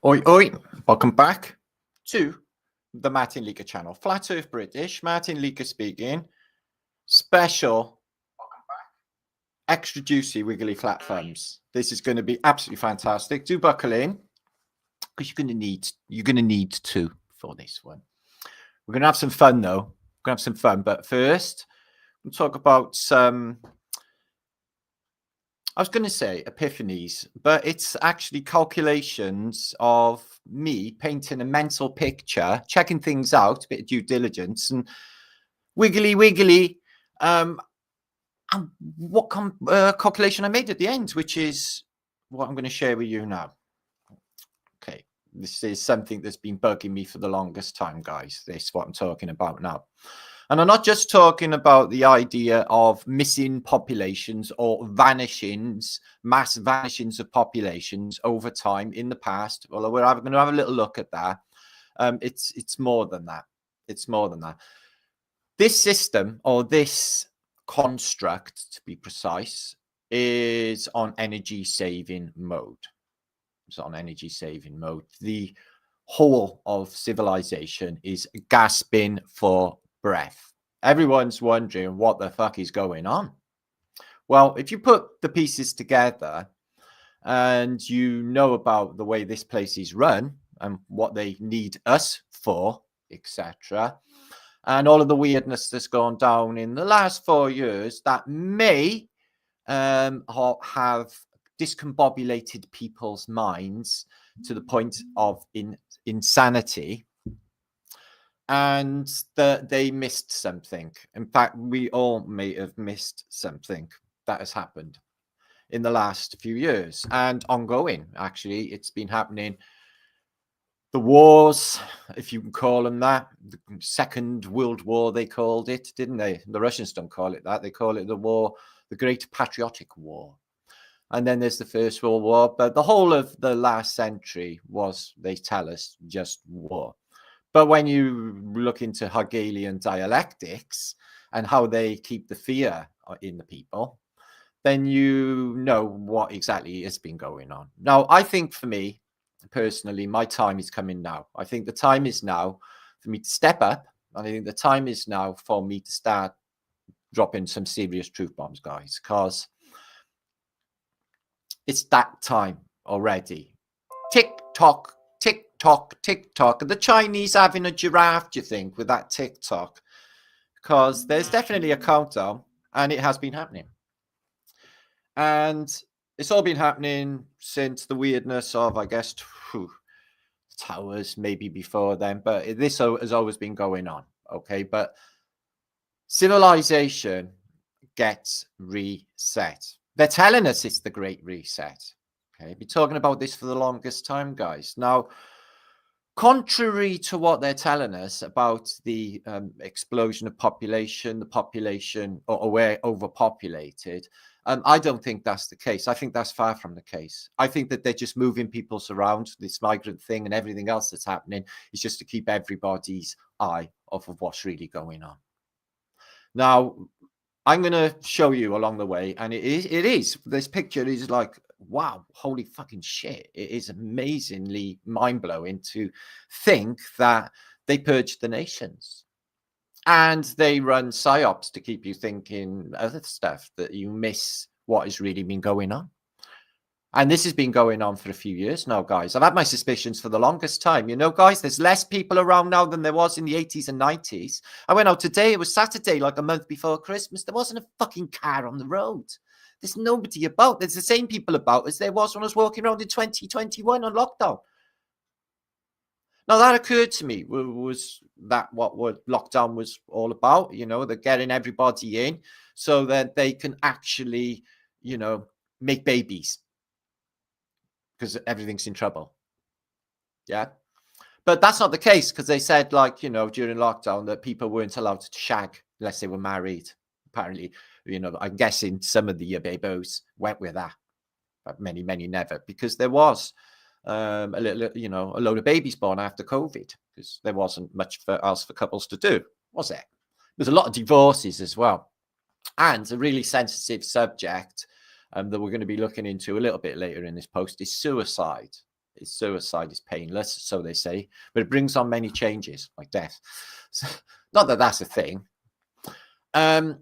Oi, oi, welcome back to the Martin Leaker channel. Flat Earth British, Martin Leaker speaking. Special, extra juicy, wiggly flat thumbs. This is going to be absolutely fantastic. Do buckle in because you're going to need two for this one. We're going to have some fun though. We're going to have some fun, but first we'll talk about some. I was going to say epiphanies, but it's actually calculations of me painting a mental picture, checking things out, a bit of due diligence, and wiggly, and what calculation I made at the end, which is what I'm going to share with you now. Okay, this is something that's been bugging me for the longest time, guys. This is what I'm talking about now. And I'm not just talking about the idea of missing populations or vanishings, mass vanishings of populations over time in the past. Well, we're going to have a little look at that. It's more than that. It's more than that. This system, or this construct, to be precise, is on energy saving mode. It's on energy saving mode. The whole of civilization is gasping for breath. Everyone's wondering what the fuck is going on. Well, if you put the pieces together and you know about the way this place is run and what they need us for, etc., and all of the weirdness that's gone down in the last 4 years, that may have discombobulated people's minds to the point of insanity, and that they missed something. In fact, we all may have missed something that has happened in the last few years and ongoing. Actually, it's been happening. The wars, if you can call them that, the Second World War, they called it, didn't they? The Russians don't call it that. They call it the war, the Great Patriotic War. And then there's the First World War. But the whole of the last century was, they tell us, just war. But when you look into Hegelian dialectics and how they keep the fear in the people, then you know what exactly has been going on. Now, I think for me, personally, my time is coming now. I think the time is now for me to step up. And I think the time is now for me to start dropping some serious truth bombs, guys, because it's that time already. Tick-tock. TikTok. And the Chinese having a giraffe, do you think, with that TikTok? Because there's definitely a countdown, and it has been happening. And it's all been happening since the weirdness of, I guess, towers, maybe before then. But this has always been going on, okay? But civilization gets reset. They're telling us it's the Great Reset. Okay, been talking about this for the longest time, guys. Now, contrary to what they're telling us about the explosion of population, the population, or we're overpopulated, I don't think that's the case. I think that's far from the case. I think that they're just moving people around. This migrant thing and everything else that's happening is just to keep everybody's eye off of what's really going on. Now, I'm going to show you along the way, and it is this picture is like, wow, holy fucking shit. It is amazingly mind-blowing to think that they purged the nations and they run psyops to keep you thinking other stuff, that you miss what has really been going on. And this has been going on for a few years now, guys. I've had my suspicions for the longest time. You know, guys, there's less people around now than there was in the 80s and 90s. I went out today. It was Saturday, like a month before Christmas. There wasn't a fucking car on the road. There's nobody about. There's the same people about as there was when I was walking around in 2021 on lockdown. Now, that occurred to me. Was that what lockdown was all about? You know, they're getting everybody in so that they can actually, you know, make babies, because everything's in trouble. Yeah. But that's not the case, because they said, like, you know, during lockdown that people weren't allowed to shag unless they were married. Apparently, you know, I'm guessing some of the babos went with that, but many never, because there was a little, you know, a load of babies born after COVID, because there wasn't much else for couples to do, was there? There's a lot of divorces as well, and a really sensitive subject that we're going to be looking into a little bit later in this post is suicide. Suicide is painless, so they say, but it brings on many changes, like death. So, not that that's a thing. And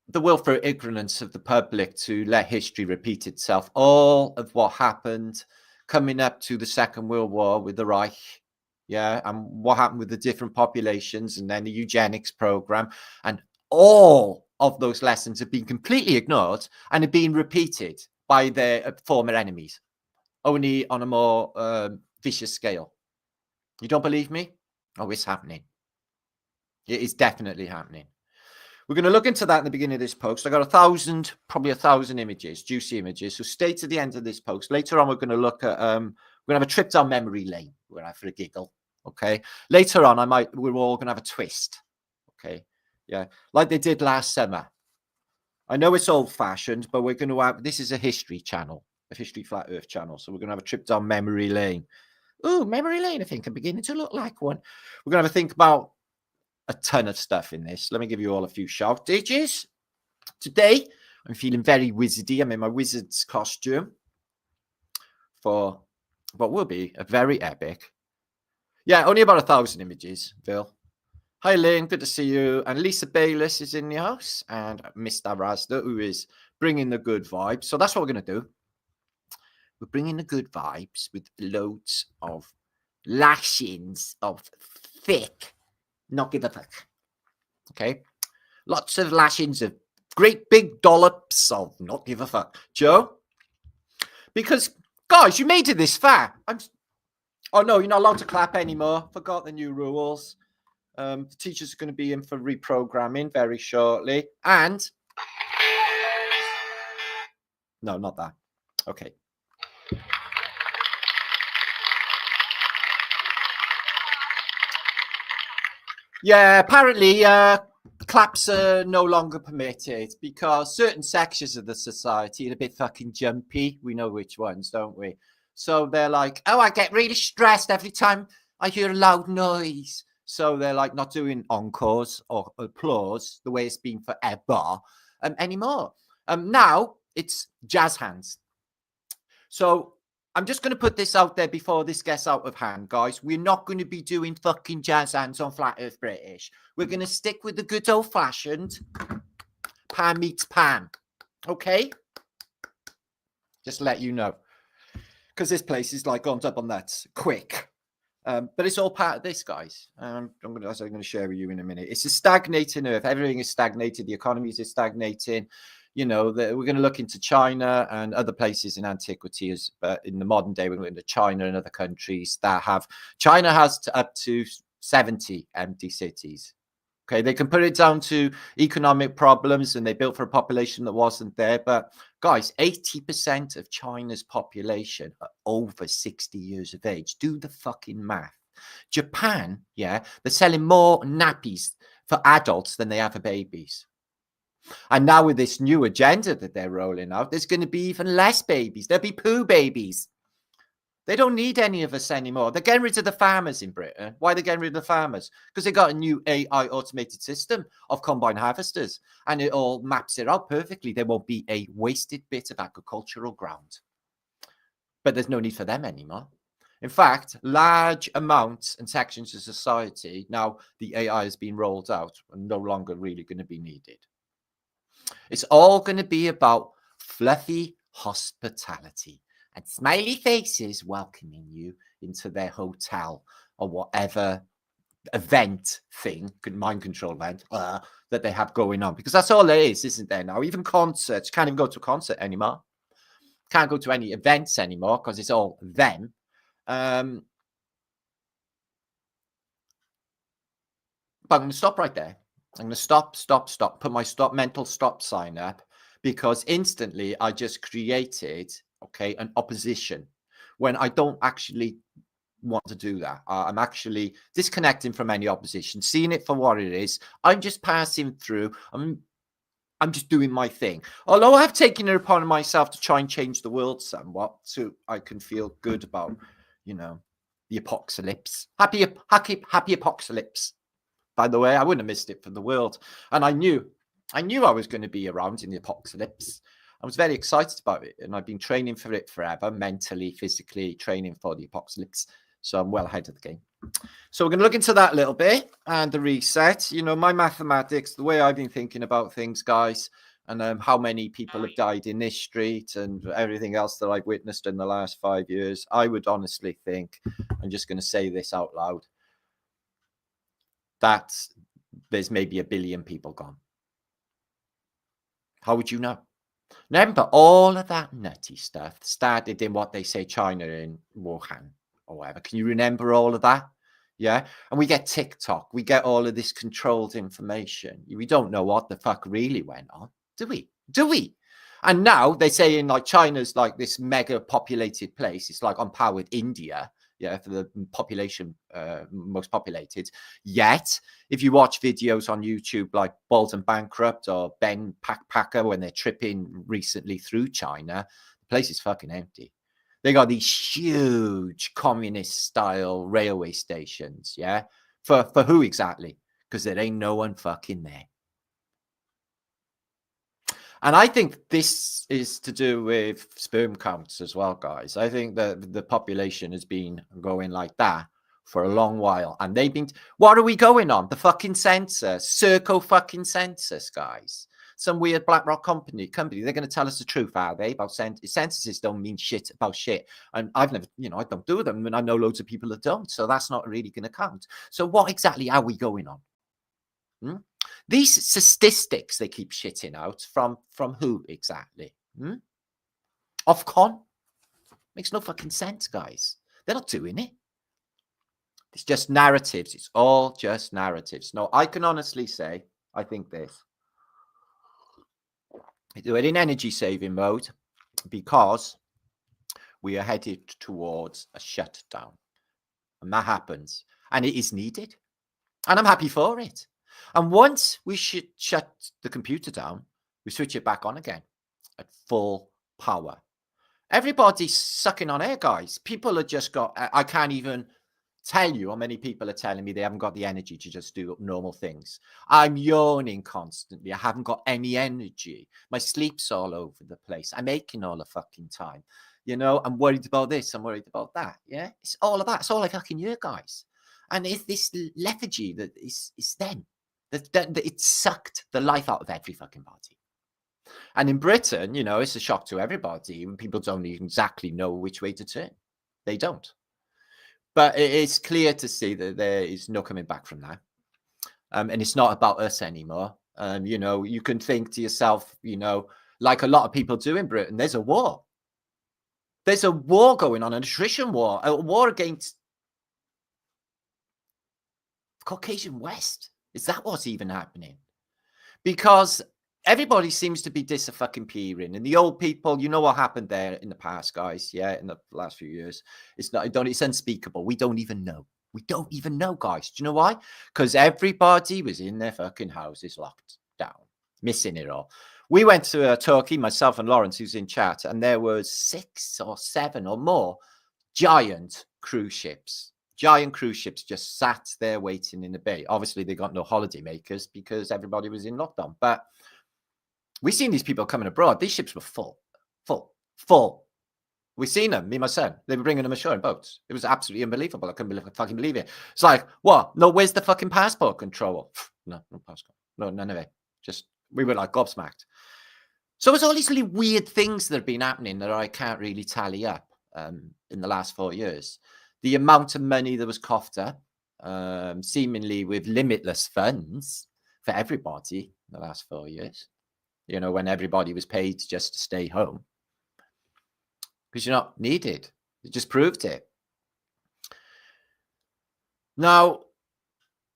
the willful ignorance of the public to let history repeat itself. All of what happened coming up to the Second World War with the Reich, yeah, and what happened with the different populations, and then the eugenics program, and all of those lessons have been completely ignored and have been repeated by their former enemies, only on a more vicious scale. You don't believe me? Oh, it's happening. It is definitely happening. We're going to look into that in the beginning of this post. I got probably 1,000 images, juicy images. So stay to the end of this post. Later on, we're going to look at, we're going to have a trip down memory lane. We're going to have for a giggle. Okay. Later on, we're all going to have a twist. Okay. Yeah. Like they did last summer. I know it's old fashioned, but we're going to have, this is a history channel, a history flat earth channel. So we're going to have a trip down memory lane. Oh, memory lane, I think I'm beginning to look like one. We're going to have a think about a ton of stuff in this. Let me give you all a few shoutages. Today, I'm feeling very wizardy. I'm in my wizard's costume for what will be a very epic. Yeah, only about 1,000 images, Phil. Hi, Lynn. Good to see you. And Lisa Bayliss is in the house. And Mr. Razda, who is bringing the good vibes. So that's what we're going to do. We're bringing the good vibes with loads of lashings of thick, not give a fuck. Okay? Lots of lashings of great big dollops of not give a fuck. Joe? Because, guys, you made it this far. Oh, no, you're not allowed to clap anymore. Forgot the new rules. The teacher's are going to be in for reprogramming very shortly. And... no, not that. Okay. Yeah, apparently claps are no longer permitted because certain sections of the society are a bit fucking jumpy. We know which ones, don't we? So they're like, oh, I get really stressed every time I hear a loud noise. So they're like not doing encores or applause the way it's been forever anymore. Now it's jazz hands. So I'm just going to put this out there before this gets out of hand, guys. We're not going to be doing fucking jazz hands on Flat Earth British. We're going to stick with the good old-fashioned pan meets pan. Okay? Just let you know. Because this place is like on up on that quick. But it's all part of this, guys. As I'm going to share with you in a minute. It's a stagnating Earth. Everything is stagnated. The economies are stagnating. You know, we're going to look into China and other places in antiquity, but in the modern day, we're going into China and other countries that have, China has up to 70 empty cities. Okay, they can put it down to economic problems and they built for a population that wasn't there. But guys, 80% of China's population are over 60 years of age. Do the fucking math. Japan, yeah, they're selling more nappies for adults than they have for babies. And now with this new agenda that they're rolling out, there's going to be even less babies. There'll be poo babies. They don't need any of us anymore. They're getting rid of the farmers in Britain. Why are they getting rid of the farmers? Because they got a new AI automated system of combine harvesters. And it all maps it out perfectly. There won't be a wasted bit of agricultural ground. But there's no need for them anymore. In fact, large amounts and sections of society, now the AI has been rolled out, are no longer really going to be needed. It's all going to be about fluffy hospitality and smiley faces welcoming you into their hotel or whatever event thing, mind control event, that they have going on. Because that's all there is, isn't there now? Even concerts. Can't even go to a concert anymore. Can't go to any events anymore because it's all them. But I'm going to stop right there. I'm going to stop, put my mental stop sign up, because instantly I just created, okay, an opposition when I don't actually want to do that. I'm actually disconnecting from any opposition, seeing it for what it is. I'm just passing through. I'm just doing my thing. Although I've taken it upon myself to try and change the world somewhat so I can feel good about, you know, the apocalypse. Happy apocalypse. By the way, I wouldn't have missed it for the world. And I knew I was going to be around in the apocalypse. I was very excited about it, and I've been training for it forever, mentally, physically, training for the apocalypse. So I'm well ahead of the game. So we're going to look into that a little bit and the reset. You know, my mathematics, the way I've been thinking about things, guys, and how many people have died in this street and everything else that I've witnessed in the last 5 years. I would honestly think, I'm just going to say this out loud, that there's maybe 1 billion people gone. How would you know? Remember, all of that nutty stuff started in what they say China in Wuhan or whatever. Can you remember all of that? Yeah. And we get TikTok. We get all of this controlled information. We don't know what the fuck really went on. Do we? Do we? And now they say in like China's like this mega populated place. It's like on par with India. Yeah, for the population, most populated. Yet, if you watch videos on YouTube like Bald and Bankrupt or Ben Packer when they're tripping recently through China, the place is fucking empty. They got these huge communist-style railway stations, yeah? For who exactly? Because there ain't no one fucking there. And I think this is to do with sperm counts as well, guys. I think that the population has been going like that for a long while. And they've been, what are we going on? The fucking census, Circo fucking census, guys. Some weird BlackRock company, they're going to tell us the truth, are they? About censuses don't mean shit about shit. And I've never, you know, I don't do them. And I know loads of people that don't. So that's not really going to count. So what exactly are we going on? These statistics they keep shitting out from who exactly? Ofcom? Makes no fucking sense, guys. They're not doing it. It's just narratives. It's all just narratives. No, I can honestly say, I think this. Do it in energy saving mode because we are headed towards a shutdown. And that happens. And it is needed. And I'm happy for it. And once we should shut the computer down, we switch it back on again at full power. Everybody's sucking on air, guys. People have just got, I can't even tell you how many people are telling me they haven't got the energy to just do normal things. I'm yawning constantly. I haven't got any energy. My sleep's all over the place. I'm aching all the fucking time. You know, I'm worried about this. I'm worried about that. Yeah, it's all of that. It's all I fucking hear, guys. And it's this lethargy that is them. That it sucked the life out of every fucking body. And in Britain, you know, it's a shock to everybody. People don't exactly know which way to turn. They don't. But it's clear to see that there is no coming back from that. And it's not about us anymore. You know, you can think to yourself, you know, like a lot of people do in Britain, there's a war. There's a war going on, an attrition war, a war against Caucasian West. Is that what's even happening? Because everybody seems to be disappearing. And the old people, you know what happened there in the past, guys. Yeah, in the last few years. It's unspeakable. We don't even know. We don't even know, guys. Do you know why? Because everybody was in their fucking houses locked down, missing it all. We went to Turkey, myself and Lawrence, who's in chat, and there was 6 or 7 or more giant cruise ships. Giant cruise ships just sat there waiting in the bay. Obviously, they got no holiday makers because everybody was in lockdown. But we've seen these people coming abroad. These ships were full. We've seen them, me and my son. They were bringing them ashore in boats. It was absolutely unbelievable. I couldn't fucking believe it. It's like, what? No, where's the fucking passport control? No passport. No, none of it. Just, we were like gobsmacked. So it's all these really weird things that have been happening that I can't really tally up in the last 4 years. The amount of money that was coughed up, seemingly with limitless funds for everybody in the last 4 years. You know, when everybody was paid just to stay home. Because you're not needed. It just proved it. Now,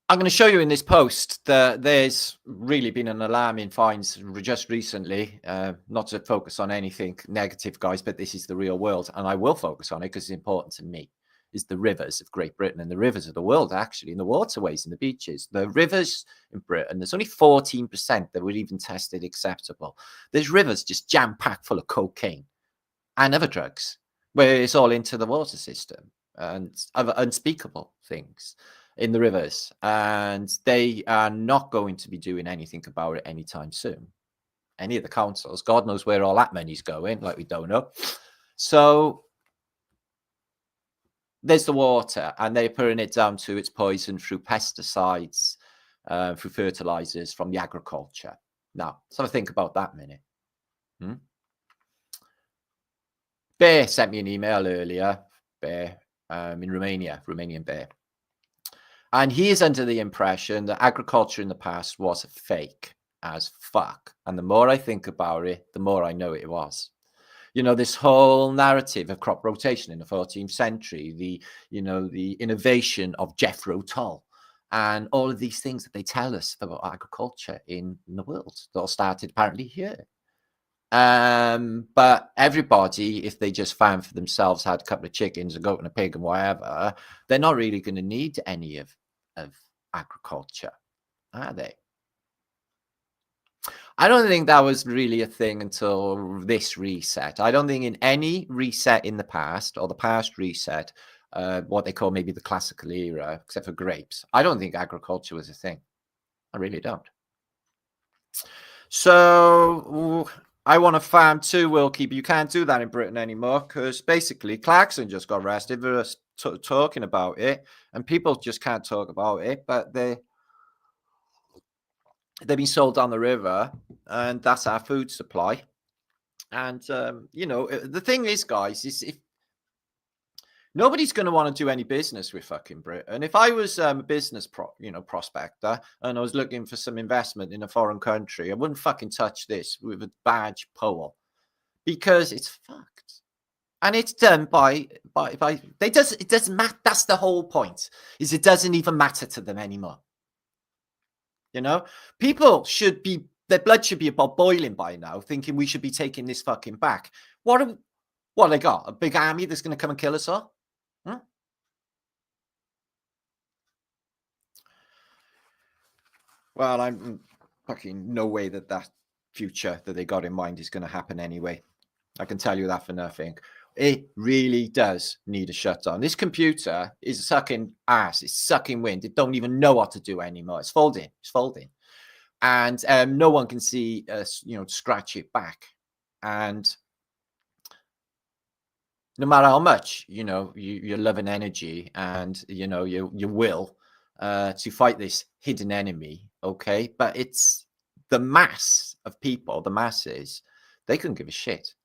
I'm going to show you in this post that there's really been an alarming finds just recently. Not to focus on anything negative, guys, but this is the real world. And I will focus on it because it's important to me. Is the rivers of Great Britain and the rivers of the world, actually, and the waterways and the beaches. The rivers in Britain, there's only 14% that were even tested acceptable. There's rivers just jam-packed full of cocaine and other drugs, where it's all into the water system and other unspeakable things in the rivers. And they are not going to be doing anything about it anytime soon. any of the councils. God knows where all that money's going, like we don't know. So there's the water, and they're putting it down to its poison through pesticides, through fertilizers from the agriculture. Now, so I think about that a minute. Bear sent me an email earlier, Bear, in Romania, Romanian Bear. And he is under the impression that agriculture in the past was fake as fuck. And the more I think about it, the more I know it was. You know, this whole narrative of crop rotation in the 14th century, the innovation of Jethro Tull, and all of these things that they tell us about agriculture in the world, that all started apparently here. But everybody, if they just found for themselves, had a couple of chickens, a goat and a pig and whatever, they're not really going to need any of agriculture, are they? I don't think that was really a thing until this reset. I don't think in any reset in the past, or the past reset, what they call maybe the classical era, except for grapes, I don't think agriculture was a thing. I really don't. So I want to farm too, Wilkie, but you can't do that in Britain anymore, because basically Clarkson just got arrested for us talking about it, and people just can't talk about it, but they've been sold down the river, and that's our food supply. And the thing is, guys, is if nobody's going to want to do any business with fucking Britain. If I was a business prospector, and I was looking for some investment in a foreign country, I wouldn't fucking touch this with a badge pole, because it's fucked. And it's done by it doesn't matter. That's the whole point, is it doesn't even matter to them anymore. You know, people should be, their blood should be about boiling by now, thinking we should be taking this fucking back. What they got? A big army that's going to come and kill us all? Well, I'm fucking no way that future that they got in mind is going to happen anyway. I can tell you that for nothing. It really does need a shutdown. This computer is sucking ass. It's sucking wind. It don't even know what to do anymore. It's folding. It's folding. And no one can see us, scratch it back. And no matter how much, you're loving energy and, your will to fight this hidden enemy, okay? But it's the mass of people, the masses, they couldn't give a shit.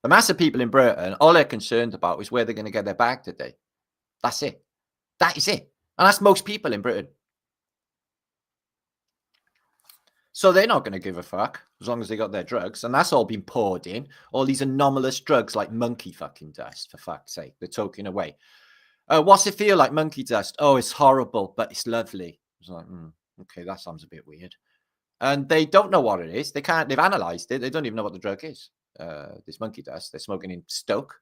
The mass of people in Britain, all they're concerned about is where they're going to get their bag today. That's it. That is it. And that's most people in Britain. So they're not going to give a fuck as long as they got their drugs. And that's all been poured in. All these anomalous drugs like monkey fucking dust, for fuck's sake. They're talking away. What's it feel like, monkey dust? Oh, it's horrible, but it's lovely. It's like, okay, that sounds a bit weird. And they don't know what it is. They've analysed it. They don't even know what the drug is. This monkey dust. They're smoking in Stoke,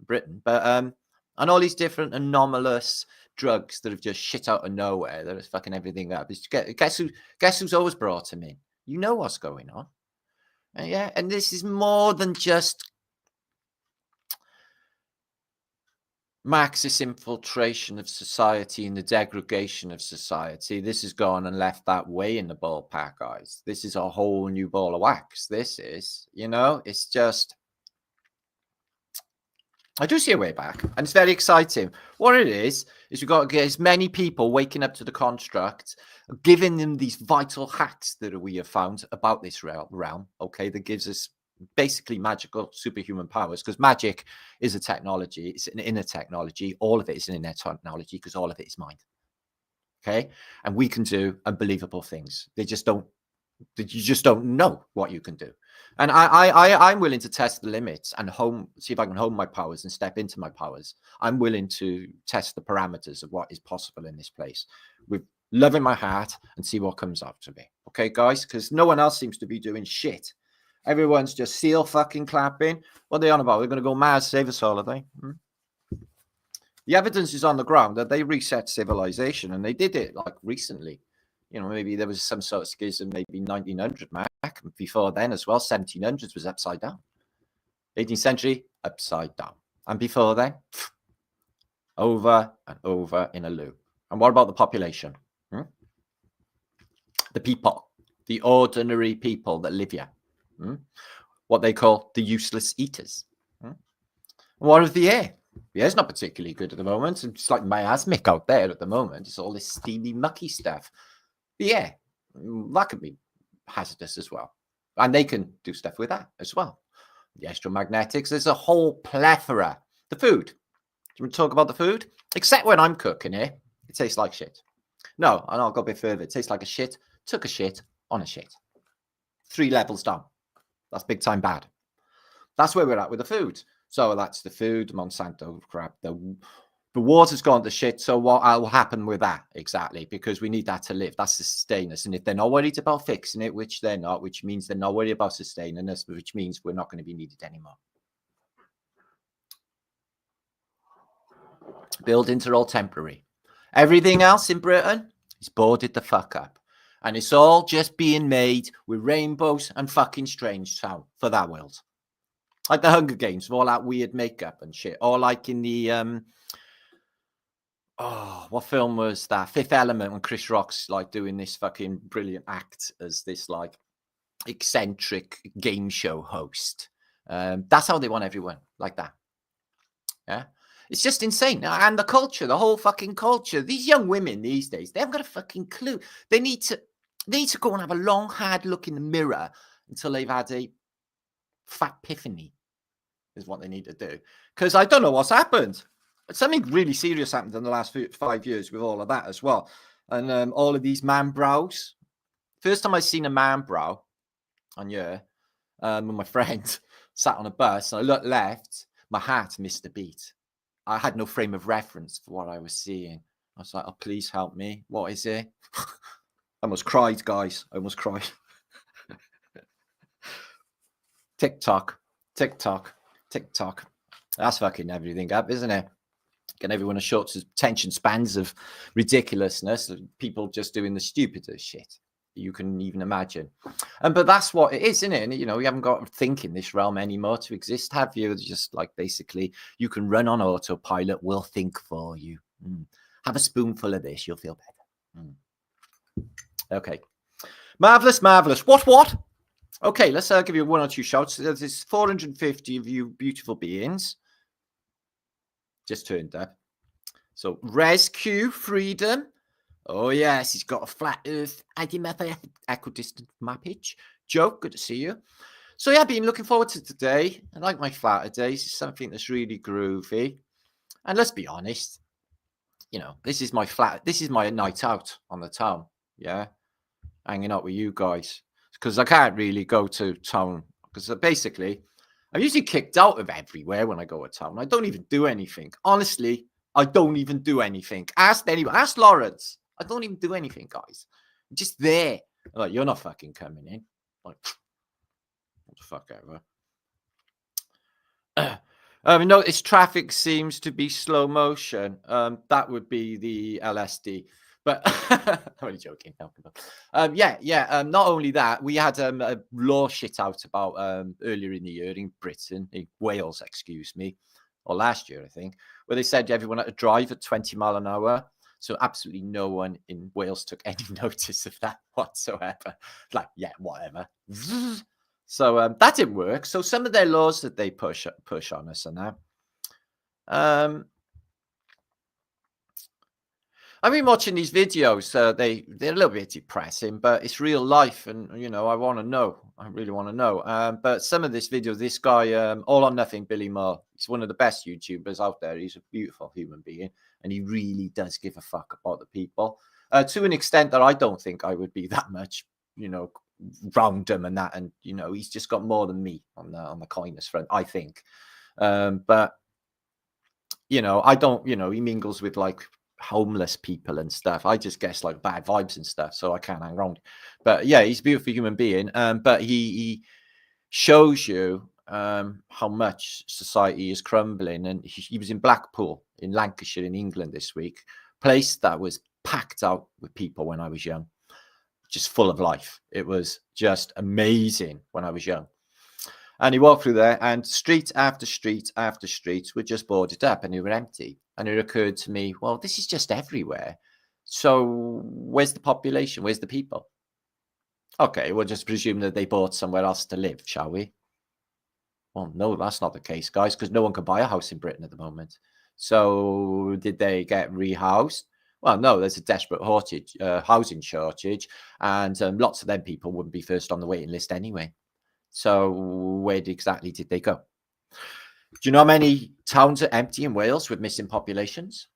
Britain. But and all these different anomalous drugs that have just shit out of nowhere that is fucking everything up. Guess who's always brought them in? You know what's going on. Yeah, and this is more than just Marxist infiltration of society and the degradation of society. This has gone and left that way in the ballpark, guys. This is a whole new ball of wax. This is, it's just, I do see a way back, and it's very exciting. What it is we've got to get as many people waking up to the construct, giving them these vital hacks that we have found about this realm, okay, that gives us basically magical superhuman powers, because magic is a technology. It's an inner technology. All of it is an inner technology, because all of it is mind. Okay, and we can do unbelievable things. You just don't know what you can do. And I'm willing to test the limits and see if I can hone my powers and step into my powers. I'm willing to test the parameters of what is possible in this place with love in my heart and see what comes after me. Okay, guys, because no one else seems to be doing shit. Everyone's just seal fucking clapping. What are they on about? They're going to go mad, save us all, are they? The evidence is on the ground that they reset civilization, and they did it like recently. Maybe there was some sort of schism, maybe 1900 back. Before then as well, 1700s was upside down. 18th century, upside down. And before then, over and over in a loop. And what about the population? The people, the ordinary people that live here. what they call the useless eaters. What of the air? The air's not particularly good at the moment. It's like miasmic out there at the moment. It's all this steamy, mucky stuff. The air, that could be hazardous as well. And they can do stuff with that as well. The astromagnetics, there's a whole plethora. The food. Do you want to talk about the food? Except when I'm cooking it, it tastes like shit. No, and I'll go a bit further. It tastes like a shit, took a shit on a shit. 3 levels down. That's big time bad. That's where we're at with the food. So that's the food, Monsanto crap. The water's gone to shit. So what will happen with that exactly? Because we need that to live. That's to sustain us. And if they're not worried about fixing it, which they're not, which means they're not worried about sustaining us, which means we're not going to be needed anymore. Buildings are all temporary. Everything else in Britain is boarded the fuck up. And it's all just being made with rainbows and fucking strange town for that world. Like the Hunger Games, with all that weird makeup and shit. Or like in the, what film was that? Fifth Element, when Chris Rock's like doing this fucking brilliant act as this like eccentric game show host. That's how they want everyone, like that. Yeah. It's just insane. And the culture, the whole fucking culture. These young women these days, they haven't got a fucking clue. They need to go and have a long, hard look in the mirror until they've had a fat epiphany, is what they need to do. Because I don't know what's happened. Something really serious happened in the last 5 years with all of that as well. And all of these man brows. First time I seen a man brow on with my friend, sat on a bus, and I looked left, my heart missed a beat. I had no frame of reference for what I was seeing. I was like, oh, please help me. What is it? I almost cried, guys. I almost cried. TikTok. That's fucking everything up, isn't it? Getting everyone a short attention spans of ridiculousness. People just doing the stupidest shit you can even imagine. But that's what it is, isn't it? And, you know, you haven't got to think in this realm anymore to exist, have you? It's just like basically you can run on autopilot. We'll think for you. Have a spoonful of this. You'll feel better. Okay. Marvelous. What? Okay, let's give you 1 or 2 shouts. There's 450 of you beautiful beings. Just turned up. So, Rescue Freedom. Oh, yes, he's got a flat earth equidistant mappage. Joe, good to see you. So, yeah, I've been looking forward to today. I like my Flaterdays. It's something that's really groovy. And let's be honest, you know, this is my night out on the town. Yeah, hanging out with you guys. Because I can't really go to town. Because basically, I'm usually kicked out of everywhere when I go to town. I don't even do anything. Honestly, I don't even do anything. Ask anyone. Ask Lawrence. I don't even do anything, guys. I'm just there. I'm like, you're not fucking coming in. Like, what the fuck ever. Notice traffic seems to be slow motion. That would be the LSD. But I'm only joking. Not only that, we had a law shit out about earlier in the year in Britain, in Wales, excuse me, or last year, I think, where they said everyone had to drive at 20 miles an hour. So absolutely no one in Wales took any notice of that whatsoever. Like, yeah, whatever. So that didn't work. So some of their laws that they push on us are now. I've been watching these videos. They're a little bit depressing, but it's real life, and you know, I want to know. I really want to know. But some of this video, this guy, All or Nothing, Billy Moore, he's one of the best YouTubers out there. He's a beautiful human being, and he really does give a fuck about the people to an extent that I don't think I would be that much, you know, round him and that. And you know, he's just got more than me on the kindness front, I think. But you know, I don't. You know, he mingles with like homeless people and stuff. I just guess like bad vibes and stuff, so I can't hang around. But yeah, he's a beautiful human being. But he shows you how much society is crumbling. And he was in Blackpool in Lancashire in England this week, place that was packed out with people when I was young, just full of life. It was just amazing when I was young. And he walked through there, and street after street after street were just boarded up, and they were empty. And it occurred to me, well, this is just everywhere. So where's the population? Where's the people? Okay, we'll just presume that they bought somewhere else to live, shall we? Well, no, that's not the case, guys, because no one can buy a house in Britain at the moment. So did they get rehoused? Well, no, there's a desperate housing shortage, and lots of them people wouldn't be first on the waiting list anyway. So where exactly did they go? Do you know how many towns are empty in Wales with missing populations?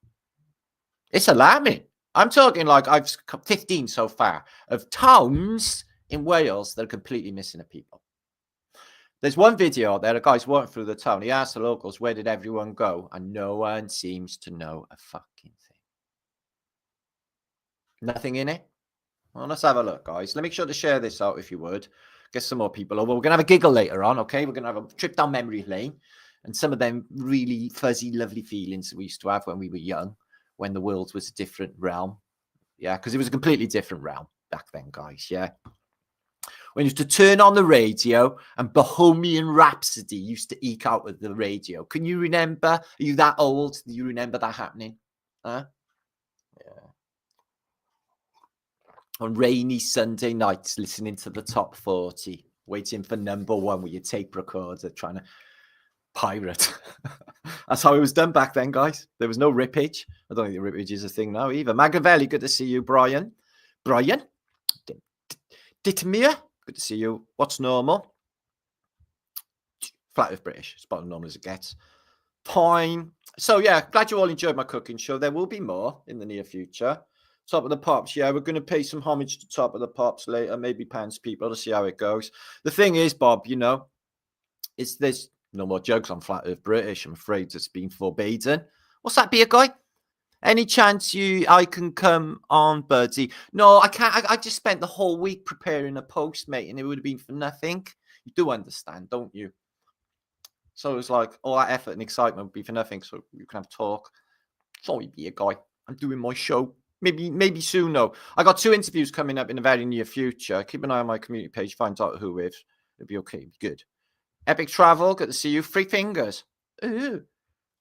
It's alarming. I'm talking like I've 15 so far of towns in Wales that are completely missing a people. There's one video out there, a guy's walking through the town. He asked the locals, where did everyone go? And no one seems to know a fucking thing. Nothing in it? Well, let's have a look, guys. Let me make sure to share this out if you would. Get some more people over. We're going to have a giggle later on, okay? We're going to have a trip down memory lane. And some of them really fuzzy, lovely feelings that we used to have when we were young, when the world was a different realm. Yeah, because it was a completely different realm back then, guys. Yeah. When you used to turn on the radio and Bohemian Rhapsody used to eke out of the radio. Can you remember? Are you that old? Do you remember that happening? Huh? Yeah. On rainy Sunday nights, listening to the top 40, waiting for number one with your tape recorder, trying to pirate. That's how it was done back then, guys. There was no rippage. I don't think the rippage is a thing now either. Maglev, good to see you, Brian. Brian? Ditmere, good to see you. What's normal? Flat Earth British. It's about as normal as it gets. Fine. So, yeah, glad you all enjoyed my cooking show. There will be more in the near future. Top of the Pops. Yeah, we're going to pay some homage to Top of the Pops later. Maybe Pants people to see how it goes. The thing is, Bob, you know, there's no more jokes on Flat Earth British. I'm afraid it's been forbidden. What's that, beer guy? Any chance I can come on, Birdie? No, I can't. I just spent the whole week preparing a post, mate, and it would have been for nothing. You do understand, don't you? So it's like all that effort and excitement would be for nothing. So you can have talk. Sorry, be a guy. I'm doing my show. Maybe soon, though. I got 2 interviews coming up in the very near future. Keep an eye on my community page. Find out who with. It'll be okay. Good. Epic Travel. Good to see you. 3 fingers. Ooh.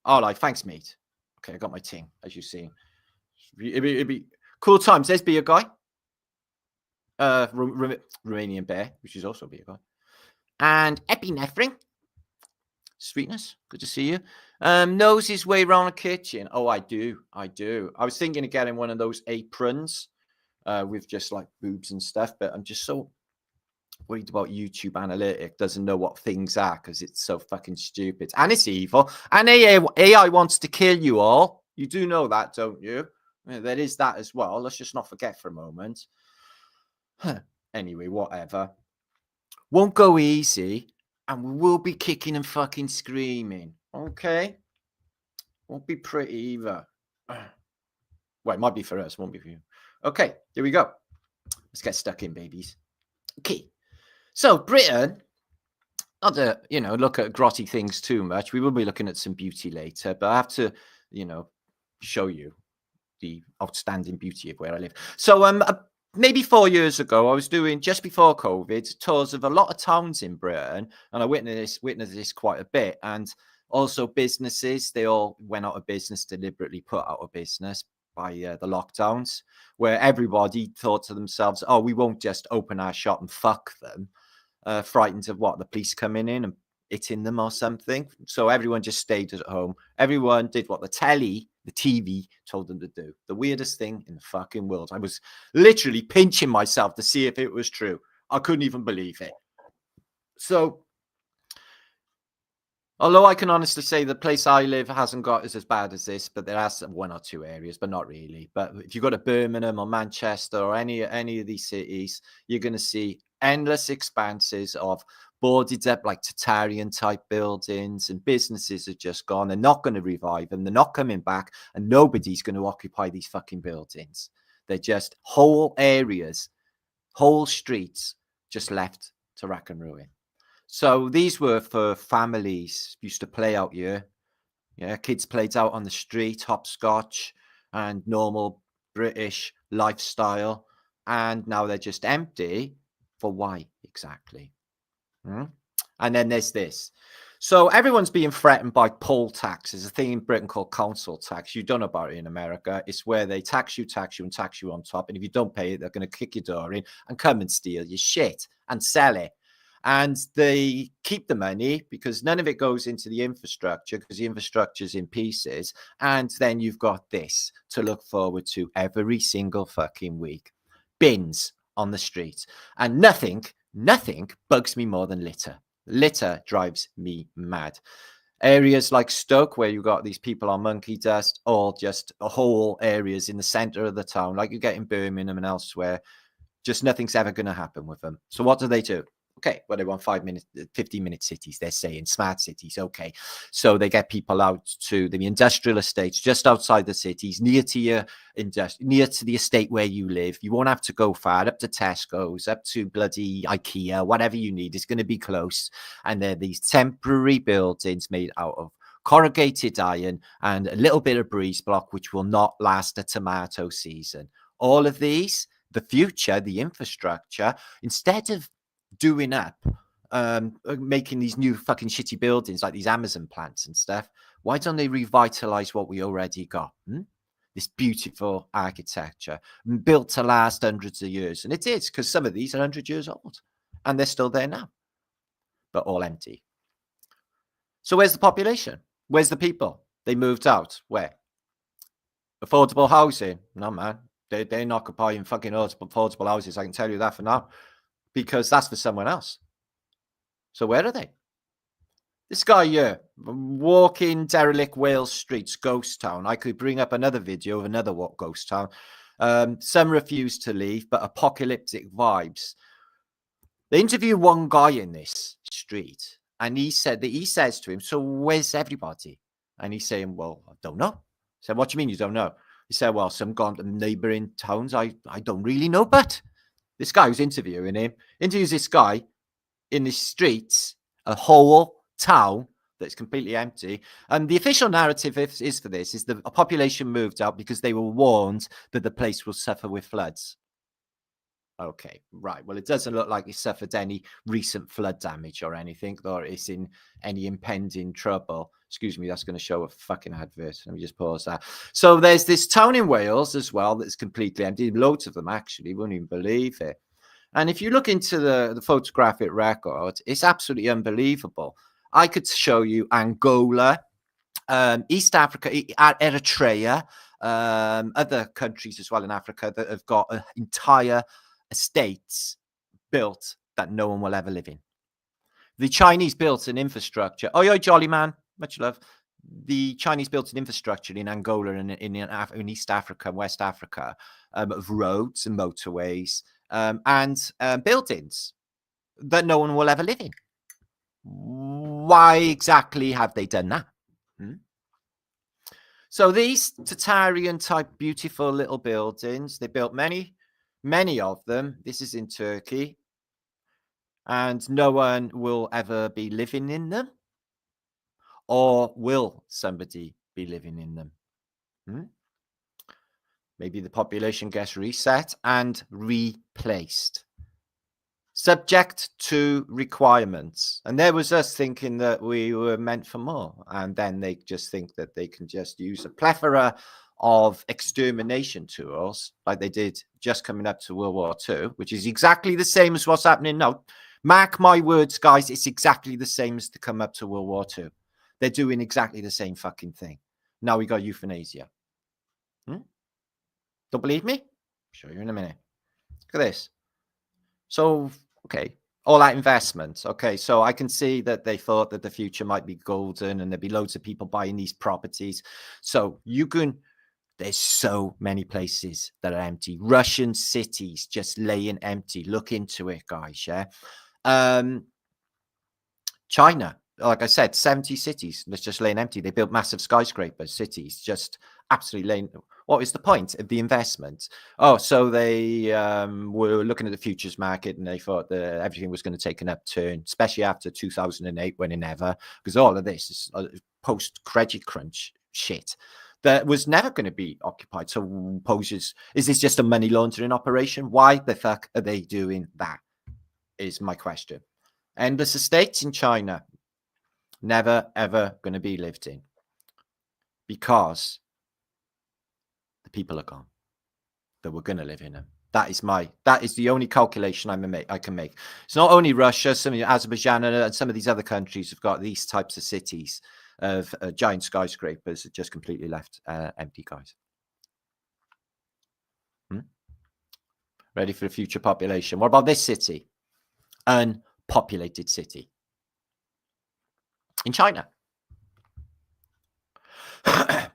All right. Thanks, mate. Okay, I got my team, as you see. It'd be cool times. There's Be a Guy. Romanian Bear, which is also Be a Guy. And Epinephrine. Sweetness. Good to see you. Knows his way around a kitchen. Oh, I do. I was thinking of getting one of those aprons with just like boobs and stuff, but I'm just so worried about YouTube analytic doesn't know what things are because it's so fucking stupid. And it's evil. And AI wants to kill you all. You do know that, don't you? Yeah, there is that as well. Let's just not forget for a moment. Anyway, whatever. Won't go easy. And we will be kicking and fucking screaming. Okay? Won't be pretty either. Well, it might be for us. Won't be for you. Okay, here we go. Let's get stuck in, babies. Okay. So, Britain, not to, look at grotty things too much. We will be looking at some beauty later, but I have to, show you the outstanding beauty of where I live. So, maybe 4 years ago, I was doing, just before COVID, tours of a lot of towns in Britain, and I witnessed this quite a bit. And also businesses, they all went out of business, deliberately put out of business by the lockdowns, where everybody thought to themselves, oh, we won't just open our shop and fuck them, frightened of what, the police coming in and hitting them or something. So everyone just stayed at home. Everyone did what the TV told them to do. The weirdest thing in the fucking world. I was literally pinching myself to see if it was true. I couldn't even believe it. So, although I can honestly say the place I live hasn't got as bad as this, but there are 1 or 2 areas, but not really. But if you go to Birmingham or Manchester or any of these cities, you're going to see endless expanses of boarded up like Tatarian type buildings, and businesses are just gone. They're not going to revive them. They're not coming back, and nobody's going to occupy these fucking buildings. They're just whole areas, whole streets just left to rack and ruin. So these were for families, used to play out here. Yeah, kids played out on the street, hopscotch and normal British lifestyle. And now they're just empty. For why exactly? And then there's this. So everyone's being threatened by poll tax. There's a thing in Britain called council tax. You don't know about it in America. It's where they tax you, and tax you on top. And if you don't pay it, they're going to kick your door in and come and steal your shit and sell it. And they keep the money because none of it goes into the infrastructure because the infrastructure is in pieces. And then you've got this to look forward to every single fucking week. Bins on the street. And nothing bugs me more than litter. Litter drives me mad. Areas like Stoke, where you've got these people on monkey dust, or just whole areas in the center of the town, like you get in Birmingham and elsewhere, just nothing's ever going to happen with them. So what do? Okay, well, they want 15-minute cities. They're saying smart cities. Okay, so they get people out to the industrial estates just outside the cities, near to the estate where you live. You won't have to go far, up to Tesco's, up to bloody IKEA, whatever you need. It's going to be close. And they're these temporary buildings made out of corrugated iron and a little bit of breeze block, which will not last a tomato season. All of these, the future, the infrastructure, instead of doing up, making these new fucking shitty buildings like these Amazon plants and stuff, why don't they revitalize what we already got? This beautiful architecture built to last hundreds of years. And it is, because some of these are 100 years old and they're still there now, but all empty. So where's the population? Where's the people? They moved out. Where? Affordable housing? No, man. They're not occupying fucking affordable houses. I can tell you that for now. Because that's for someone else. So where are they? This guy here, walking derelict Wales streets, ghost town. I could bring up another video of another ghost town. Some refuse to leave, but apocalyptic vibes. They interview one guy in this street, and he says to him, "So where's everybody?" And he's saying, "Well, I don't know." He said, "What do you mean you don't know?" He said, "Well, some gone to neighboring towns. I don't really know, but." This guy who's interviewing him interviews this guy in the streets, a whole town that's completely empty. And the official narrative is for this is the population moved out because they were warned that the place will suffer with floods. Okay, right. Well, it doesn't look like it suffered any recent flood damage or anything, or it's in any impending trouble. Excuse me, that's going to show a fucking advert. Let me just pause that. So there's this town in Wales as well that's completely empty. Loads of them, actually. Wouldn't even believe it. And if you look into the photographic record, it's absolutely unbelievable. I could show you Angola, East Africa, Eritrea, other countries as well in Africa that have got entire estates built that no one will ever live in. The Chinese built an infrastructure. Oh, jolly man, much love. The Chinese built an infrastructure in Angola and in East Africa, West Africa, of roads and motorways and buildings that no one will ever live in. Why exactly have they done that? So these Tatarian type beautiful little buildings, they built many of them. This is in Turkey. And no one will ever be living in them. Or will somebody be living in them? Maybe the population gets reset and replaced. Subject to requirements. And there was us thinking that we were meant for more. And then they just think that they can just use a plethora of extermination tools like they did just coming up to World War II, which is exactly the same as what's happening now. Mark my words, guys, it's exactly the same as to come up to World War II. They're doing exactly the same fucking thing. Now we got euthanasia. Don't believe me? I'll show you in a minute. Look at this. So, okay, all that investment. Okay, so I can see that they thought that the future might be golden and there'd be loads of people buying these properties. So there's so many places that are empty. Russian cities just laying empty. Look into it, guys, yeah? China, like I said, 70 cities that's just laying empty. They built massive skyscrapers, cities, just absolutely laying. What is the point of the investment? Oh, so they were looking at the futures market and they thought that everything was going to take an upturn, especially after 2008 when it never, because all of this is post-credit crunch shit that was never going to be occupied. So is this just a money laundering operation? Why the fuck are they doing that is my question. Endless estates in China. Never, ever going to be lived in. Because the people are gone that we're going to live in them. That is the only calculation I can make. It's not only Russia, some of Azerbaijan and some of these other countries have got these types of cities of giant skyscrapers that just completely left empty, guys. Ready for the future population. What about this city? Unpopulated city. In China.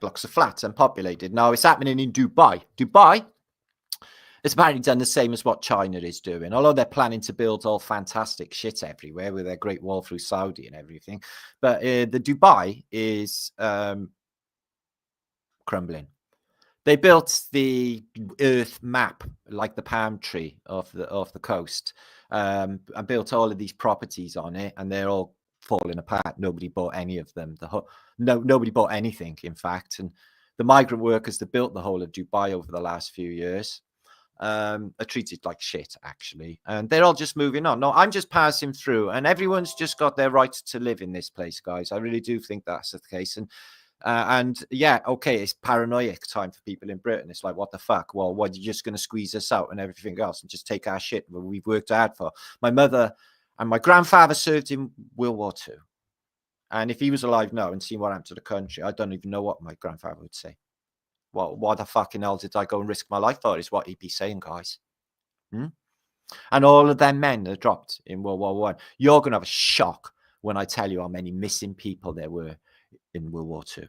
Blocks of flats, unpopulated. Now it's happening in Dubai. Dubai it's apparently done the same as what China is doing, although they're planning to build all fantastic shit everywhere with their Great Wall through Saudi and everything. But the Dubai is crumbling. They built the Earth map, like the palm tree off the coast, and built all of these properties on it, and they're all falling apart. Nobody bought any of them. Nobody bought anything, in fact. And the migrant workers that built the whole of Dubai over the last few years are treated like shit, actually, and they're all just moving on. No, I'm just passing through, and everyone's just got their right to live in this place, guys. I really do think that's the case. And yeah, okay, it's paranoid time for people in Britain. It's like, what the fuck? Well, what, you're just going to squeeze us out and everything else and just take our shit that we've worked hard for? My mother and my grandfather served in World War II, and if he was alive now and seen what happened to the country, I don't even know what my grandfather would say. Well, what the fucking hell did I go and risk my life for, is what he'd be saying, guys. And all of them men that dropped in World War I. You're going to have a shock when I tell you how many missing people there were in World War II.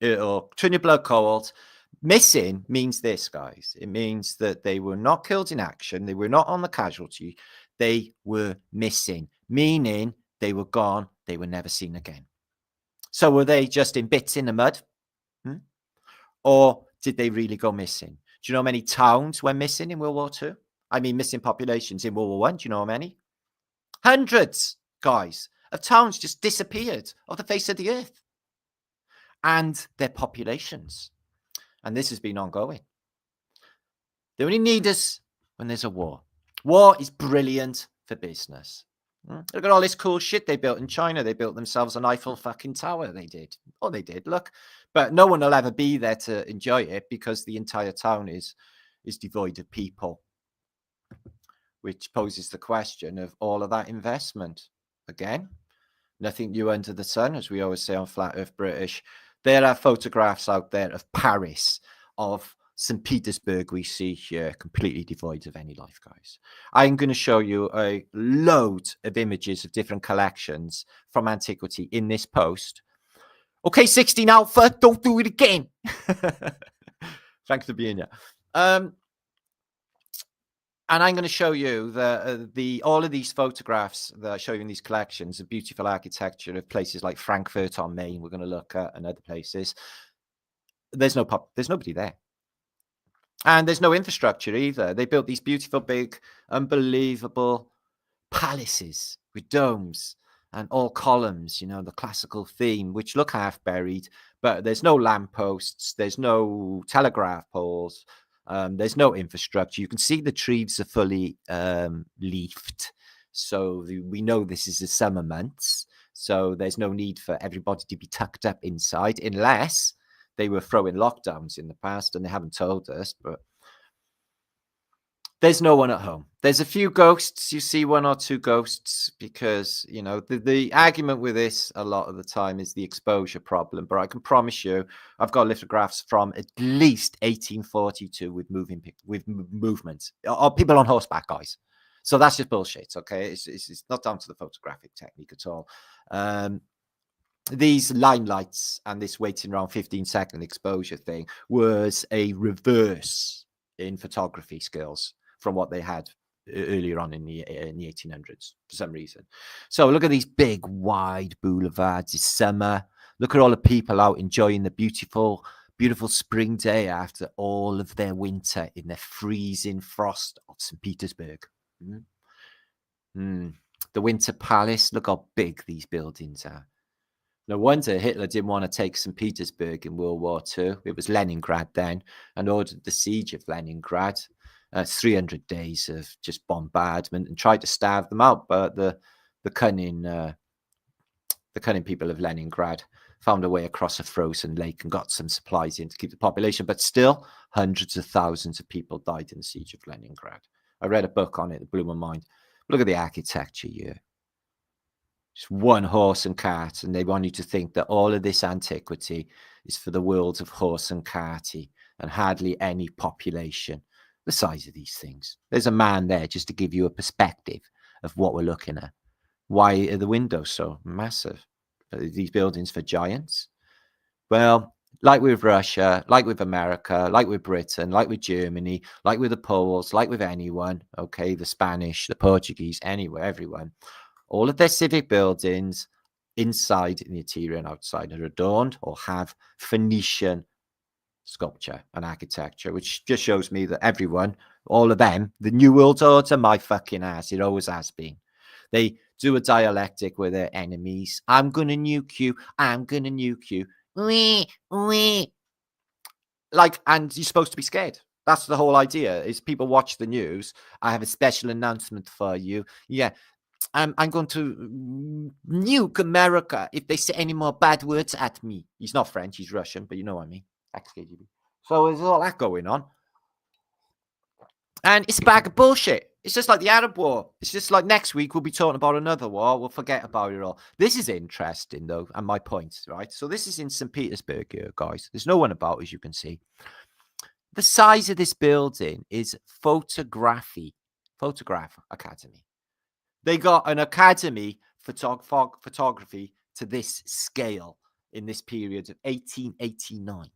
It'll turn your blood cold. Missing means this, guys. It means that they were not killed in action. They were not on the casualty. They were missing, meaning they were gone. They were never seen again. So were they just in bits in the mud? Or did they really go missing? Do you know how many towns went missing in World War II? I mean, missing populations in World War I. Do you know how many? Hundreds, guys, of towns just disappeared off the face of the earth. And their populations. And this has been ongoing. They only need us when there's a war. War is brilliant for business. Look at all this cool shit they built in China. They built themselves an Eiffel fucking tower. They did. Oh, they did. Look. But no one will ever be there to enjoy it because the entire town is devoid of people, which poses the question of all of that investment. Again, nothing new under the sun, as we always say on Flat Earth British. There are photographs out there of Paris, of St. Petersburg we see here, completely devoid of any life, guys. I'm going to show you a load of images of different collections from antiquity in this post. Okay, 16 Alpha, don't do it again. Thanks for being here. And I'm going to show you all of these photographs that I show you in these collections of beautiful architecture of places like Frankfurt on Main. We're going to look at, and other places. There's nobody there. And there's no infrastructure either. They built these beautiful, big, unbelievable palaces with domes and all columns, you know, the classical theme, which look half buried, but there's no lampposts, there's no telegraph poles, there's no infrastructure. You can see the trees are fully leafed. So we know this is the summer months. So there's no need for everybody to be tucked up inside unless they were throwing lockdowns in the past and they haven't told us, but there's no one at home. There's a few ghosts. You see one or two ghosts because, you know, the argument with this a lot of the time is the exposure problem. But I can promise you, I've got lithographs from at least 1842 with movements or people on horseback, guys. So that's just bullshit, okay? It's not down to the photographic technique at all. These limelights and this waiting around 15-second exposure thing was a reverse in photography skills from what they had earlier on in the 1800s for some reason. So look at these big wide boulevards. It's summer. Look at all the people out enjoying the beautiful spring day after all of their winter in the freezing frost of St. Petersburg. The Winter Palace. Look how big these buildings are. No wonder Hitler didn't want to take St. Petersburg in World War II. It was Leningrad then, and ordered the siege of Leningrad. 300 days of just bombardment and tried to starve them out. But the cunning the cunning people of Leningrad found a way across a frozen lake and got some supplies in to keep the population, but still hundreds of thousands of people died in the siege of Leningrad. I read a book on it that blew my mind. Look at the architecture here. It's one horse and cart, and they want you to think that all of this antiquity is for the world of horse and carty and hardly any population. The size of these things. There's a man there just to give you a perspective of what we're looking at. Why are the windows so massive? Are these buildings for giants? Well, like with Russia, like with America, like with Britain, like with Germany, like with the Poles, like with anyone, okay, the Spanish, the Portuguese, anywhere, everyone, all of their civic buildings inside, in the interior and outside, are adorned or have Phoenician sculpture and architecture, which just shows me that everyone, all of them, the New World Order, my fucking ass, it always has been. They do a dialectic with their enemies. I'm going to nuke you. I'm going to nuke you. Like, and you're supposed to be scared. That's the whole idea, is people watch the news. I have a special announcement for you. Yeah, I'm going to nuke America if they say any more bad words at me. He's not French, he's Russian, but you know what I mean. So there's all that going on. And it's a bag of bullshit. It's just like the Arab War. It's just like next week we'll be talking about another war. We'll forget about it all. This is interesting, though, and my point, right? So this is in St. Petersburg here, guys. There's no one about, as you can see. The size of this building is Photograph Academy. They got an academy photography to this scale in this period of 1889.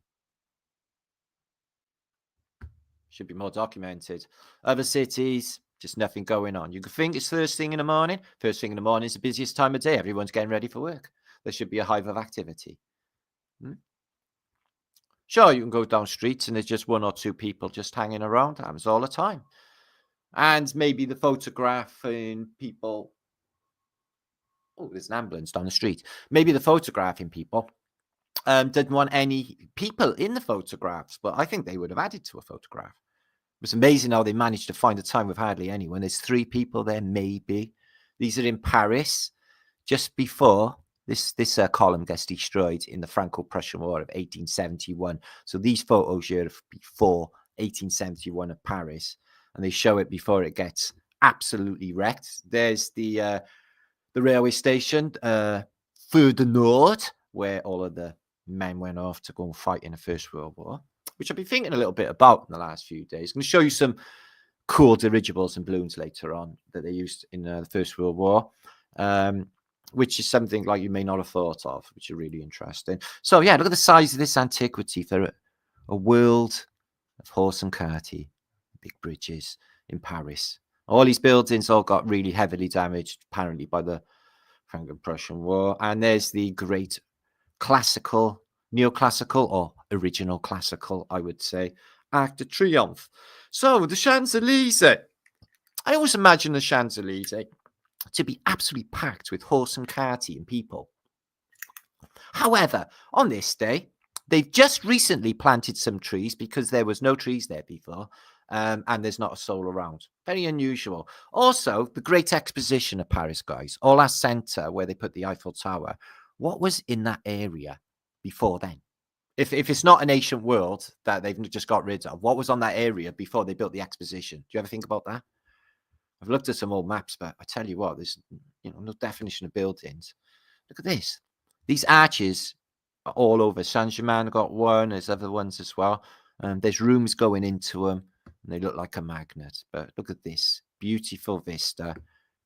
Should be more documented. Other cities, just nothing going on. You could think it's first thing in the morning. First thing in the morning is the busiest time of day. Everyone's getting ready for work. There should be a hive of activity. Sure, you can go down streets and there's just one or two people just hanging around. That happens all the time. And maybe the photographing people. Oh, there's an ambulance down the street. Maybe the photographing people didn't want any people in the photographs, but I think they would have added to a photograph. It was amazing how they managed to find a time with hardly anyone. There's 3 people there, maybe. These are in Paris, just before this column gets destroyed in the Franco-Prussian War of 1871. So these photos here are before 1871 of Paris, and they show it before it gets absolutely wrecked. There's the railway station further north, where all of the men went off to go and fight in the First World War, which I've been thinking a little bit about in the last few days. I'm going to show you some cool dirigibles and balloons later on that they used in the First World War, which is something like you may not have thought of, which are really interesting. So yeah, look at the size of this antiquity for a world of horse and carty, big bridges in Paris. All these buildings all got really heavily damaged, apparently, by the Franco-Prussian War. And there's the great classical, neoclassical, or original classical, I would say, Arc de Triomphe. So the Champs-Élysées. I always imagine the Champs-Élysées to be absolutely packed with horse and carty and people. However, on this day, they've just recently planted some trees because there was no trees there before. And there's not a soul around. Very unusual. Also, the Great Exposition of Paris, guys. All that centre where they put the Eiffel Tower. What was in that area before then? If it's not an ancient world that they've just got rid of, what was on that area before they built the exposition? Do you ever think about that? I've looked at some old maps, but I tell you what, there's no definition of buildings. Look at this. These arches are all over. Saint-Germain got one. There's other ones as well. There's rooms going into them. And they look like a magnet, but look at this beautiful vista.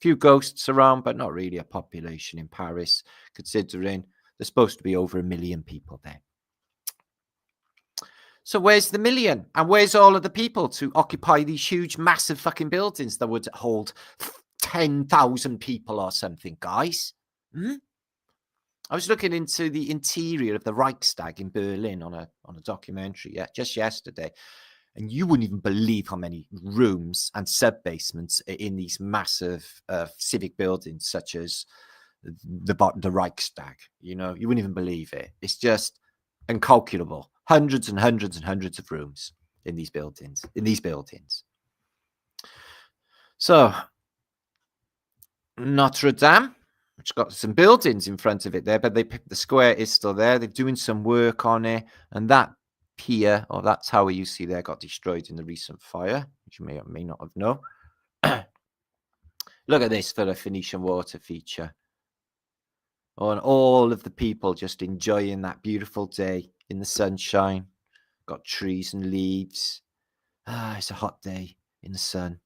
Few ghosts around, but not really a population in Paris, considering there's supposed to be over 1 million people there. So where's the million? And where's all of the people to occupy these huge, massive fucking buildings that would hold 10,000 people or something, guys? I was looking into the interior of the Reichstag in Berlin on a documentary just yesterday. And you wouldn't even believe how many rooms and sub-basements are in these massive civic buildings, such as the Reichstag. You wouldn't even believe it. It's just incalculable. Hundreds and hundreds and hundreds of rooms in these buildings. So, Notre Dame, which got some buildings in front of it there, but the square is still there. They're doing some work on it, and that pier or that tower you see there got destroyed in the recent fire, which you may or may not have known. Look at this for a Phoenician water feature. And all of the people just enjoying that beautiful day in the sunshine. Got trees and leaves. It's a hot day in the sun,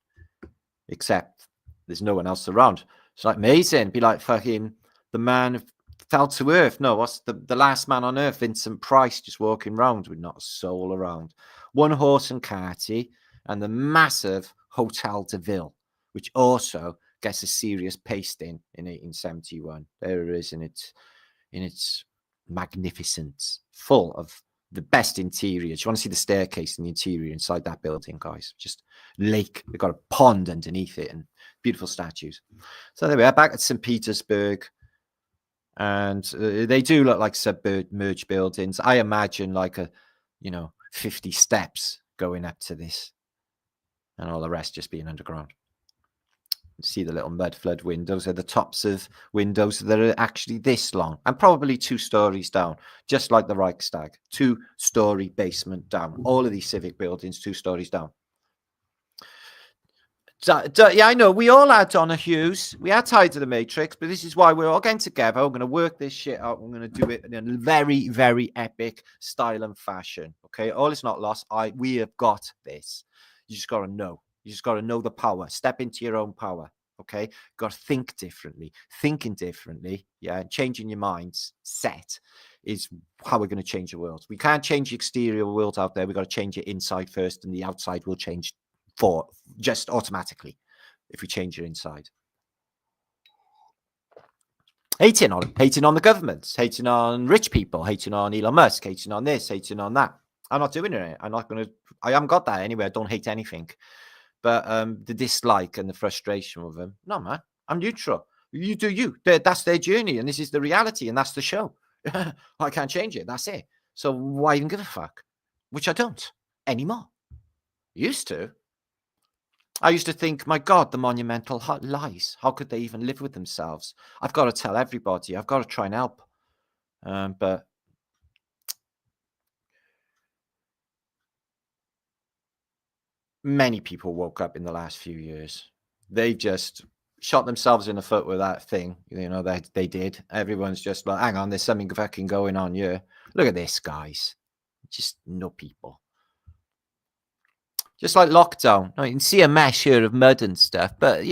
except there's no one else around. It's like amazing. It'd be like fucking the man who fell to earth. No, what's the last man on earth? Vincent Price, just walking around with not a soul around. One horse and carty, and the massive Hotel de Ville, which also gets a serious pasting in 1871. There it is in its magnificence, full of the best interiors. You want to see the staircase and the interior inside that building, guys? Just lake. They've got a pond underneath it and beautiful statues. So there we are, back at St. Petersburg. And they do look like submerged buildings. I imagine like 50 steps going up to this, and all the rest just being underground. See the little mud flood windows are the tops of windows that are actually this long and probably 2 stories down, just like the Reichstag. 2-story basement down. All of these civic buildings 2 stories down. Yeah, I know we all had Donna Hughes. We are tied to the Matrix, but this is why we're all getting together. We're going to work this shit out. We're going to do it in a very, very epic style and fashion. Okay, all is not lost. We have got this. You just got to know. You just got to know the power. Step into your own power. Okay, got to think differently. Thinking differently, yeah, changing your minds set is how we're going to change the world. We can't change the exterior world out there. We've got to change it inside first, and the outside will change for just automatically if we change it inside. Hating on the governments, hating on rich people, hating on Elon Musk, hating on this, hating on that. I'm not doing it. I haven't got that anyway. I don't hate anything. But the dislike and the frustration with them, no, man, I'm neutral. You do you. That's their journey, and this is the reality, and that's the show. I can't change it. That's it. So why even give a fuck? Which I don't anymore. Used to. I used to think, my God, the monumental lies. How could they even live with themselves? I've got to tell everybody. I've got to try and help. But many people woke up in the last few years. They just shot themselves in the foot with that thing. They did. Everyone's just like, hang on, there's something fucking going on here. Look at this, guys. Just no people. Just like lockdown. You can see a mesh here of mud and stuff, but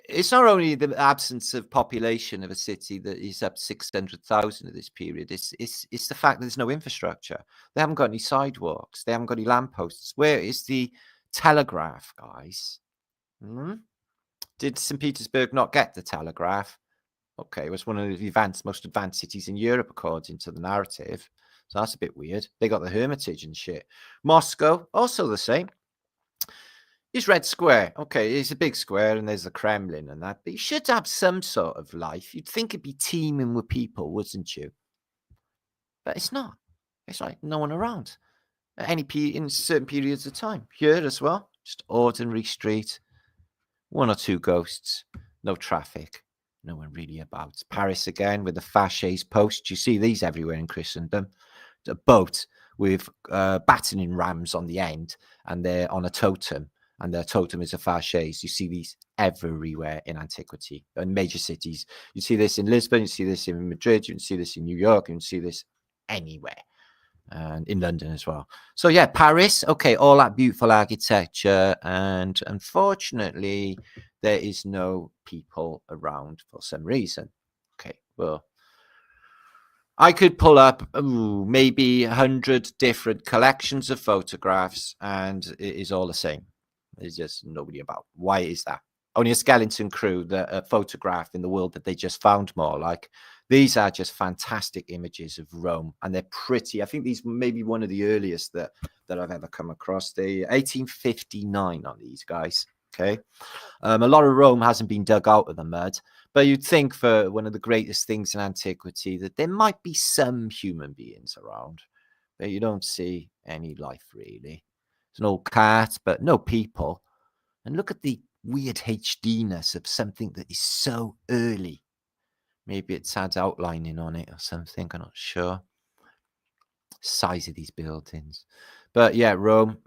it's not only the absence of population of a city that is up 600,000 at this period. It's the fact that there's no infrastructure. They haven't got any sidewalks. They haven't got any lampposts. Where is the telegraph, guys? Did St. Petersburg not get the telegraph? Okay, it was one of the most advanced cities in Europe, according to the narrative. So that's a bit weird. They got the Hermitage and shit. Moscow, also the same. It's Red Square. Okay, it's a big square and there's the Kremlin and that. But you should have some sort of life. You'd think it'd be teeming with people, wouldn't you? But it's not. It's like no one around at in certain periods of time. Here as well, just ordinary street. 1 or 2 ghosts. No traffic. No one really about. Paris again with the fasces posts. You see these everywhere in Christendom. A boat with battening rams on the end, and they're on a totem, and their totem is a fasces. You see these everywhere in antiquity, in major cities. You see this in Lisbon, you see this in Madrid, you can see this in New York, you can see this anywhere, and in London as well. So yeah, Paris, okay, all that beautiful architecture, and unfortunately, there is no people around for some reason. Okay, well, I could pull up maybe 100 different collections of photographs, and it is all the same. There's just nobody about. Why is that? Only a skeleton crew that photograph in the world that they just found more. Like, these are just fantastic images of Rome, and they're pretty. I think these may be one of the earliest that I've ever come across. The 1859 on these guys. Okay, a lot of Rome hasn't been dug out of the mud. But you'd think for one of the greatest things in antiquity that there might be some human beings around, but you don't see any life really. There's an old cat, but no people. And look at the weird HDness of something that is so early. Maybe it's had outlining on it or something. I'm not sure. Size of these buildings. But yeah, Rome,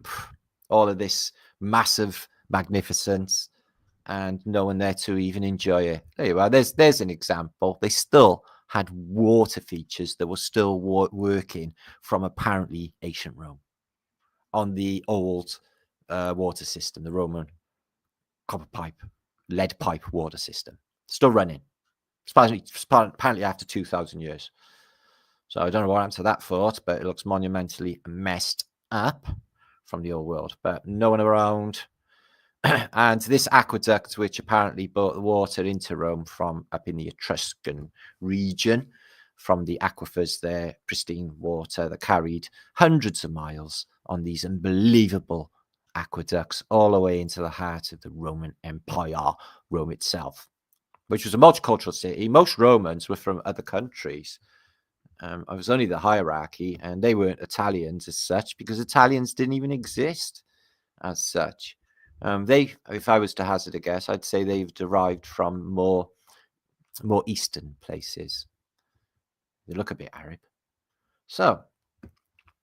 all of this massive magnificence and no one there to even enjoy it. There you are. There's an example. They still had water features that were still working from apparently ancient Rome on the old water system, the Roman copper pipe, lead pipe water system. Still running. Apparently after 2,000 years. So I don't know what happened to that fort, but it looks monumentally messed up from the old world. But no one around. And this aqueduct, which apparently brought the water into Rome from up in the Etruscan region, from the aquifers there, pristine water that carried hundreds of miles on these unbelievable aqueducts all the way into the heart of the Roman Empire, Rome itself, which was a multicultural city. Most Romans were from other countries. I was only the hierarchy, and they weren't Italians as such because Italians didn't even exist as such. If I was to hazard a guess, I'd say they've derived from more eastern places. They look a bit Arab. So,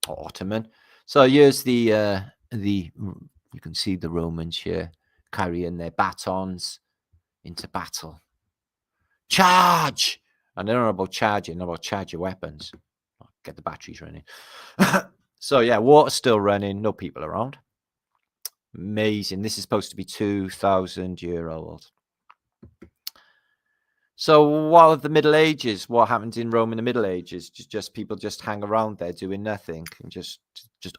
or Ottoman. So here's the you can see the Romans here carrying their batons into battle. Charge! And they don't know about charging, know about charge your weapons. Get the batteries running. So yeah, water's still running, no people around. Amazing. This is supposed to be 2,000-year-old. So what of the Middle Ages? What happened in Rome in the Middle Ages? Just people just hang around there doing nothing and just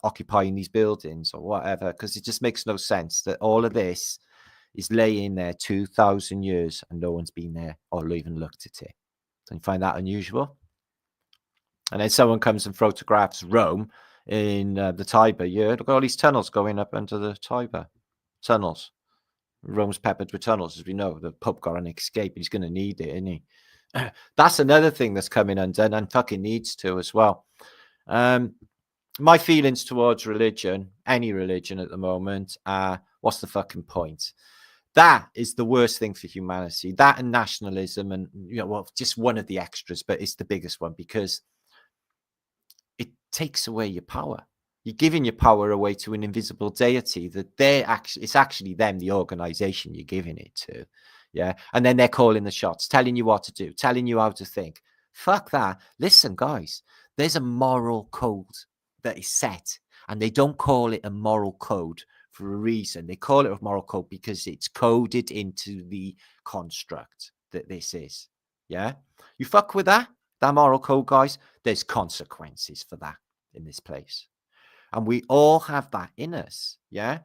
occupying these buildings or whatever, because it just makes no sense that all of this is laying there 2,000 years and no one's been there or even looked at it. Don't you find that unusual? And then someone comes and photographs Rome in the Tiber. Yeah, look at all these tunnels going up into the Tiber. Tunnels. Rome's peppered with tunnels, as we know. The Pope got an escape. He's going to need it, isn't he? That's another thing that's coming undone and fucking needs to as well. My feelings towards religion, any religion at the moment, what's the fucking point? That is the worst thing for humanity. That and nationalism, and well, just one of the extras, but it's the biggest one because it takes away your power. You're giving your power away to an invisible deity that it's actually them, the organization you're giving it to. Yeah. And then they're calling the shots, telling you what to do, telling you how to think. Fuck that. Listen, guys, there's a moral code that is set, and they don't call it a moral code for a reason. They call it a moral code because it's coded into the construct that this is. Yeah. You fuck with that moral code, guys, there's consequences for that in this place. And we all have that in us. Yeah.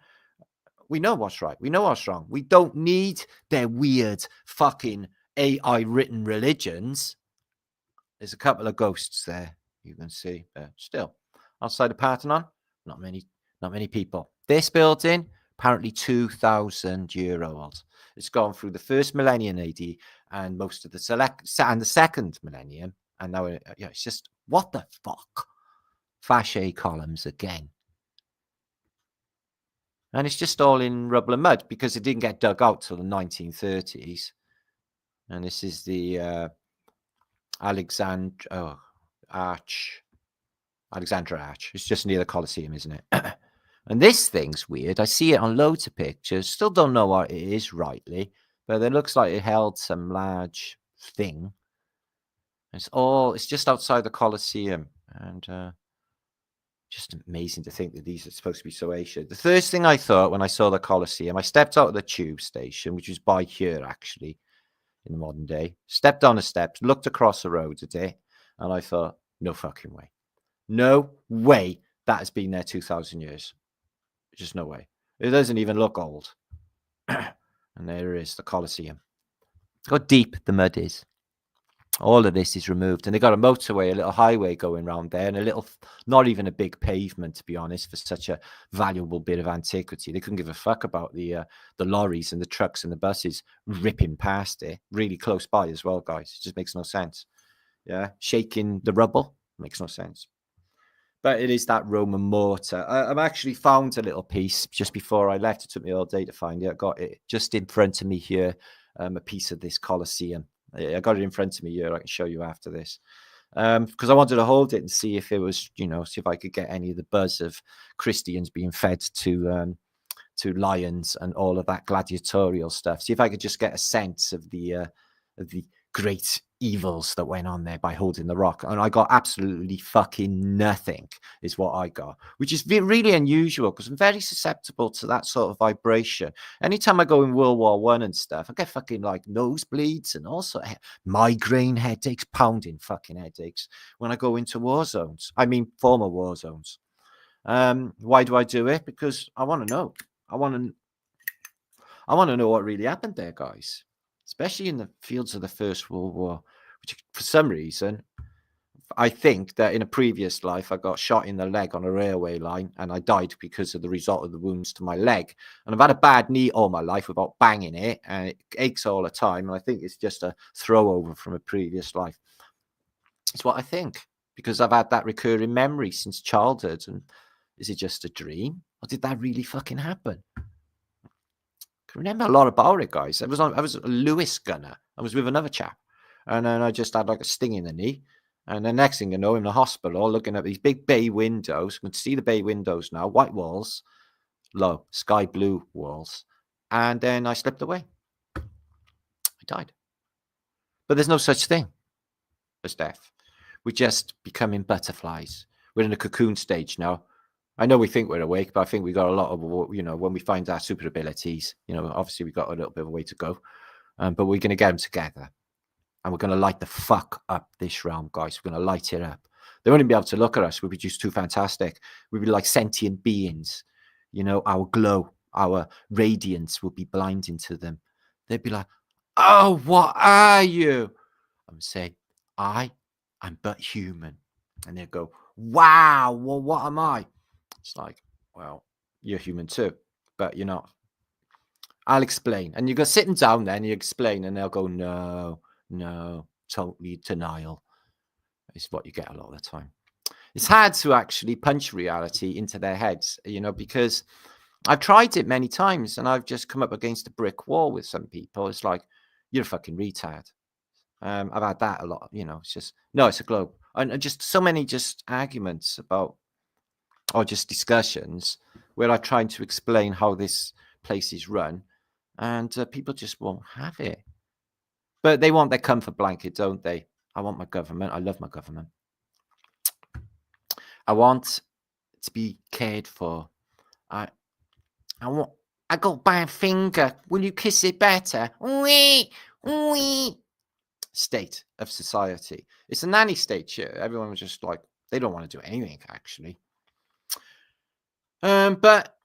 We know what's right. We know what's wrong. We don't need their weird fucking AI written religions. There's a couple of ghosts there, you can see. But still, outside the Parthenon, not many people. This building, apparently 2,000-year-old. It's gone through the first millennium AD and most of the second millennium. And now it's just, what the fuck? Fache columns again. And it's just all in rubble and mud because it didn't get dug out till the 1930s. And this is the Alexandra Arch. It's just near the Colosseum, isn't it? And this thing's weird. I see it on loads of pictures. Still don't know what it is rightly, but it looks like it held some large thing. It's just outside the Colosseum. And just amazing to think that these are supposed to be so ancient. The first thing I thought when I saw the Colosseum, I stepped out of the tube station, which was by here, actually, in the modern day, stepped on the steps, looked across the road at it, and I thought, no fucking way. No way that has been there 2,000 years. Just no way. It doesn't even look old. And there it is, the Colosseum. Look how deep the mud is. All of this is removed, and they got a motorway, a little highway going around there, and a little, not even a big pavement, to be honest, for such a valuable bit of antiquity. They couldn't give a fuck about the lorries and the trucks and the buses ripping past it, really close by as well, guys. It just makes no sense. Yeah, shaking the rubble makes no sense. But it is that Roman mortar. I've actually found a little piece just before I left. It took me all day to find it. I got it just in front of me here, a piece of this Colosseum. I got it in front of me here. I can show you after this. Because I wanted to hold it and see if it was, see if I could get any of the buzz of Christians being fed to lions and all of that gladiatorial stuff. See if I could just get a sense of the great evils that went on there by holding the rock. And I got absolutely fucking nothing is what I got, which is really unusual because I'm very susceptible to that sort of vibration. Anytime I go in World War I and stuff, I get fucking like nosebleeds and also migraine headaches, pounding fucking headaches when I go into war zones. I mean, former war zones. Why do I do it? Because I want to know. I want to know what really happened there, guys, especially in the fields of the First World War, which for some reason, I think that in a previous life, I got shot in the leg on a railway line and I died because of the result of the wounds to my leg. And I've had a bad knee all my life without banging it and it aches all the time. And I think it's just a throwover from a previous life. It's what I think because I've had that recurring memory since childhood. And is it just a dream or did that really fucking happen? I remember a lot about it, guys. I was a Lewis gunner. I was with another chap, and then I just had like a sting in the knee. And the next thing you know, in the hospital, looking at these big bay windows, you can see the bay windows now, white walls, low sky blue walls, and then I slipped away. I died. But there's no such thing as death. We're just becoming butterflies. We're in a cocoon stage now. I know we think we're awake, but I think we got a lot of, when we find our super abilities, obviously we got a little bit of a way to go, but we're going to get them together and we're going to light the fuck up this realm, guys. We're going to light it up. They won't even be able to look at us. We'd be just too fantastic. We'd be like sentient beings, our glow, our radiance will be blinding to them. They'd be like, oh, what are you? I'm saying, I am but human. And they'd go, wow, well, what am I? It's like, well, you're human too, but you're not. I'll explain. And you go sitting down there and you explain and they'll go, no, totally denial. It's what you get a lot of the time. It's hard to actually punch reality into their heads, because I've tried it many times and I've just come up against a brick wall with some people. It's like, you're a fucking retard. I've had that a lot, it's just, no, it's a globe. And just so many just arguments about, or just discussions where I'm trying to explain how this place is run and people just won't have it. But they want their comfort blanket, don't they? I want my government. I love my government. I want to be cared for. I got bad finger. Will you kiss it better? Wee, wee. State of society. It's a nanny state here. Everyone was just like, they don't want to do anything, actually. But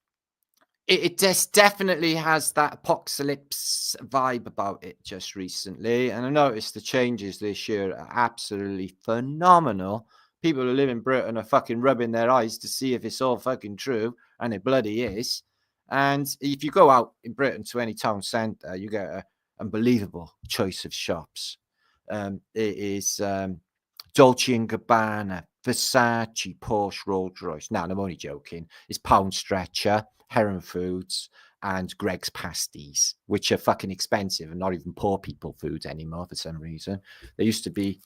it just definitely has that apocalypse vibe about it just recently. And I noticed the changes this year are absolutely phenomenal. People who live in Britain are fucking rubbing their eyes to see if it's all fucking true. And it bloody is. And if you go out in Britain to any town centre, you get an unbelievable choice of shops. It is Dolce & Gabbana, Versace, Porsche, Rolls Royce. Now, I'm only joking. It's Pound Stretcher, Heron Foods, and Greg's Pasties, which are fucking expensive and not even poor people food anymore for some reason. They used to be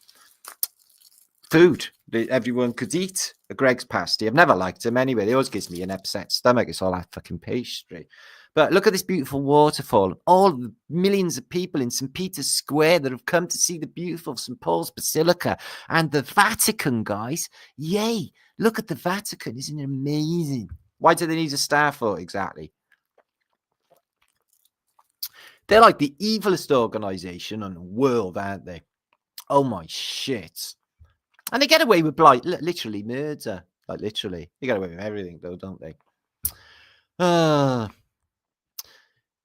food that everyone could eat. A Greg's Pasty. I've never liked them anyway. They always gives me an upset stomach. It's all that fucking pastry. But look at this beautiful waterfall. All the millions of people in St. Peter's Square that have come to see the beautiful St. Paul's Basilica and the Vatican, guys. Yay. Look at the Vatican. Isn't it amazing? Why do they need a star for it exactly? They're like the evilest organization in the world, aren't they? Oh, my shit. And they get away with, like, literally murder. Like, literally. They get away with everything, though, don't they?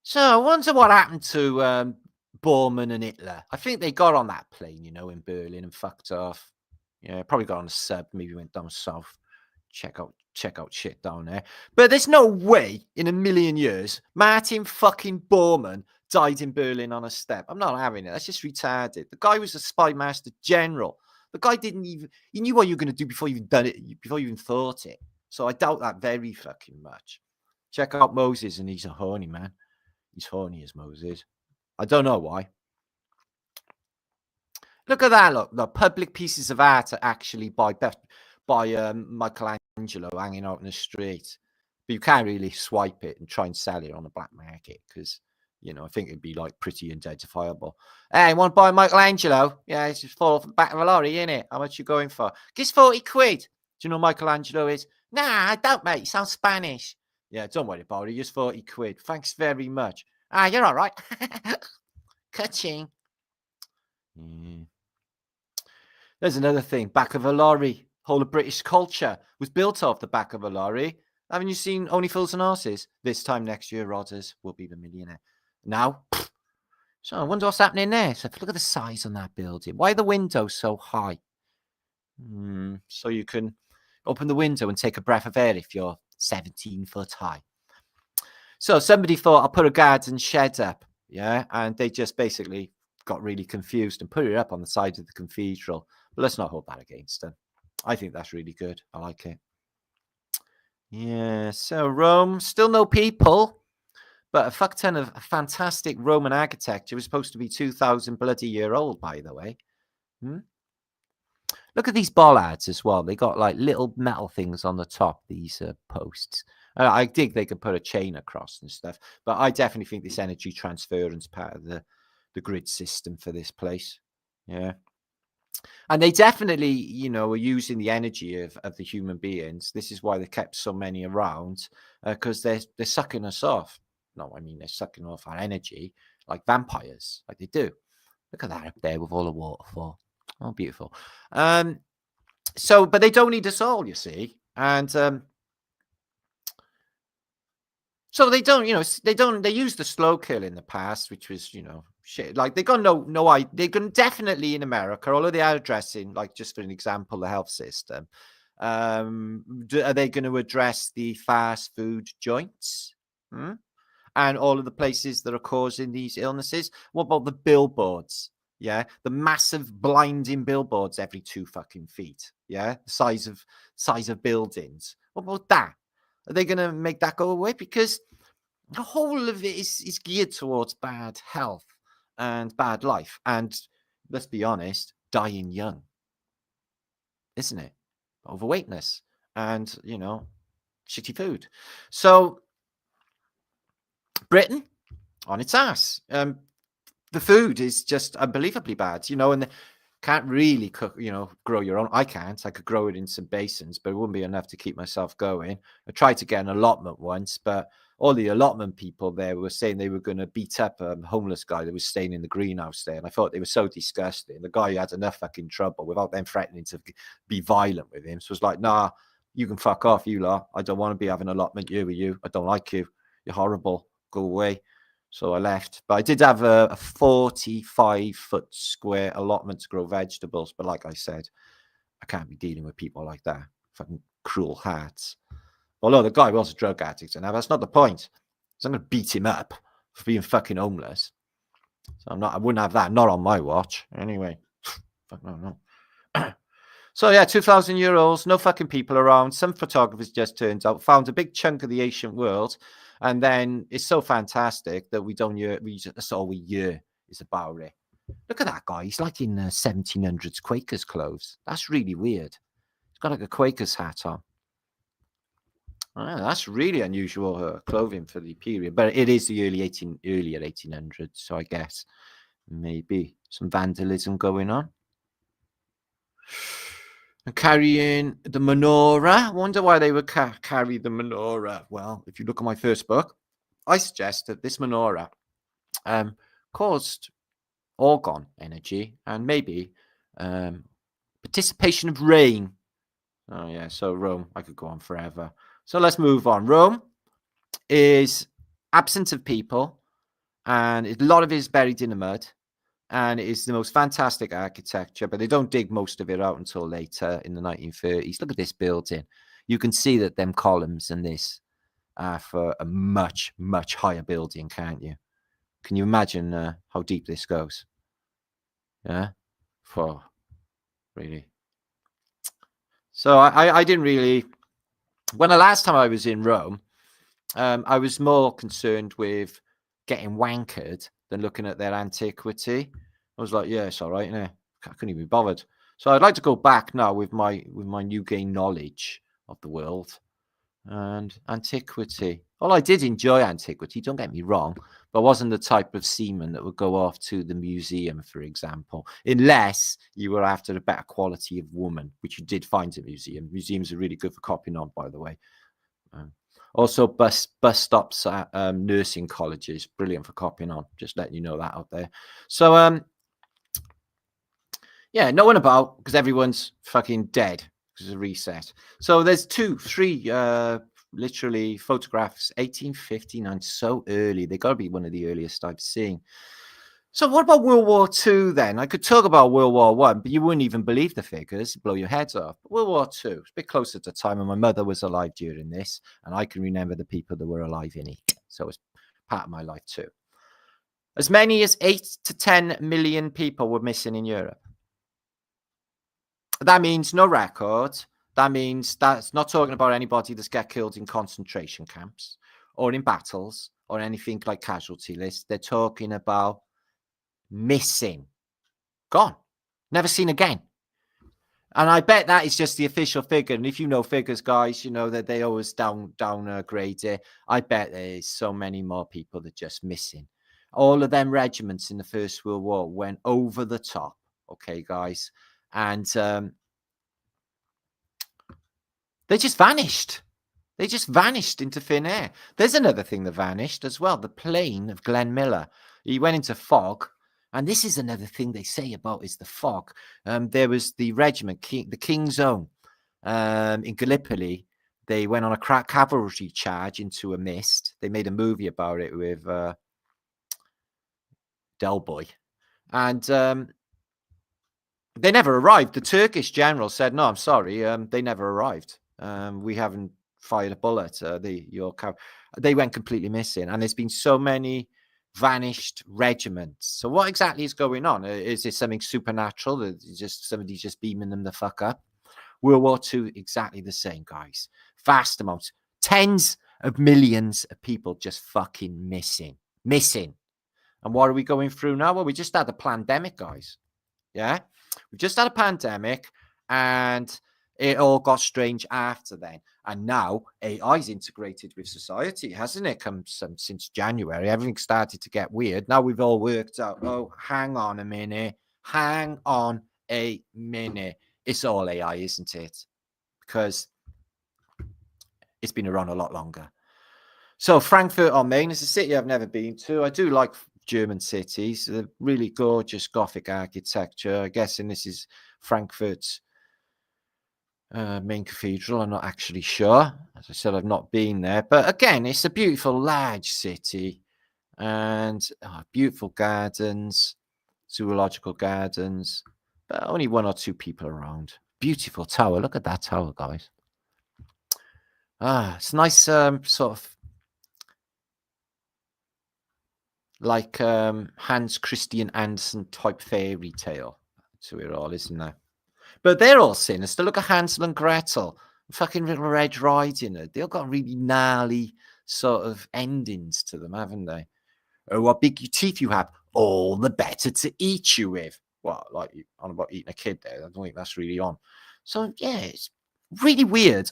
So I wonder what happened to Bormann and Hitler. I think they got on that plane, in Berlin and fucked off. Yeah, probably got on a sub, maybe went down south. Check out shit down there. But there's no way in a million years Martin fucking Bormann died in Berlin on a step. I'm not having it. That's just retarded. The guy was a spy master general. The guy he knew what you were going to do before you even done it, before you even thought it. So I doubt that very fucking much. Check out Moses and he's a horny man. He's horny as Moses. I don't know why. Look at that. Look, the public pieces of art are actually by Michelangelo hanging out in the street. But you can't really swipe it and try and sell it on the black market because, I think it'd be like pretty identifiable. Hey, want to buy Michelangelo? Yeah, it's just fall off the back of a lorry, innit? How much you going for? Gives 40 quid. Do you know Michelangelo is? Nah, I don't, mate. You sound Spanish. Yeah, don't worry about it. Just 40 quid. Thanks very much. Ah, you're all right. Ka-ching. There's another thing. Back of a lorry. Whole of British culture was built off the back of a lorry. Haven't you seen Only Fools and Horses? This time next year, Rodders will be the millionaire. Now, so I wonder what's happening there. So look at the size on that building. Why are the windows so high? So you can open the window and take a breath of air if you're 17 foot high. So somebody thought, I'll put a garden shed up. Yeah. And they just basically got really confused and put it up on the side of the cathedral. But let's not hold that against them. I think that's really good. I like it. Yeah. So Rome, still no people, but a fuck ton of fantastic Roman architecture. It was supposed to be 2,000 bloody year old, by the way. Look at these bollards as well. They got like little metal things on the top, these posts. I think they could put a chain across and stuff, but I definitely think this energy transference part of the grid system for this place. Yeah. And they definitely, are using the energy of the human beings. This is why they kept so many around, because they're sucking us off. No, I mean, they're sucking off our energy like vampires, like they do. Look at that up there with all the waterfall. Oh, beautiful. So, but they don't need us all, you see. And so they don't, they used the slow kill in the past, which was, shit. Like they got they can definitely in America, although they are addressing, like just for an example, the health system. Are they going to address the fast food joints? And all of the places that are causing these illnesses? What about the billboards? Yeah, the massive blinding billboards every 2 fucking feet. Yeah, the size of buildings. What about that? Are they going to make that go away? Because the whole of it is geared towards bad health and bad life. And let's be honest, dying young, isn't it? Overweightness and, shitty food. So Britain on its ass. The food is just unbelievably bad, and can't really cook, grow your own. I can't. I could grow it in some basins, but it wouldn't be enough to keep myself going. I tried to get an allotment once, but all the allotment people there were saying they were going to beat up a homeless guy that was staying in the greenhouse there. And I thought they were so disgusting. The guy had enough fucking trouble without them threatening to be violent with him. So it was like, nah, you can fuck off, you lot. I don't want to be having an allotment you with you. I don't like you. You're horrible. Go away. So I left, but I did have a 45-foot square allotment to grow vegetables. But like I said, I can't be dealing with people like that. Fucking cruel hearts. Although the guy was a drug addict, and that's not the point. So I'm going to beat him up for being fucking homeless. So I wouldn't have that. Not on my watch. Anyway, fuck no. So yeah, 2,000 year olds, no fucking people around. Some photographers just turned out, found a big chunk of the ancient world. And then it's so fantastic that that's all we hear is about it. Look at that guy. He's like in 1700s Quakers clothes. That's really weird. He's got like a Quakers hat on. That's really unusual clothing for the period. But it is the earlier 1800s. So I guess maybe some vandalism going on. And carrying the menorah. I wonder why they would carry the menorah. Well, if you look at my first book, I suggest that this menorah caused orgone energy and maybe participation of rain. Oh, yeah. So Rome, I could go on forever. So let's move on. Rome is absent of people, and a lot of it is buried in the mud. And it is the most fantastic architecture, but they don't dig most of it out until later in the 1930s. Look at this building. You can see that them columns and this are for a much, much higher building, can't you? Can you imagine how deep this goes? Yeah? For really. So I didn't really... When the last time I was in Rome, I was more concerned with getting wankered than looking at their antiquity. I was like, yeah, it's all right, innit? couldn't even be bothered. So I'd like to go back now with my new gained knowledge of the world and antiquity. Well, I did enjoy antiquity, don't get me wrong, but I wasn't the type of seaman that would go off to the museum, for example, unless you were after a better quality of woman, which you did find at museum. Museums are really good for copying on, by the way. Also, bus stops at nursing colleges, brilliant for copying on. Just letting you know that out there. So, yeah, no one about because everyone's fucking dead because of reset. So there's 3 literally photographs, 1859, so early. They got to be one of the earliest I've seen. So what about World War II then? I could talk about World War I, but you wouldn't even believe the figures, blow your heads off. World War II, it's a bit closer to time, and my mother was alive during this, and I can remember the people that were alive in it. So it's part of my life too. As many as 8 to 10 million people were missing in Europe. That means no record. That means that's not talking about anybody that's got killed in concentration camps or in battles or anything like casualty lists. They're talking about missing, gone, never seen again. And I bet that is just the official figure. And if you know figures, guys, you know that they always downgrade it. I bet there's so many more people that are just missing. All of them regiments in the First World War went over the top. Okay, guys. And they just vanished. They just vanished into thin air. There's another thing that vanished as well. The plane of Glenn Miller. He went into fog. And this is another thing they say about is the fog. There was the regiment, the King's Own, in Gallipoli. They went on a cavalry charge into a mist. They made a movie about it with Del Boy. And they never arrived. The Turkish general said, no, I'm sorry. They never arrived. We haven't fired a bullet. They went completely missing. And there's been so many vanished regiments. So what exactly is going on? Is this something supernatural? That just somebody's just beaming them the fuck up? World War II, exactly the same, guys. Vast amounts, tens of millions of people just fucking missing. And what are we going through now? Well, we just had a pandemic, guys. Yeah, we've just had a pandemic, and it all got strange after then. And now AI is integrated with society, hasn't it? Since January, everything started to get weird. Now we've all worked out, oh, hang on a minute. It's all AI, isn't it? Because it's been around a lot longer. So Frankfurt on Main is a city I've never been to. I do like German cities. They're really gorgeous Gothic architecture. I'm guessing this is Frankfurt's main cathedral. I'm not actually sure. As I said, I've not been there. But again, it's a beautiful, large city. And beautiful gardens, zoological gardens. But only 1 or 2 people around. Beautiful tower. Look at that tower, guys. It's nice sort of like Hans Christian Andersen type fairy tale to it all, isn't there? But they're all sinister. Look at Hansel and Gretel, fucking Little Red Riding Hood. They've got really gnarly sort of endings to them, haven't they? Oh, what big teeth you have, all the better to eat you with. Well, like on about eating a kid there. I don't think that's really on. So yeah, it's really weird.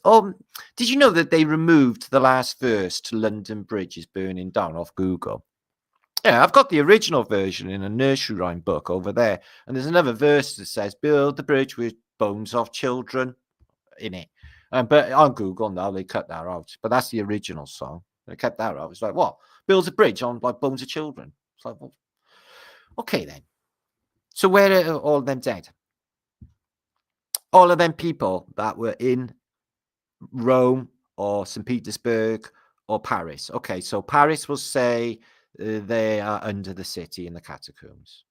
Did you know that they removed the last verse to London Bridge is burning down off Google? Yeah, I've got the original version in a nursery rhyme book over there. And there's another verse that says, build the bridge with bones of children in it. But on Google now, they cut that out. But that's the original song. They kept that out. It's like, what? Builds a bridge on like bones of children. It's like, well, okay then. So where are all of them dead? All of them people that were in Rome or St. Petersburg or Paris. Okay, so Paris will say they are under the city in the catacombs.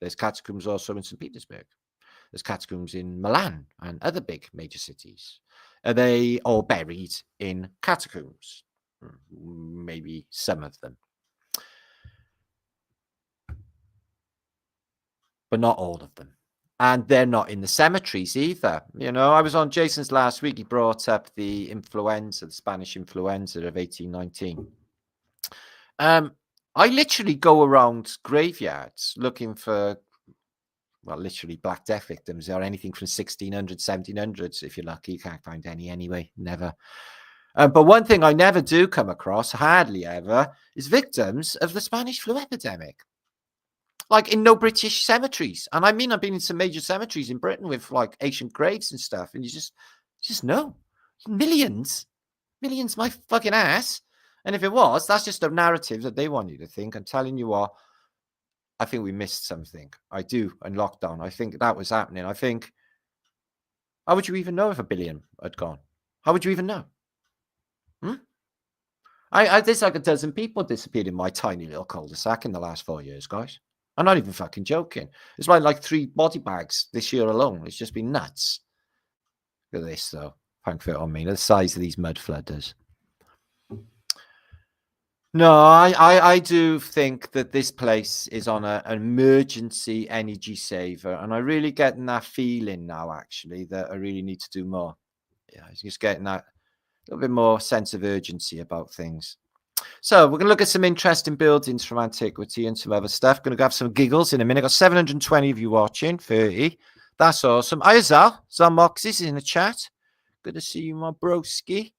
There's catacombs also in St. Petersburg. There's catacombs in Milan and other big major cities. Are they all buried in catacombs? Maybe some of them. But not all of them. And they're not in the cemeteries either. You know, I was on Jason's last week. He brought up the influenza, the Spanish influenza of 1819. I literally go around graveyards looking for well, literally Black Death victims are anything from 1600s, 1700s. If you're lucky, you can't find any anyway. Never. But one thing I never do come across, hardly ever, is victims of the Spanish flu epidemic. Like in no British cemeteries. And I mean, I've been in some major cemeteries in Britain with like ancient graves and stuff. And you just know. Millions my fucking ass. And if it was, that's just a narrative that they want you to think. I'm telling you what, I think we missed something. I do. In lockdown, I think that was happening. I think, how would you even know if 1 billion had gone? How would you even know? There's like a dozen people disappeared in my tiny little cul-de-sac in the last 4 years, guys. I'm not even fucking joking. It's like 3 body bags this year alone. It's just been nuts. Look at this, though. Thank for it on me. The size of these mud flooders. No, I do think that this place is on an emergency energy saver. And I really getting that feeling now, actually, that I really need to do more. Yeah, I'm just getting that little bit more sense of urgency about things. So we're going to look at some interesting buildings from antiquity and some other stuff. Going to have some giggles in a minute. Got 720 of you watching, 30. That's awesome. Hi, Zal. Zal Moxis in the chat. Good to see you, my broski.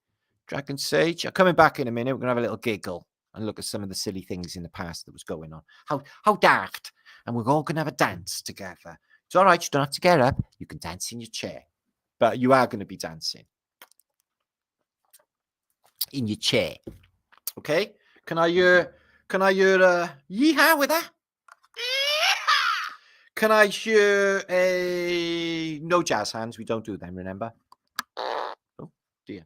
Dragon Sage. I'm coming back in a minute. We're going to have a little giggle and look at some of the silly things in the past that was going on. How daft. And we're all going to have a dance together. It's all right. You don't have to get up. You can dance in your chair. But you are going to be dancing in your chair. Okay, can I hear yeehaw with that? Can I hear a no jazz hands? We don't do them, remember? Oh dear,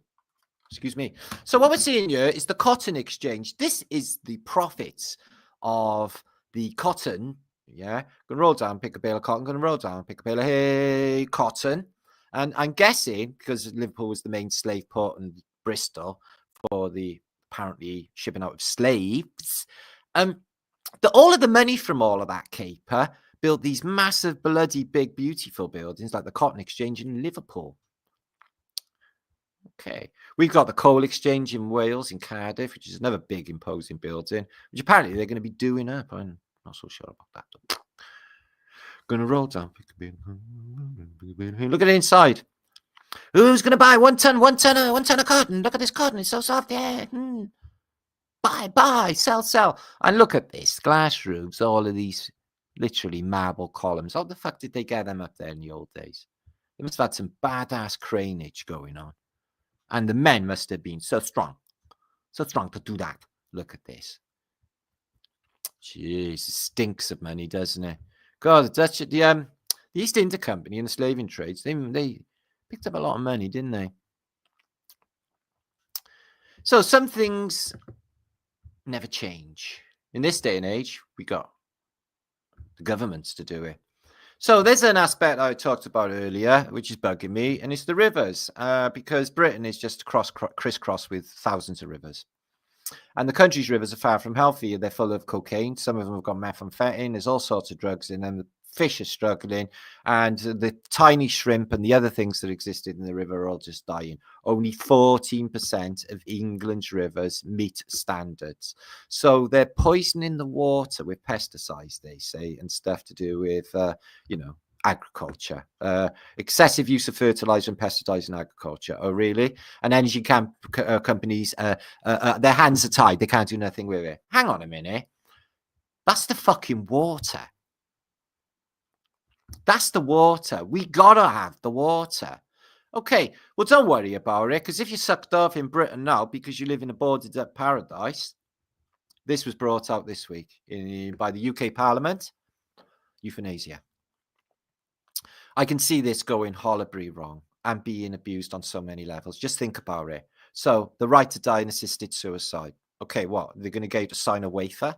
excuse me. So what we're seeing here is the cotton exchange. This is the profits of the cotton. Yeah, gonna roll down, pick a bale of cotton. Gonna roll down, pick a bale of cotton. And I'm guessing because Liverpool was the main slave port and Bristol for the apparently shipping out of slaves. All of the money from all of that caper built these massive, bloody, big, beautiful buildings like the Cotton Exchange in Liverpool. Okay, we've got the Coal Exchange in Wales, in Cardiff, which is another big, imposing building, which apparently they're going to be doing up. I'm not so sure about that. Gonna roll down. Look at it inside. Who's going to buy 1 ton of cotton? Look at this cotton. It's so soft. Yeah. Buy, sell. And look at this. Glass roofs, all of these literally marble columns. How the fuck did they get them up there in the old days? They must have had some badass craneage going on. And the men must have been so strong to do that. Look at this. Jeez, it stinks of money, doesn't it? God, the East India Company and the slaving trades, they picked up a lot of money, didn't they? So some things never change. In this day and age, we got the governments to do it. So there's an aspect I talked about earlier, which is bugging me, and it's the rivers, because Britain is just crisscrossed with thousands of rivers. And the country's rivers are far from healthy. They're full of cocaine. Some of them have got methamphetamine. There's all sorts of drugs in them. The fish are struggling. And the tiny shrimp and the other things that existed in the river are all just dying. Only 14% of England's rivers meet standards. So they're poisoning the water with pesticides, they say, and stuff to do with, agriculture, excessive use of fertilizer and pesticides in agriculture. Oh, really? And energy companies, their hands are tied. They can't do nothing with it. Hang on a minute. That's the fucking water. That's the water. We gotta have the water. Okay, well, don't worry about it, because if you're sucked off in Britain now because you live in a boarded up paradise, this was brought out this week by the UK Parliament. Euthanasia. I can see this going horribly wrong and being abused on so many levels. Just think about it. So the right to die in assisted suicide. Okay, what? They're going to get you to sign a waiver?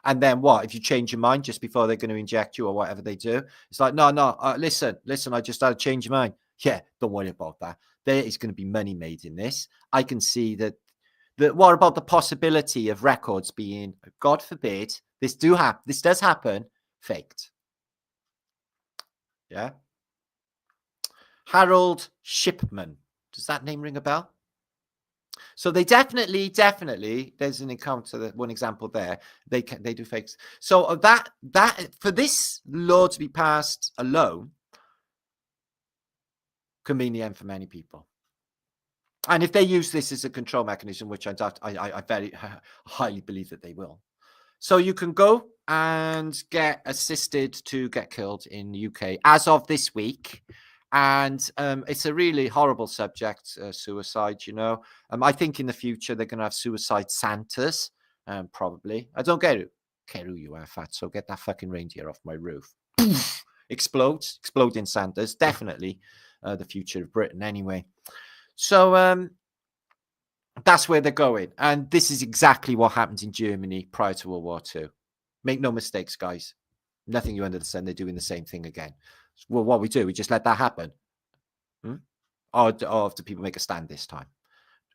And then what? If you change your mind just before they're going to inject you or whatever they do, it's like, no, listen, I just had to change your mind. Yeah, don't worry about that. There is going to be money made in this. I can see that. What about the possibility of records being, God forbid, this does happen, faked? Yeah. Harold Shipman. Does that name ring a bell? So they definitely, there's an encounter, one example there. They do fakes. So that for this law to be passed alone can mean the end for many people. And if they use this as a control mechanism, which I very highly believe that they will. So you can go and get assisted to get killed in the UK as of this week. And it's a really horrible subject, suicide, you know. I think in the future they're going to have suicide Santas, probably. I don't care who you are, fatso. Get that fucking reindeer off my roof. Exploding Santas. Definitely the future of Britain anyway. So that's where they're going. And this is exactly what happened in Germany prior to World War II. Make no mistakes, guys. Nothing new under the sun. They're doing the same thing again. Well, what we do, we just let that happen. Or do people make a stand this time?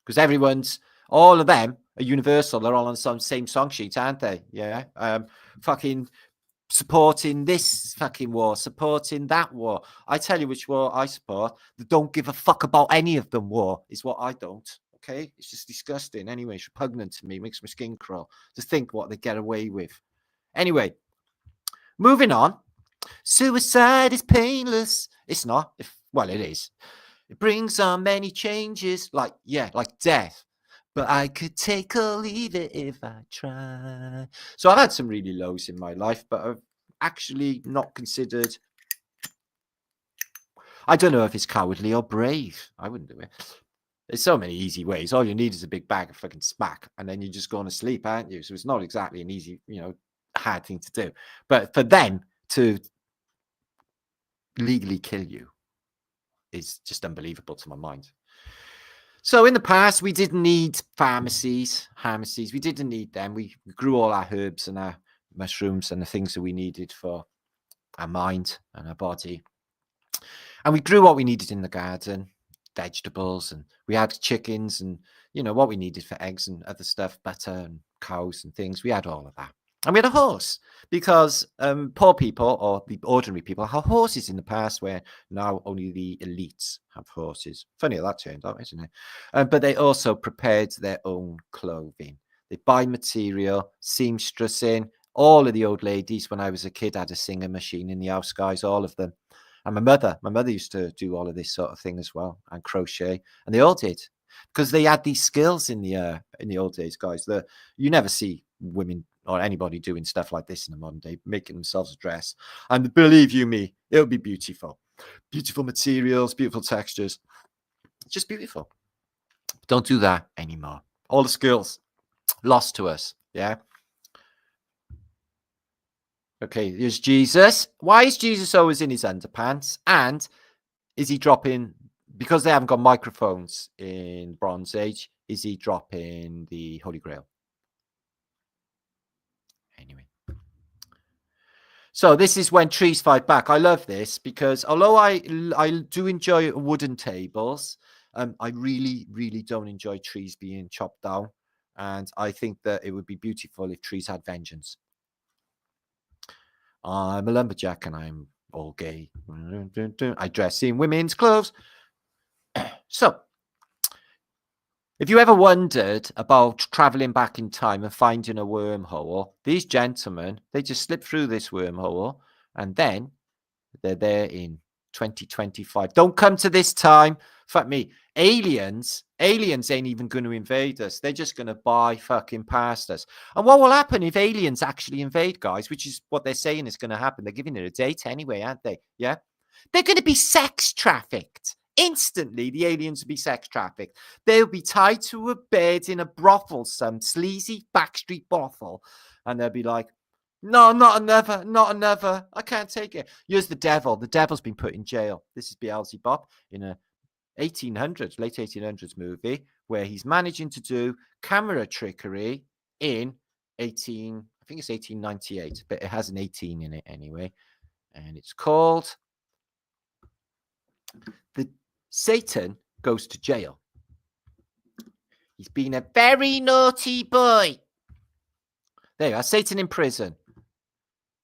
Because all of them are universal. They're all on some same song sheet, aren't they? Yeah. Fucking supporting this fucking war, supporting that war. I tell you which war I support. The don't give a fuck about any of them war is what I don't. Okay, it's just disgusting. Anyway, it's repugnant to me. Makes my skin crawl to think what they get away with. Anyway, moving on. Suicide is painless. It's not. Well, it is. It brings on many changes, like death. But I could take or leave it if I try. So I've had some really lows in my life, but I've actually not considered. I don't know if it's cowardly or brave. I wouldn't do it. There's so many easy ways. All you need is a big bag of fucking smack, and then you're just going to sleep, aren't you? So it's not exactly an easy, hard thing to do. But for them to legally kill you is just unbelievable to my mind. So in the past, we didn't need pharmacies. We didn't need them. We grew all our herbs and our mushrooms and the things that we needed for our mind and our body. And we grew what we needed in the garden, vegetables, and we had chickens and, what we needed for eggs and other stuff, butter and cows and things. We had all of that. And we had a horse because poor people or the ordinary people had horses in the past, where now only the elites have horses. Funny how that turned out, isn't it? But they also prepared their own clothing. They buy material, seamstressing. All of the old ladies, when I was a kid, had a singing machine in the house, guys, all of them. And my mother used to do all of this sort of thing as well, and crochet. And they all did, because they had these skills in the old days, guys, that you never see women or anybody doing stuff like this in the modern day, making themselves a dress. And believe you me, it'll be beautiful. Beautiful materials, beautiful textures. It's just beautiful. Don't do that anymore. All the skills lost to us. Yeah. Okay, here's Jesus. Why is Jesus always in his underpants? And is he dropping, because they haven't got microphones in Bronze Age, is he dropping the Holy Grail? Anyway. So this is when trees fight back. I love this because although I do enjoy wooden tables, I really, really don't enjoy trees being chopped down. And I think that it would be beautiful if trees had vengeance. I'm a lumberjack and I'm all gay. I dress in women's clothes. So, if you ever wondered about traveling back in time and finding a wormhole, these gentlemen, they just slip through this wormhole and then they're there in 2025. Don't come to this time. Fuck me. Aliens ain't even going to invade us. They're just going to buy fucking past us. And what will happen if aliens actually invade, guys, which is what they're saying is going to happen. They're giving it a date anyway, aren't they? Yeah. They're going to be sex trafficked. Instantly, the aliens will be sex trafficked. They'll be tied to a bed in a brothel, some sleazy backstreet brothel. And they'll be like, no, not another. I can't take it. Here's the devil. The devil's been put in jail. This is Beelzebub in a late 1800s movie where he's managing to do camera trickery in I think it's 1898, but it has an 18 in it anyway. And it's called The Satan Goes to Jail. He's been a very naughty boy. There you are, Satan in prison.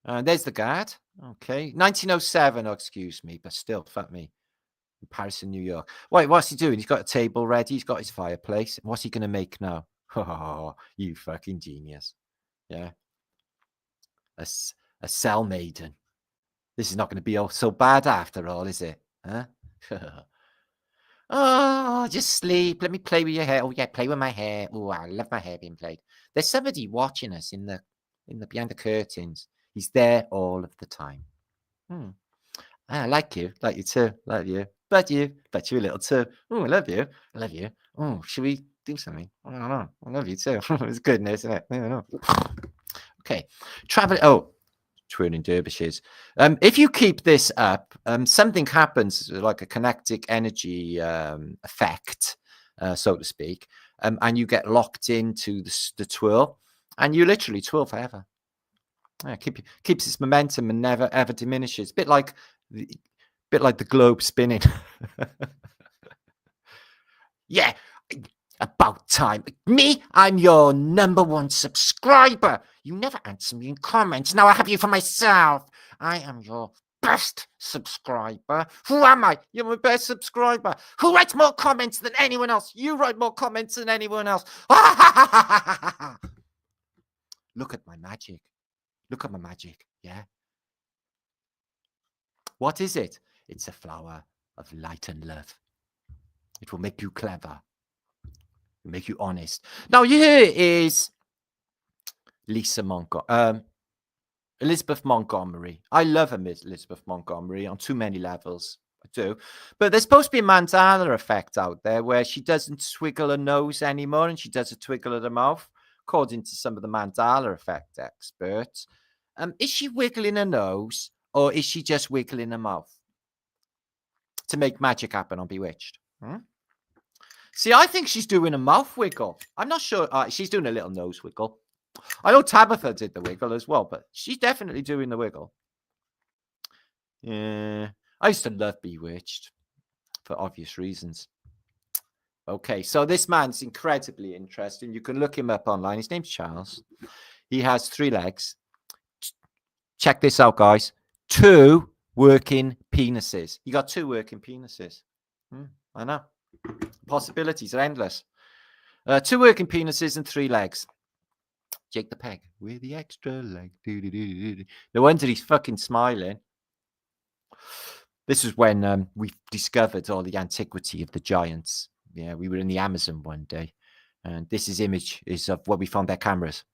There's the guard. Okay. 1907, excuse me, but still, fuck me. in Paris and New York. Wait, what's he doing? He's got a table ready. He's got his fireplace. What's he going to make now? Oh, you fucking genius. Yeah. A cell maiden. This is not going to be so bad after all, is it? Huh? Oh, just sleep. Let me play with your hair. Oh yeah, play with my hair. Oh, I love my hair being played. There's somebody watching us in the behind the curtains. He's there all of the time. I like you too. Love you. But you a little too. Oh, I love you. I love you. Oh, should we do something? I don't know. I love you too. It's goodness, isn't it? I don't know. Okay. Travel. Oh, twirling dervishes. If you keep this up, something happens, like a kinetic energy effect, so to speak, and you get locked into the twirl, and you literally twirl forever. Yeah, keeps its momentum and never ever diminishes. Bit like the globe spinning. Yeah, about time. Me, I'm your #1 subscriber. You never answer me in comments. Now I have you for myself. I am your best subscriber. Who am I? You're my best subscriber. Who writes more comments than anyone else? You write more comments than anyone else. Look at my magic. Look at my magic. Yeah. What is it? It's a flower of light and love. It will make you clever. Make you honest. Now here is Elizabeth Montgomery. I love Elizabeth Montgomery on too many levels. I do. But there's supposed to be a Mandela effect out there where she doesn't twiggle her nose anymore and she does a twiggle of her mouth, according to some of the Mandela effect experts. Is she wiggling her nose or is she just wiggling her mouth to make magic happen on Bewitched? See, I think she's doing a mouth wiggle. I'm not sure. She's doing a little nose wiggle. I know Tabitha did the wiggle as well, but she's definitely doing the wiggle. Yeah. I used to love Bewitched for obvious reasons. Okay, so this man's incredibly interesting. You can look him up online. His name's Charles. He has 3 legs. Check this out, guys. 2 working penises. He got 2 working penises. I know. Possibilities are endless. 2 working penises and 3 legs. Jake the Peg with the extra leg. No wonder he's fucking smiling. This is when we discovered all the antiquity of the giants. Yeah, we were in the Amazon one day, and this image is of where we found their cameras.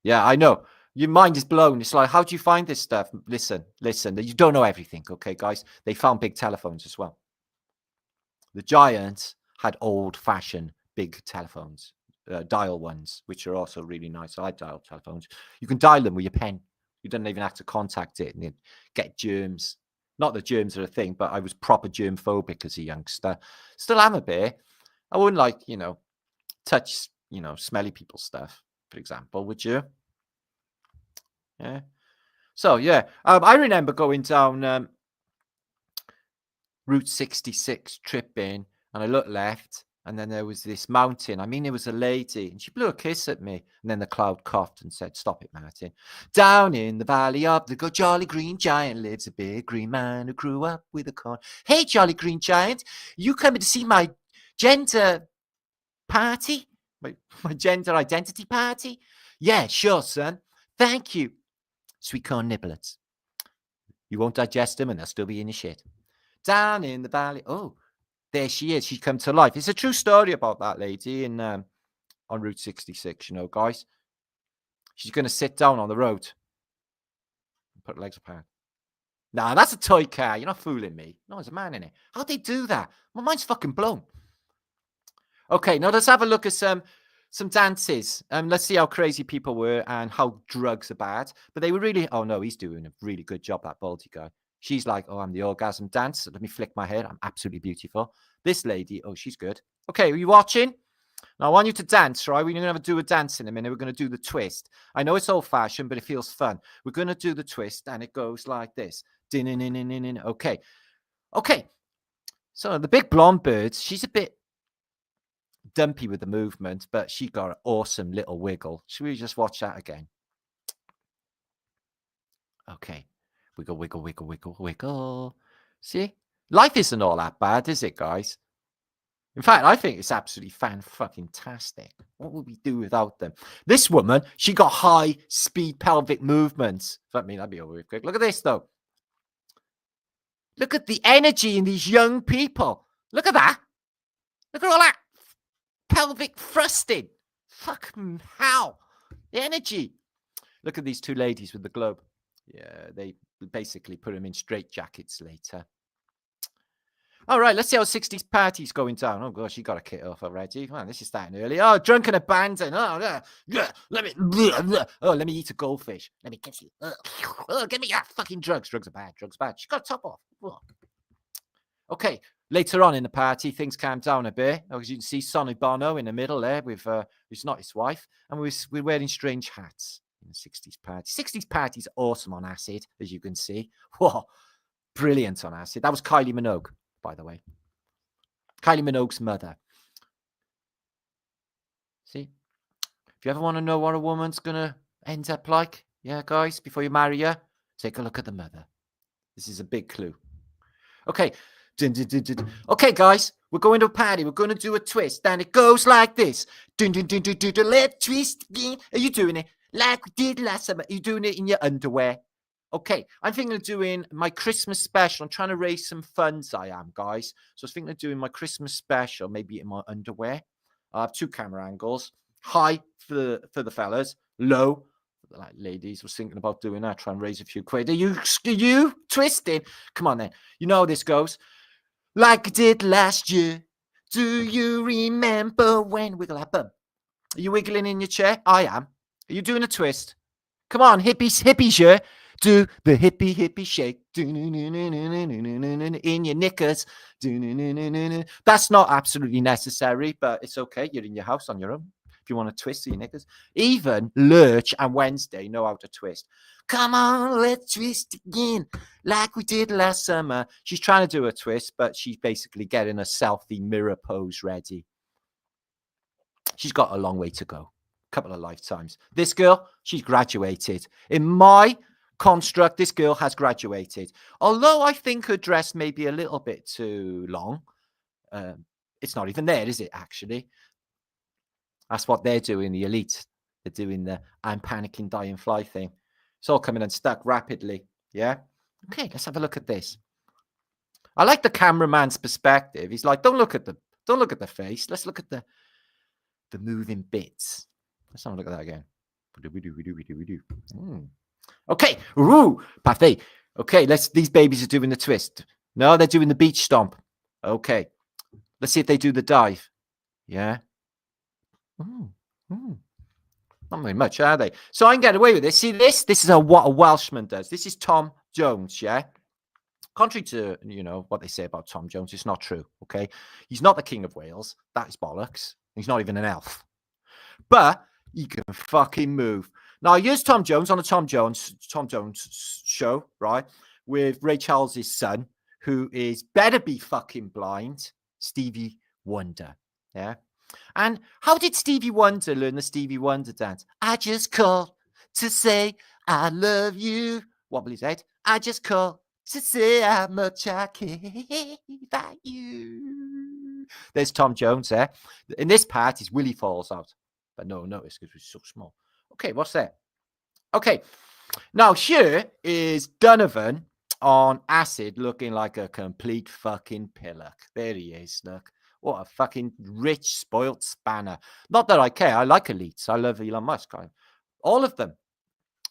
Yeah, I know. Your mind is blown. It's like, how do you find this stuff? Listen. You don't know everything, okay, guys? They found big telephones as well. The giants had old-fashioned big telephones, dial ones, which are also really nice. I like dial telephones. You can dial them with your pen. You don't even have to contact it and get germs. Not that germs are a thing, but I was proper germ phobic as a youngster. Still am a bit. I wouldn't like, touch, smelly people's stuff, for example, would you? Yeah. So, yeah, I remember going down Route 66 tripping, and I looked left, and then there was this mountain. I mean, there was a lady, and she blew a kiss at me. And then the cloud coughed and said, "Stop it, Martin. Down in the valley of the jolly green giant lives a big green man who grew up with a corn. Hey, jolly green giant, you coming to see my gender party? My gender identity party? Yeah, sure, son. Thank you. Sweet corn niblets. You won't digest them, and they'll still be in your shit. Down in the valley. Oh, there she is. She's come to life. It's a true story about that lady on Route 66, guys. She's going to sit down on the road and put her legs apart. Nah, that's a toy car. You're not fooling me. No, there's a man in it. How'd they do that? My mind's fucking blown. Okay, now let's have a look at some dances. Let's see how crazy people were and how drugs are bad. But they were really... Oh, no, he's doing a really good job, that baldy guy. She's like, oh, I'm the orgasm dance. Let me flick my hair. I'm absolutely beautiful. This lady, oh, she's good. Okay, are you watching? Now, I want you to dance, right? We're going to do a dance in a minute. We're going to do the twist. I know it's old-fashioned, but it feels fun. We're going to do the twist, and it goes like this. Okay. Okay. So the big blonde bird, she's a bit dumpy with the movement, but she got an awesome little wiggle. Should we just watch that again? Okay. Wiggle, wiggle, wiggle, wiggle, wiggle. See? Life isn't all that bad, is it, guys? In fact, I think it's absolutely fan-fucking-tastic. What would we do without them? This woman, she got high-speed pelvic movements. That'd be over quick. Look at this, though. Look at the energy in these young people. Look at that. Look at all that pelvic thrusting. Fuck how. The energy. Look at these two ladies with the globe. Yeah, they basically put them in straitjackets later. All right, let's see how 60s party's going down. Oh, gosh, you got a kit off already. Man, this is starting early. Oh, drunk and abandoned. Oh, let me eat a goldfish. Let me kiss you. Give me that fucking drugs. Drugs are bad. Drugs are bad. She got a top off. Oh. Okay, later on in the party, things calm down a bit. As you can see, Sonny Bono in the middle there with who's not his wife. And we're wearing strange hats in the 60s party. 60s party's awesome on acid, as you can see. Whoa, brilliant on acid. That was Kylie Minogue, by the way. Kylie Minogue's mother. See? If you ever want to know what a woman's going to end up like, yeah, guys, before you marry her, take a look at the mother. This is a big clue. Okay. Okay, guys, we're going to a party. We're going to do a twist. And it goes like this. Let's twist again. Are you doing it like we did last summer? Are you doing it in your underwear? Okay, I'm thinking of doing my Christmas special. I'm trying to raise some funds, I am, guys. So I was thinking of doing my Christmas special, maybe in my underwear. I have two camera angles. High for the fellas, low for the ladies. I was thinking about doing that, try and raise a few quid. Are you twisting? Come on then. You know how this goes. Like I did last year. Do you remember when? Wiggle that bum. Are you wiggling in your chair? I am. Are you doing a twist? Come on, hippies, yeah. Do the hippie shake in your knickers. That's not absolutely necessary, but it's okay. You're in your house on your own. If you want to twist your knickers, even Lurch and Wednesday know how to twist. Come on, let's twist again, like we did last summer. She's trying to do a twist, but she's basically getting a selfie mirror pose ready. She's got a long way to go. Couple of lifetimes. This girl, she's graduated. In my construct, this girl has graduated. Although I think her dress may be a little bit too long. It's not even there, is it, actually? That's what they're doing, the elite. They're doing the I'm panicking, dying, fly thing. It's all coming unstuck rapidly. Yeah? Okay, let's have a look at this. I like the cameraman's perspective. He's like, don't look at the face. Let's look at the moving bits. Let's have a look at that again. Okay. Ooh, parfait. Okay, these babies are doing the twist. No, they're doing the beach stomp. Okay. Let's see if they do the dive. Yeah. Not very much, are they? So I can get away with this. See this? This is what a Welshman does. This is Tom Jones, yeah? Contrary to, what they say about Tom Jones, it's not true, okay? He's not the King of Wales. That is bollocks. He's not even an elf. But he can fucking move. Now, here's Tom Jones on a Tom Jones show, right? With Ray Charles' son, who is better be fucking blind, Stevie Wonder. Yeah. And how did Stevie Wonder learn the Stevie Wonder dance? I just call to say I love you. Wobble his head. I just call to say how much I care about you. There's Tom Jones there. In this part, his willy falls out. But no notice because it's so small. Okay, what's that? Okay, now here is Donovan on acid looking like a complete fucking pillock. There he is, look. What a fucking rich, spoilt spanner. Not that I care. I like elites. I love Elon Musk. All of them.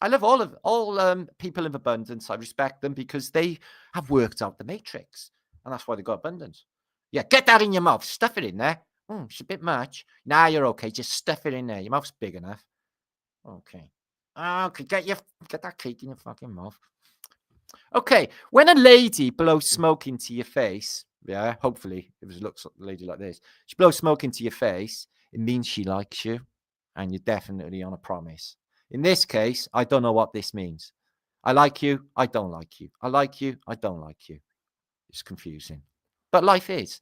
I love all people in abundance. I respect them because they have worked out the matrix. And that's why they got abundance. Yeah, get that in your mouth. Stuff it in there. It's a bit much. Nah, you're okay. Just stuff it in there. Your mouth's big enough. Okay. Okay, get that cake in your fucking mouth. Okay, when a lady blows smoke into your face, yeah, hopefully if it looks like a lady like this, she blows smoke into your face, it means she likes you, and you're definitely on a promise. In this case, I don't know what this means. I like you, I don't like you. I like you, I don't like you. It's confusing. But life is.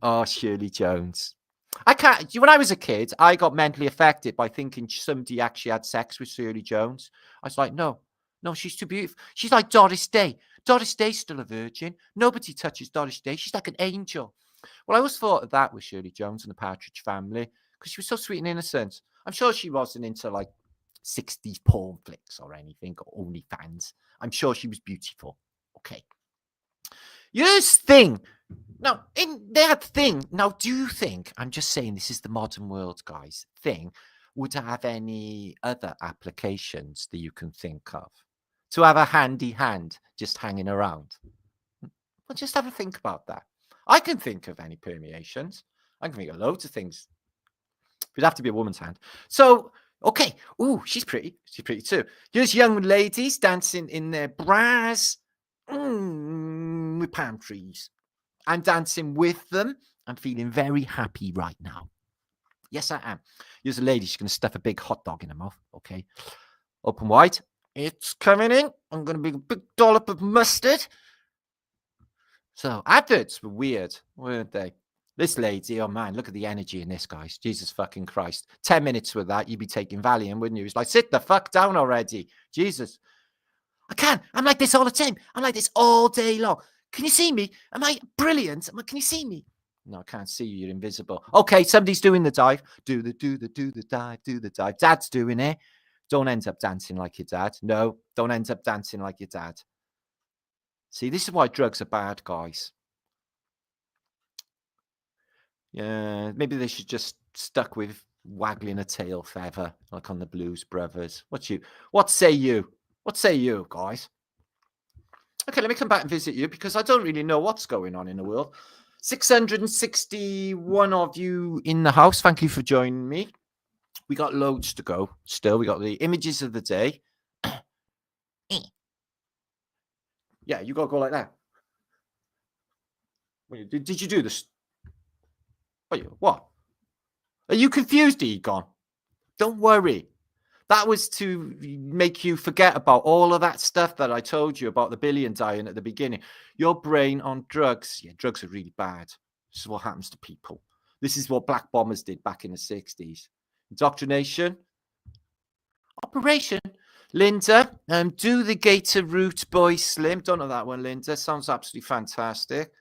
Oh, Shirley Jones. I can't. When I was a kid, I got mentally affected by thinking somebody actually had sex with Shirley Jones. I was like, no, she's too beautiful. She's like Doris Day. Doris Day's still a virgin. Nobody touches Doris Day. She's like an angel. Well, I always thought of that with Shirley Jones and the Partridge Family because she was so sweet and innocent. I'm sure she wasn't into like 60s porn flicks or anything, or OnlyFans. I'm sure she was beautiful. Okay. Here's the thing. Now, in that thing, now, do you think, I'm just saying this is the modern world, guys, thing, would have any other applications that you can think of? To have a handy hand just hanging around? Well, just have a think about that. I can think of any permeations. I can think of loads of things. It'd have to be a woman's hand. So, okay. Ooh, she's pretty. She's pretty too. Here's young ladies dancing in their bras with palm trees. I'm dancing with them. I'm feeling very happy right now. Yes, I am. Here's a lady. She's going to stuff a big hot dog in her mouth. Okay. Open wide. It's coming in. I'm going to be a big dollop of mustard. So, adverts were weird, weren't they? This lady, oh man, look at the energy in this, guys. Jesus fucking Christ. 10 minutes with that, you'd be taking Valium, wouldn't you? It's like, sit the fuck down already. Jesus. I can't. I'm like this all the time. I'm like this all day long. Can you see me? Am I brilliant? Can you see me? No, I can't see you. You're invisible. Okay, somebody's doing the dive. Do the dive. Dad's doing it. Don't end up dancing like your dad. No, don't end up dancing like your dad. See, this is why drugs are bad, guys. Yeah, maybe they should just stuck with waggling a tail feather, like on the Blues Brothers. What say you? What say you, guys? Okay, let me come back and visit you because I don't really know what's going on in the world. 661 of you in the house. Thank you for joining me. We got loads to go still. We got the images of the day. Yeah, you got to go like that. Did you do this? What? Are you confused, Egon? Don't worry. That was to make you forget about all of that stuff that I told you about the billion dying at the beginning. Your brain on drugs. Yeah, drugs are really bad. This is what happens to people. This is what black bombers did back in the 60s. Indoctrination. Operation. Linda, do the Gator Root Boy Slim. Don't know that one, Linda. Sounds absolutely fantastic.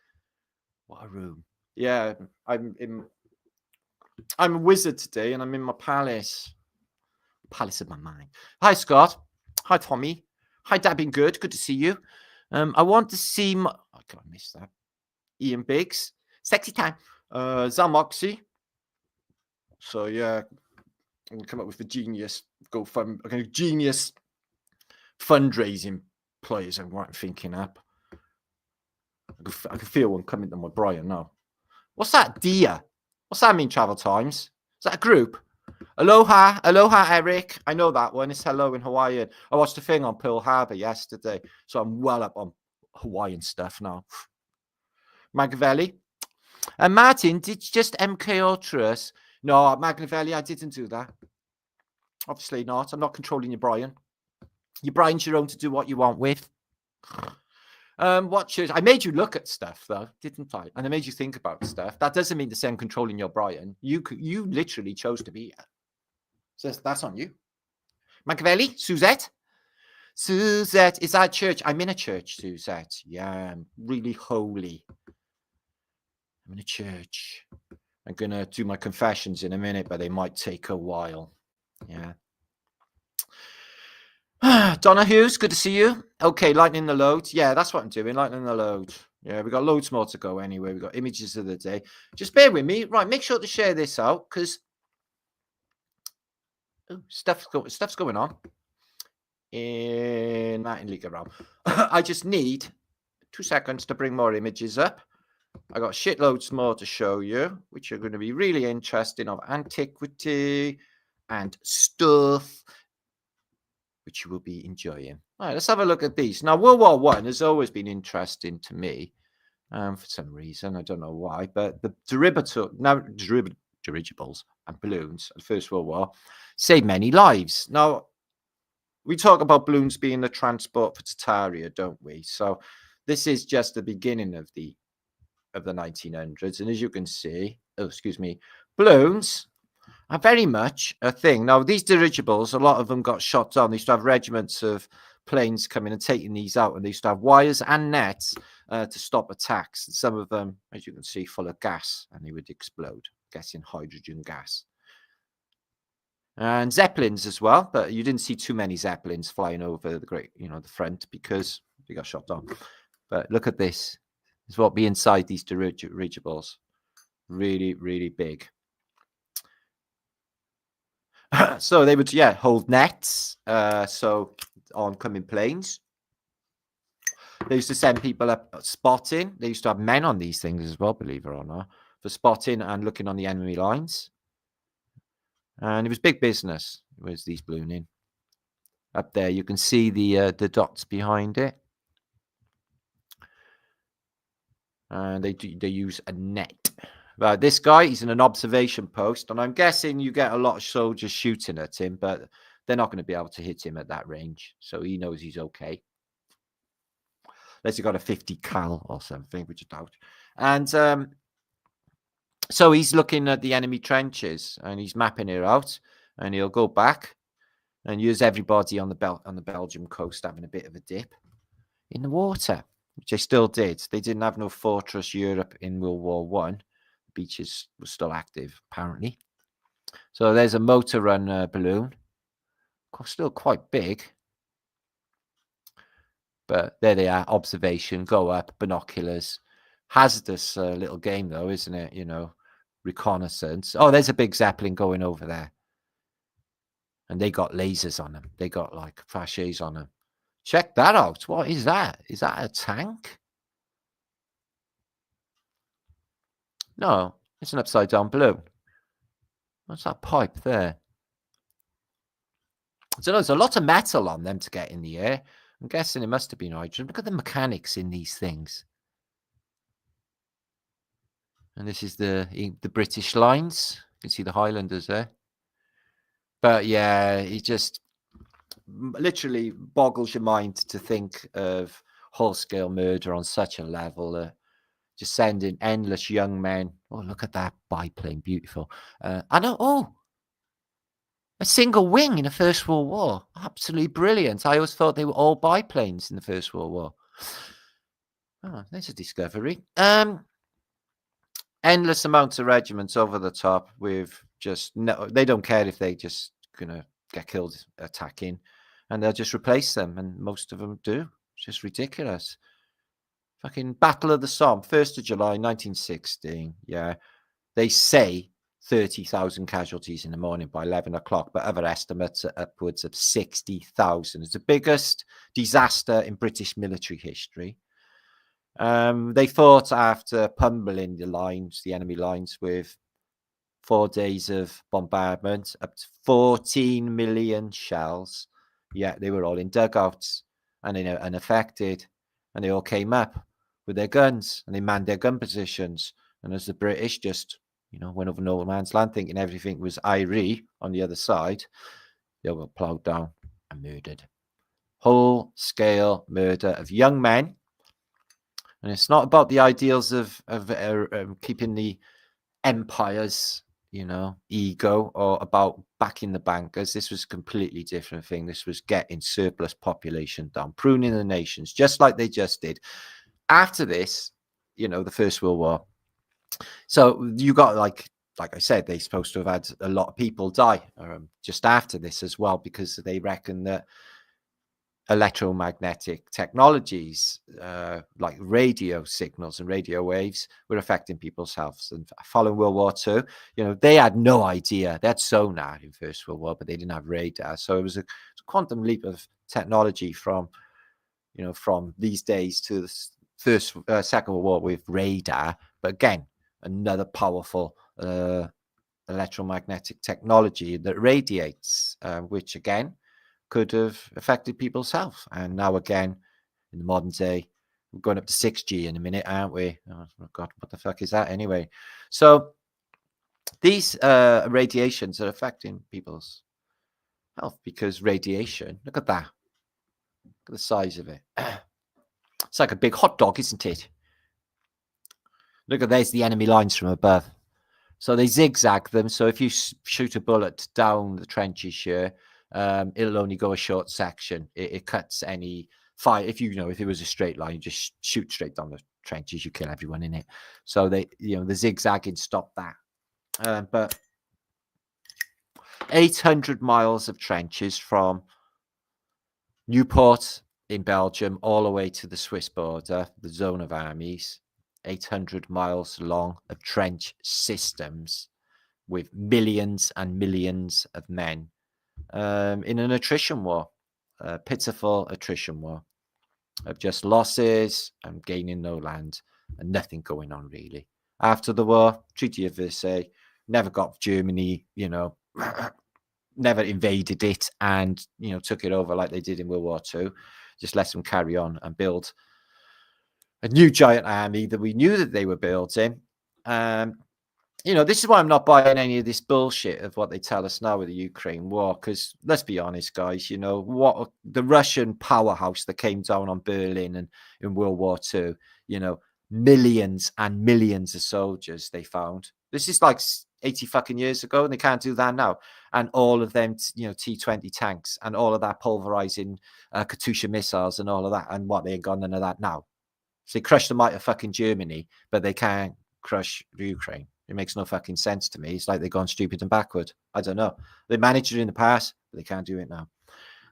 What a room. Yeah, I'm a wizard today and I'm in my palace. Palace of my mind. Hi, Scott. Hi, Tommy. Hi, Dabbing Good. Good to see you. I want to see my... Oh, God, I missed that. Ian Biggs. Sexy time. Zamoxy. So, yeah. I'm going to come up with a genius genius fundraising players I'm thinking up. I can feel one coming to my Brian now. What's that, Dia? What's that mean, Travel Times? Is that a group? Aloha, Eric. I know that one. It's hello in Hawaiian. I watched a thing on Pearl Harbor yesterday, so I'm well up on Hawaiian stuff now. Maglev. And Martin, did you just MK Ultras? No, Maglev, I didn't do that. Obviously not. I'm not controlling your Brian. Your Brian's your own to do what you want with. What should I made you look at stuff though, didn't I? And I made you think about stuff. That doesn't mean the same controlling your Brian. You literally chose to be here. So that's on you. Machiavelli, Suzette, is that church? I'm in a church, Suzette. Yeah, I'm really holy. I'm in a church. I'm gonna do my confessions in a minute, but they might take a while. Yeah. Donna Hughes, good to see you. Okay, lightening the load. Yeah, that's what I'm doing, lightening the load. Yeah, we got loads more to go anyway. We got images of the day. Just bear with me. Right, make sure to share this out because stuff's going on in that in Liga realm. I just need 2 seconds to bring more images up. I got shitloads more to show you, which are going to be really interesting of antiquity and stuff, which you will be enjoying. All right, let's have a look at these. Now, World War I has always been interesting to me for some reason. I don't know why, but the dirigibles and balloons of the First World War saved many lives. Now, we talk about balloons being the transport for Tartaria, don't we? So this is just the beginning of the 1900s. And as you can see, balloons are very much a thing. Now, these dirigibles, a lot of them got shot down. They used to have regiments of planes coming and taking these out, and they used to have wires and nets to stop attacks. And some of them, as you can see, full of gas, and they would explode, getting hydrogen gas. And Zeppelins as well, but you didn't see too many Zeppelins flying over the the front, because they got shot down. But look at this. This is what be inside these dirigibles. Really, really big. So they would, hold nets. So oncoming planes. They used to send people up spotting. They used to have men on these things as well, believe it or not, for spotting and looking on the enemy lines. And it was big business. Where's these ballooning? Up there, you can see the dots behind it. And they use a net. This guy, he's in an observation post, and I'm guessing you get a lot of soldiers shooting at him, but they're not going to be able to hit him at that range. So he knows he's okay. Unless he got a 50 cal or something, which I doubt. And so he's looking at the enemy trenches, and he's mapping it out, and he'll go back and use everybody on the Belgium coast having a bit of a dip in the water, which they still did. They didn't have no Fortress Europe in World War One. Beaches were still active, apparently. So there's a motor run balloon, still quite big. But there they are, observation, go up, binoculars. Hazardous little game, though, isn't it? Reconnaissance. Oh, there's a big Zeppelin going over there. And they got lasers on them. They got, like, flashers on them. Check that out. What is that? Is that a tank? No, it's an upside-down balloon. What's that pipe there? So there's a lot of metal on them to get in the air. I'm guessing it must have been hydrogen. Look at the mechanics in these things. And this is the British lines. You can see the Highlanders there. But yeah, it just literally boggles your mind to think of whole-scale murder on such a level. Just sending endless young men. Oh, look at that biplane. Beautiful. I know. Oh, a single wing in the First World War. Absolutely brilliant. I always thought they were all biplanes in the First World War. Oh, there's a discovery. Endless amounts of regiments over the top with just no. They don't care if they just gonna get killed attacking, and they'll just replace them, and most of them do. It's just ridiculous. Fucking Battle of the Somme, 1st of July, 1916. Yeah, they say 30,000 casualties in the morning by 11 o'clock, but other estimates are upwards of 60,000. It's the biggest disaster in British military history. They fought after pummeling the enemy lines, with 4 days of bombardment, up to 14 million shells. Yeah, they were all in dugouts and unaffected, and they all came up with their guns, and they manned their gun positions. And as the British just, went over no man's land, thinking everything was Irie on the other side, they all got ploughed down and murdered. Whole-scale murder of young men. And it's not about the ideals of keeping the empire's, ego, or about backing the bankers. This was a completely different thing. This was getting surplus population down, pruning the nations, just like they just did. After this, the First World War. So you got, like I said, they're supposed to have had a lot of people die just after this as well, because they reckon that electromagnetic technologies, like radio signals and radio waves, were affecting people's health. And following World War II, they had no idea. They had sonar in First World War, but they didn't have radar. So it was a quantum leap of technology from these days to the Second World War with radar. But again, another powerful electromagnetic technology that radiates, which again could have affected people's health. And now again, in the modern day, we're going up to 6G in a minute, aren't we? Oh God, what the fuck is that anyway? So these radiations are affecting people's health, because radiation, look at that. Look at the size of it. It's like a big hot dog, isn't it? Look there's the enemy lines from above. So they zigzag them. So if you shoot a bullet down the trenches here, it'll only go a short section. It cuts any fire. If if it was a straight line, you just shoot straight down the trenches, you kill everyone in it. So they, the zigzagging stopped that. But 800 miles of trenches from Newport in Belgium all the way to the Swiss border, the zone of armies. 800 miles long of trench systems with millions and millions of men in an attrition war, a pitiful attrition war of just losses and gaining no land and nothing going on really. After the war, Treaty of Versailles, never got Germany, never invaded it and, took it over like they did in World War II. Just let them carry on and build a new giant army that we knew that they were building. This is why I'm not buying any of this bullshit of what they tell us now with the Ukraine war. Because let's be honest, guys, what the Russian powerhouse that came down on Berlin and in World War II, millions and millions of soldiers they found. This is like 80 fucking years ago, and they can't do that now. And all of them, T-20 tanks and all of that pulverizing Katyusha missiles and all of that. And what, they ain't got none of that now. So they crushed the might of fucking Germany, but they can't crush Ukraine. It makes no fucking sense to me. It's like they've gone stupid and backward. I don't know. They managed it in the past, but they can't do it now.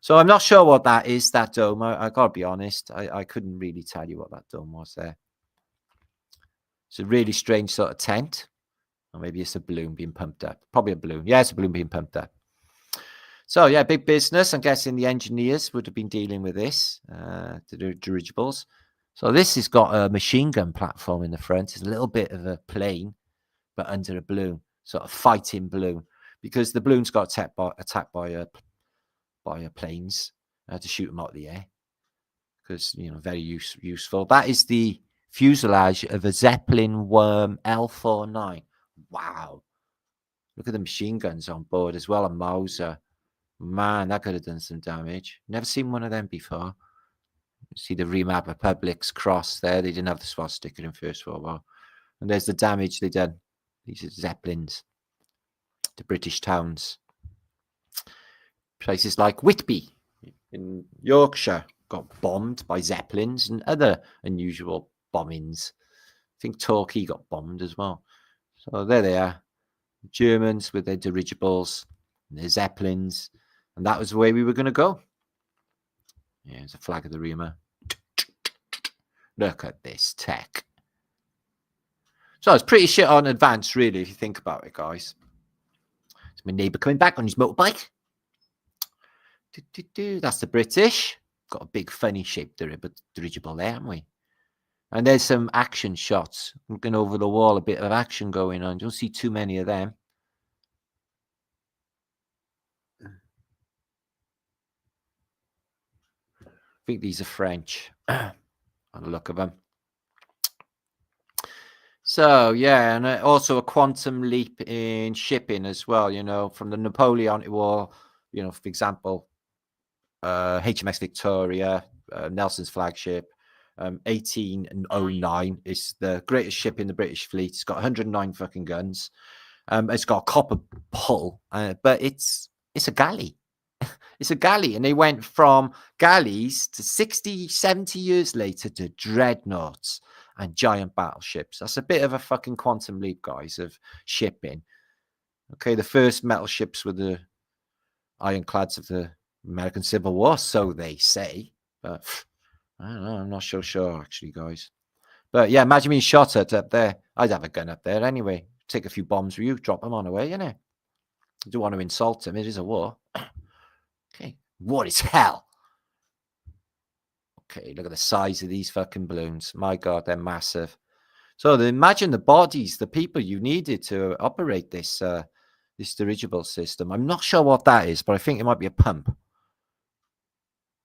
So I'm not sure what that is, that dome. I got to be honest. I couldn't really tell you what that dome was there. It's a really strange sort of tent. Or maybe it's a balloon being pumped up. Probably a balloon. Yeah, it's a balloon being pumped up. So, yeah, big business. I'm guessing the engineers would have been dealing with this, the dirigibles. So this has got a machine gun platform in the front. It's a little bit of a plane, but under a balloon, sort of fighting balloon, because the balloons got attacked by planes to shoot them out of the air. Because, very useful. That is the fuselage of a Zeppelin Worm L-49. Wow. Look at the machine guns on board as well, a Mauser. Man, that could have done some damage. Never seen one of them before. See the Remap Republic's cross there. They didn't have the swastika in First World War. And there's the damage they done. These are Zeppelins. The British towns. Places like Whitby in Yorkshire got bombed by Zeppelins and other unusual bombings. I think Torquay got bombed as well. So there they are. The Germans with their dirigibles and their Zeppelins. And that was the way we were going to go. Yeah, it's a flag of the Rima. Look at this tech. So it's pretty shit on advance, really, if you think about it, guys. It's my neighbour coming back on his motorbike. That's the British. Got a big funny shaped dirigible there, haven't we? And there's some action shots. Looking over the wall, a bit of action going on. Don't see too many of them. I think these are French. On the look of them. So, yeah, and also a quantum leap in shipping as well, from the Napoleonic War, for example, HMS Victoria, Nelson's flagship, 1809 is the greatest ship in the British fleet. It's got 109 fucking guns. It's got a copper hull, but it's a galley. It's a galley, and they went from galleys to 60, 70 years later to dreadnoughts and giant battleships. That's a bit of a fucking quantum leap, guys, of shipping. Okay, the first metal ships were the ironclads of the American Civil War, so they say. But I don't know, I'm not so sure, actually, guys. But yeah, imagine being shot at up there. I'd have a gun up there anyway. Take a few bombs with you, drop them on away, innit? I don't want to insult him. It is a war. Okay, war is hell. Okay, look at the size of these fucking balloons. My God, they're massive. So imagine the bodies, the people you needed to operate this this dirigible system. I'm not sure what that is, but I think it might be a pump.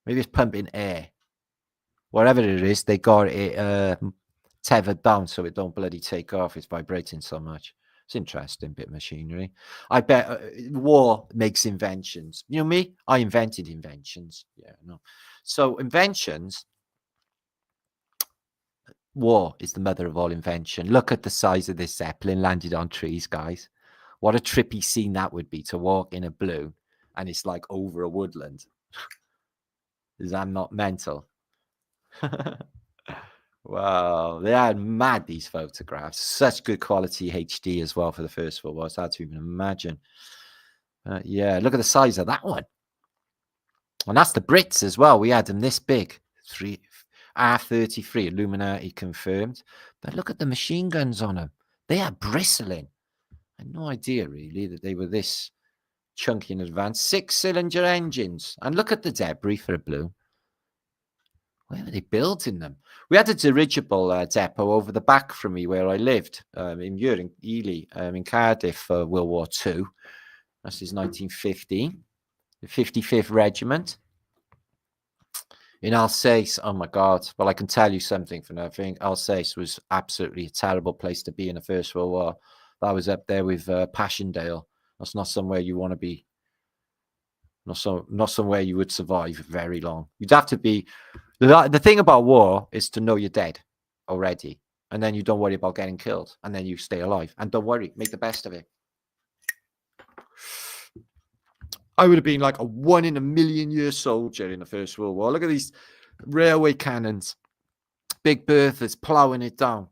Maybe it's pumping air. Whatever it is, they got it tethered down so it don't bloody take off. It's vibrating so much. It's interesting bit of machinery. I bet war makes inventions. You know me? I invented inventions. Yeah, no. So inventions, war is the mother of all invention. Look at the size of this Zeppelin landed on trees, guys. What a trippy scene that would be to walk in a balloon and it's like over a woodland. Is that not mental? Wow, they are mad, these photographs. Such good quality HD as well for the First World War. It's hard to even imagine. Yeah, look at the size of that one. And that's the Brits as well. We had them this big. R33, Illuminati confirmed. But look at the machine guns on them. They are bristling. I had no idea, really, that they were this chunky in advance. 6-cylinder engines. And look at the debris for a blue. Where were they building them? We had a dirigible depot over the back from me where I lived, in Muir, in Ely, in Cardiff for World War II. This is 1915. The 55th Regiment. In Alsace, oh my God. Well, I can tell you something for nothing. Alsace was absolutely a terrible place to be in the First World War. That was up there with Passchendaele. That's not somewhere you want to be. Not somewhere you would survive very long. You'd have to be. The thing about war is to know you're dead already, and then you don't worry about getting killed, and then you stay alive. And don't worry, make the best of it. I would have been like a 1 in a million year soldier in the First World War. Look at these railway cannons, Big Berthas ploughing it down.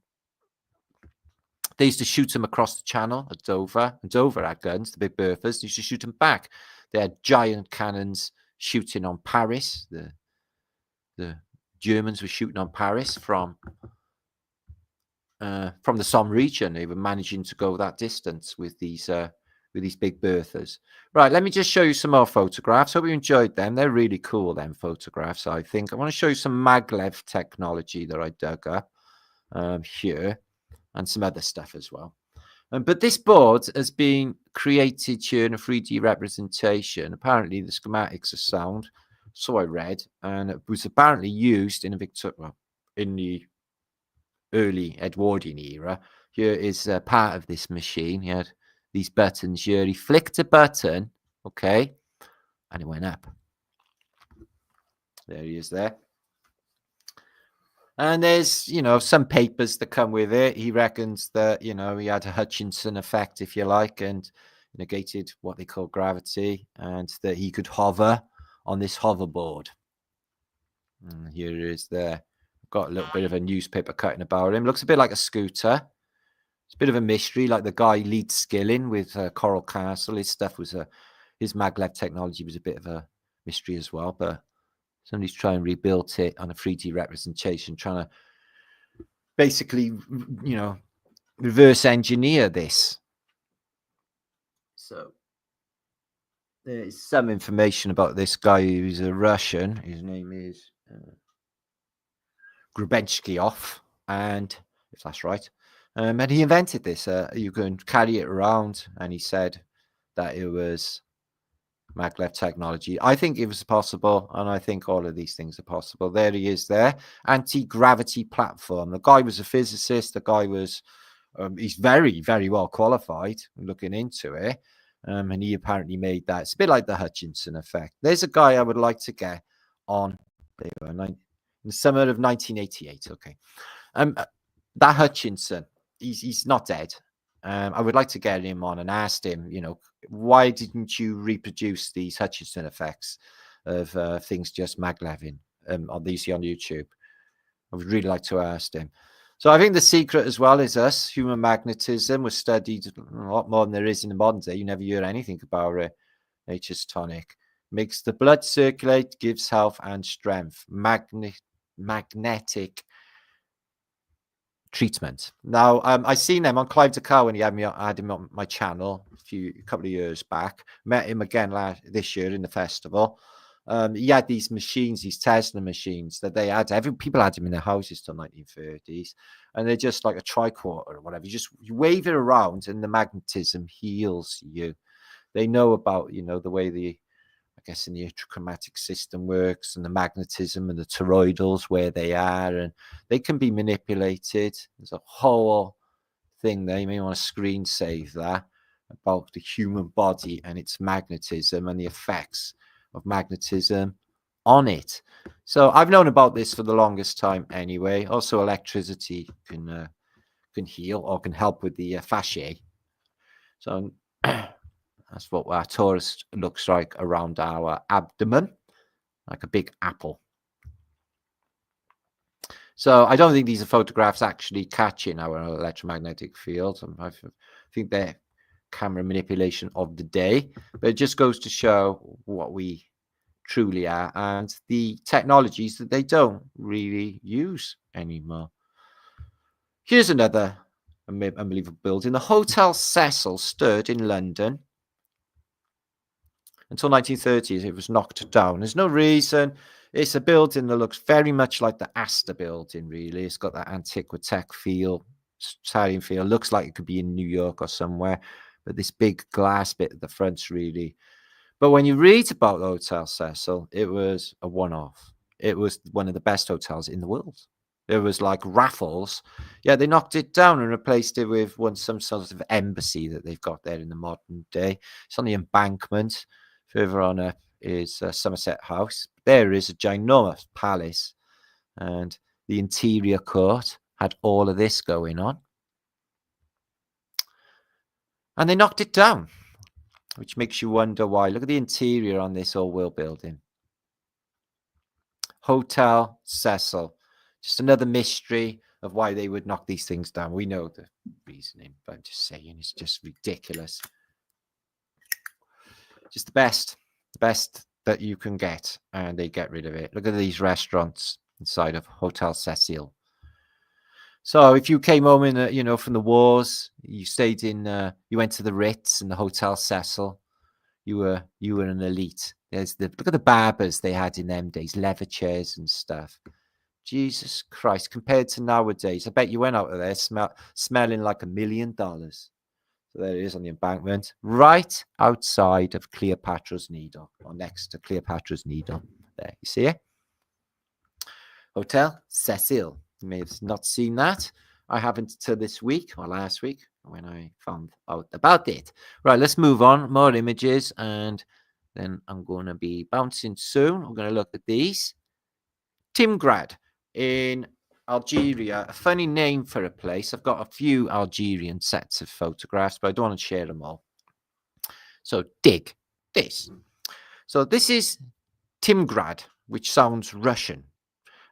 They used to shoot them across the channel at Dover. And Dover had guns, the Big Berthas. They used to shoot them back. They had giant cannons shooting on Paris. The Germans were shooting on Paris from the Somme region. They were managing to go that distance with these Big Berthas. Right, let me just show you some more photographs. Hope you enjoyed them. They're really cool, them photographs, I think. I want to show you some maglev technology that I dug up here, and some other stuff as well. But this board has been created here in a 3D representation. Apparently, the schematics are sound, so I read, and it was apparently used in in the early Edwardian era. Here is part of this machine. He had these buttons here. He flicked a button, okay, and it went up. There he is there. And there's, some papers that come with it. He reckons that, he had a Hutchinson effect, if you like, and negated what they call gravity, and that he could hover on this hoverboard. And here it is there. Got a little bit of a newspaper cutting about him. Looks a bit like a scooter. It's a bit of a mystery, like the guy Liedtkes with Coral Castle. His stuff was his maglev technology was a bit of a mystery as well, but somebody's trying to rebuild it on a 3D representation, trying to basically, reverse engineer this. So there is some information about this guy who's a Russian. His name is Grubenskyov, and if that's right, and he invented this. You can carry it around, and he said that it was maglev technology. I think it was possible, and I think all of these things are possible. There he is there. Anti-gravity platform. The guy was a physicist. The guy was, he's very, very well qualified looking into it. And he apparently made that. It's a bit like the Hutchinson effect. There's a guy I would like to get on in the summer of 1988. Okay. That Hutchinson, he's not dead. I would like to get him on and ask him, why didn't you reproduce these Hutchinson effects of things just magleving on YouTube? I would really like to ask him. So I think the secret as well is us. Human magnetism was studied a lot more than there is in the modern day. You never hear anything about it. Nature's tonic. Makes the blood circulate, gives health and strength. Magnetic treatment. Now, I seen them on Clive Dakar when he had him on my channel a couple of years back. Met him again this year in the festival. He had these machines, these Tesla machines that they had. People had them in their houses till 1930s, and they're just like a tricorder or whatever. You wave it around, and the magnetism heals you. They know about the way in the electrochromatic system works, and the magnetism and the toroidals, where they are, and they can be manipulated. There's a whole thing there. You may want to screen save that about the human body and its magnetism and the effects of magnetism on it. So I've known about this for the longest time anyway. Also, electricity can heal or can help with the fasciae. So That's what our torus looks like around our abdomen, like a big apple. So I don't think these are photographs actually catching our electromagnetic field. I think they're camera manipulation of the day, but it just goes to show what we truly are and the technologies that they don't really use anymore. Here's another unbelievable building. The Hotel Cecil stood in London until 1930s. It was knocked down. There's no reason. It's a building that looks very much like the Astor building, really. It's got that antiquity feel, Italian feel. Looks like it could be in New York or somewhere. But this big glass bit at the front's really. But when you read about the Hotel Cecil, it was a one-off. It was one of the best hotels in the world. It was like Raffles. Yeah, they knocked it down and replaced it with some sort of embassy that they've got there in the modern day. It's on the Embankment. Further on up is Somerset House. There is a ginormous palace, and the interior court had all of this going on. And they knocked it down, which makes you wonder why. Look at the interior on this old-world building. Hotel Cecil. Just another mystery of why they would knock these things down. We know the reasoning, but I'm just saying it's just ridiculous. Just the best that you can get, and they get rid of it. Look at these restaurants inside of Hotel Cecil. So if you came home in, from the wars, you stayed in, you went to the Ritz and the Hotel Cecil. You were an elite. Look at the barbers they had in them days, leather chairs and stuff. Jesus Christ! Compared to nowadays, I bet you went out of there smelling like $1 million. So there it is on the Embankment, right outside of Cleopatra's Needle, or next to Cleopatra's Needle. There, you see it? Hotel Cecil. You may have not seen that. I haven't till this week or last week when I found out about it. Right, let's move on. More images, and then I'm going to be bouncing soon. I'm going to look at these. Timgrad in Algeria, a funny name for a place. I've got a few Algerian sets of photographs, but I don't want to share them all. So dig this. So this is Timgrad, which sounds Russian.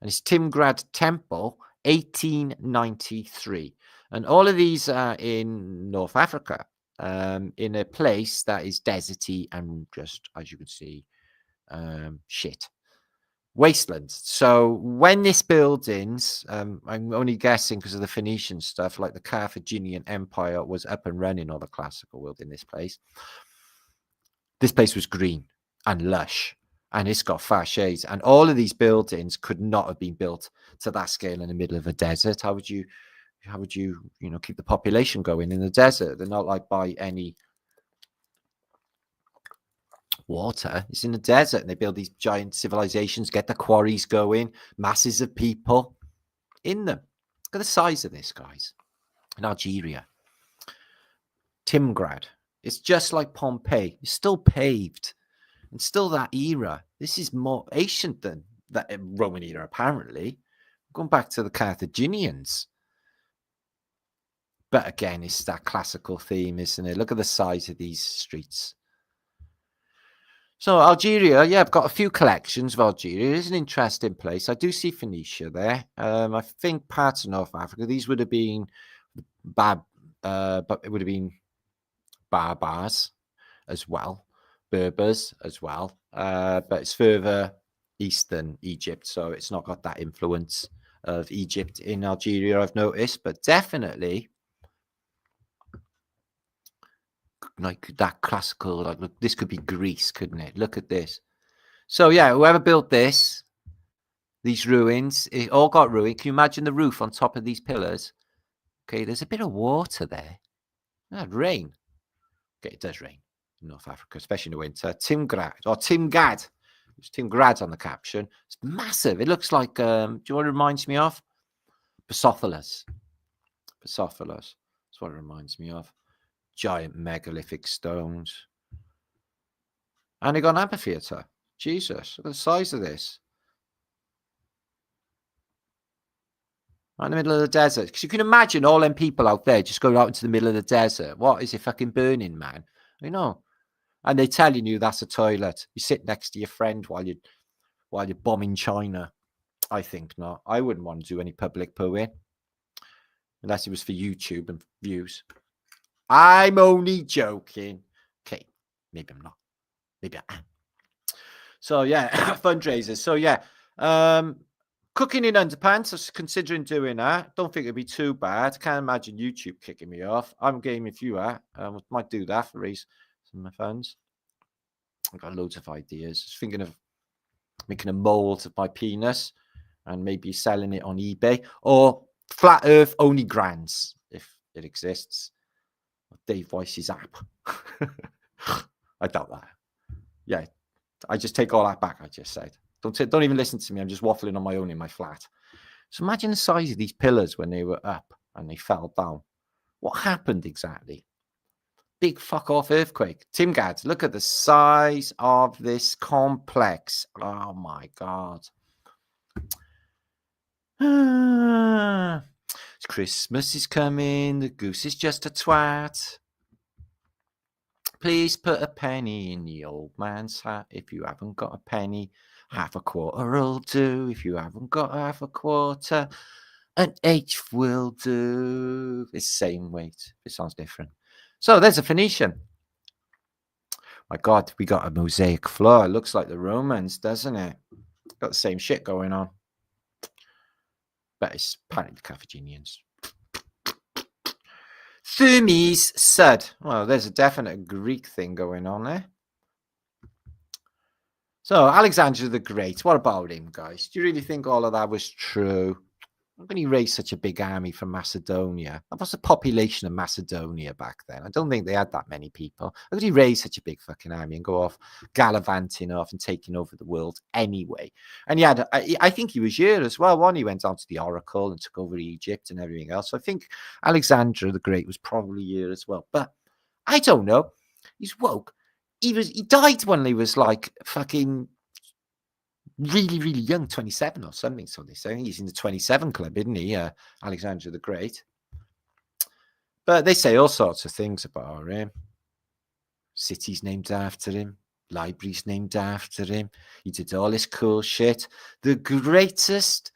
And it's Timgrad Temple, 1893. And all of these are in North Africa, in a place that is deserty and just, as you can see, shit. Wastelands. So when this buildings, I'm only guessing because of the Phoenician stuff, like the Carthaginian Empire was up and running, or the classical world in this place. This place was green and lush, and it's got far shades. And all of these buildings could not have been built to that scale in the middle of a desert. How would you keep the population going in the desert? They're not like by any water. It's in the desert, and they build these giant civilizations, get the quarries going, masses of people in them. Look at the size of this, guys. In Algeria, Timgrad. It's just like Pompeii. It's still paved, and still that era. This is more ancient than that Roman era, apparently. Going back to the Carthaginians. But again, it's that classical theme, isn't it? Look at the size of these streets. So Algeria, yeah, I've got a few collections of Algeria. It is an interesting place. I do see Phoenicia there. I think parts of North Africa. These would have been but it would have been Barbars as well, Berbers as well. But it's further east than Egypt, so it's not got that influence of Egypt in Algeria, I've noticed. But definitely, like that classical, like, look, this could be Greece, couldn't it? Look at this. So yeah, whoever built these ruins, it all got ruined. Can you imagine the roof on top of these pillars? Okay, there's a bit of water there. Rain. Okay, it does rain in North Africa, especially in the winter. Timgrad, or Timgad. It's Timgrad on the caption. It's massive. It looks like, do you know what it reminds me of? Persepolis. Persepolis. That's what it reminds me of. Giant megalithic stones. And they got an amphitheatre. Jesus, look at the size of this. Right in the middle of the desert. Because you can imagine all them people out there just going out into the middle of the desert. What is it fucking burning, man? I know. And they're telling you that's a toilet. You sit next to your friend while you're bombing China. I think not. I wouldn't want to do any public pooing unless it was for YouTube and views. I'm only joking. Okay, maybe I'm not. Maybe I am. So yeah, fundraisers. So yeah, cooking in underpants. I was considering doing that. Don't think it'd be too bad. Can't imagine YouTube kicking me off. I'm game if you are. Might do that for raise some of my funds. I've got loads of ideas. Just thinking of making a mold of my penis and maybe selling it on eBay or flat Earth only grands if it exists. Dave Weiss's app. I doubt that. Yeah, I just take all that back. I just said, don't even listen to me. I'm just waffling on my own in my flat. So imagine the size of these pillars when they were up and they fell down. What happened exactly? Big fuck off earthquake. Tim Gadd, look at the size of this complex. Oh my God. Christmas is coming. The goose is just a twat. Please put a penny in the old man's hat. If you haven't got a penny, half a quarter will do. If you haven't got half a quarter, an eighth will do. It's the same weight. It sounds different. So there's a Phoenician. My God, we got a mosaic floor. It looks like the Romans, doesn't it? Got the same shit going on. But it's apparently the Carthaginians. Thermes Sud. Well, there's a definite Greek thing going on there. So, Alexander the Great. What about him, guys? Do you really think all of that was true? How can he raise such a big army from Macedonia? What was the population of Macedonia back then? I don't think they had that many people. How could he raise such a big fucking army and go off gallivanting off and taking over the world anyway? And yeah, I think he was here as well. One, he went down to the Oracle and took over Egypt and everything else. So I think Alexander the Great was probably here as well. But I don't know. He's woke. He died when he was like fucking really, really young, 27 or something. So they say he's in the 27 club, isn't he? Alexander the Great. But they say all sorts of things about him. Cities named after him, libraries named after him. He did all this cool shit. The greatest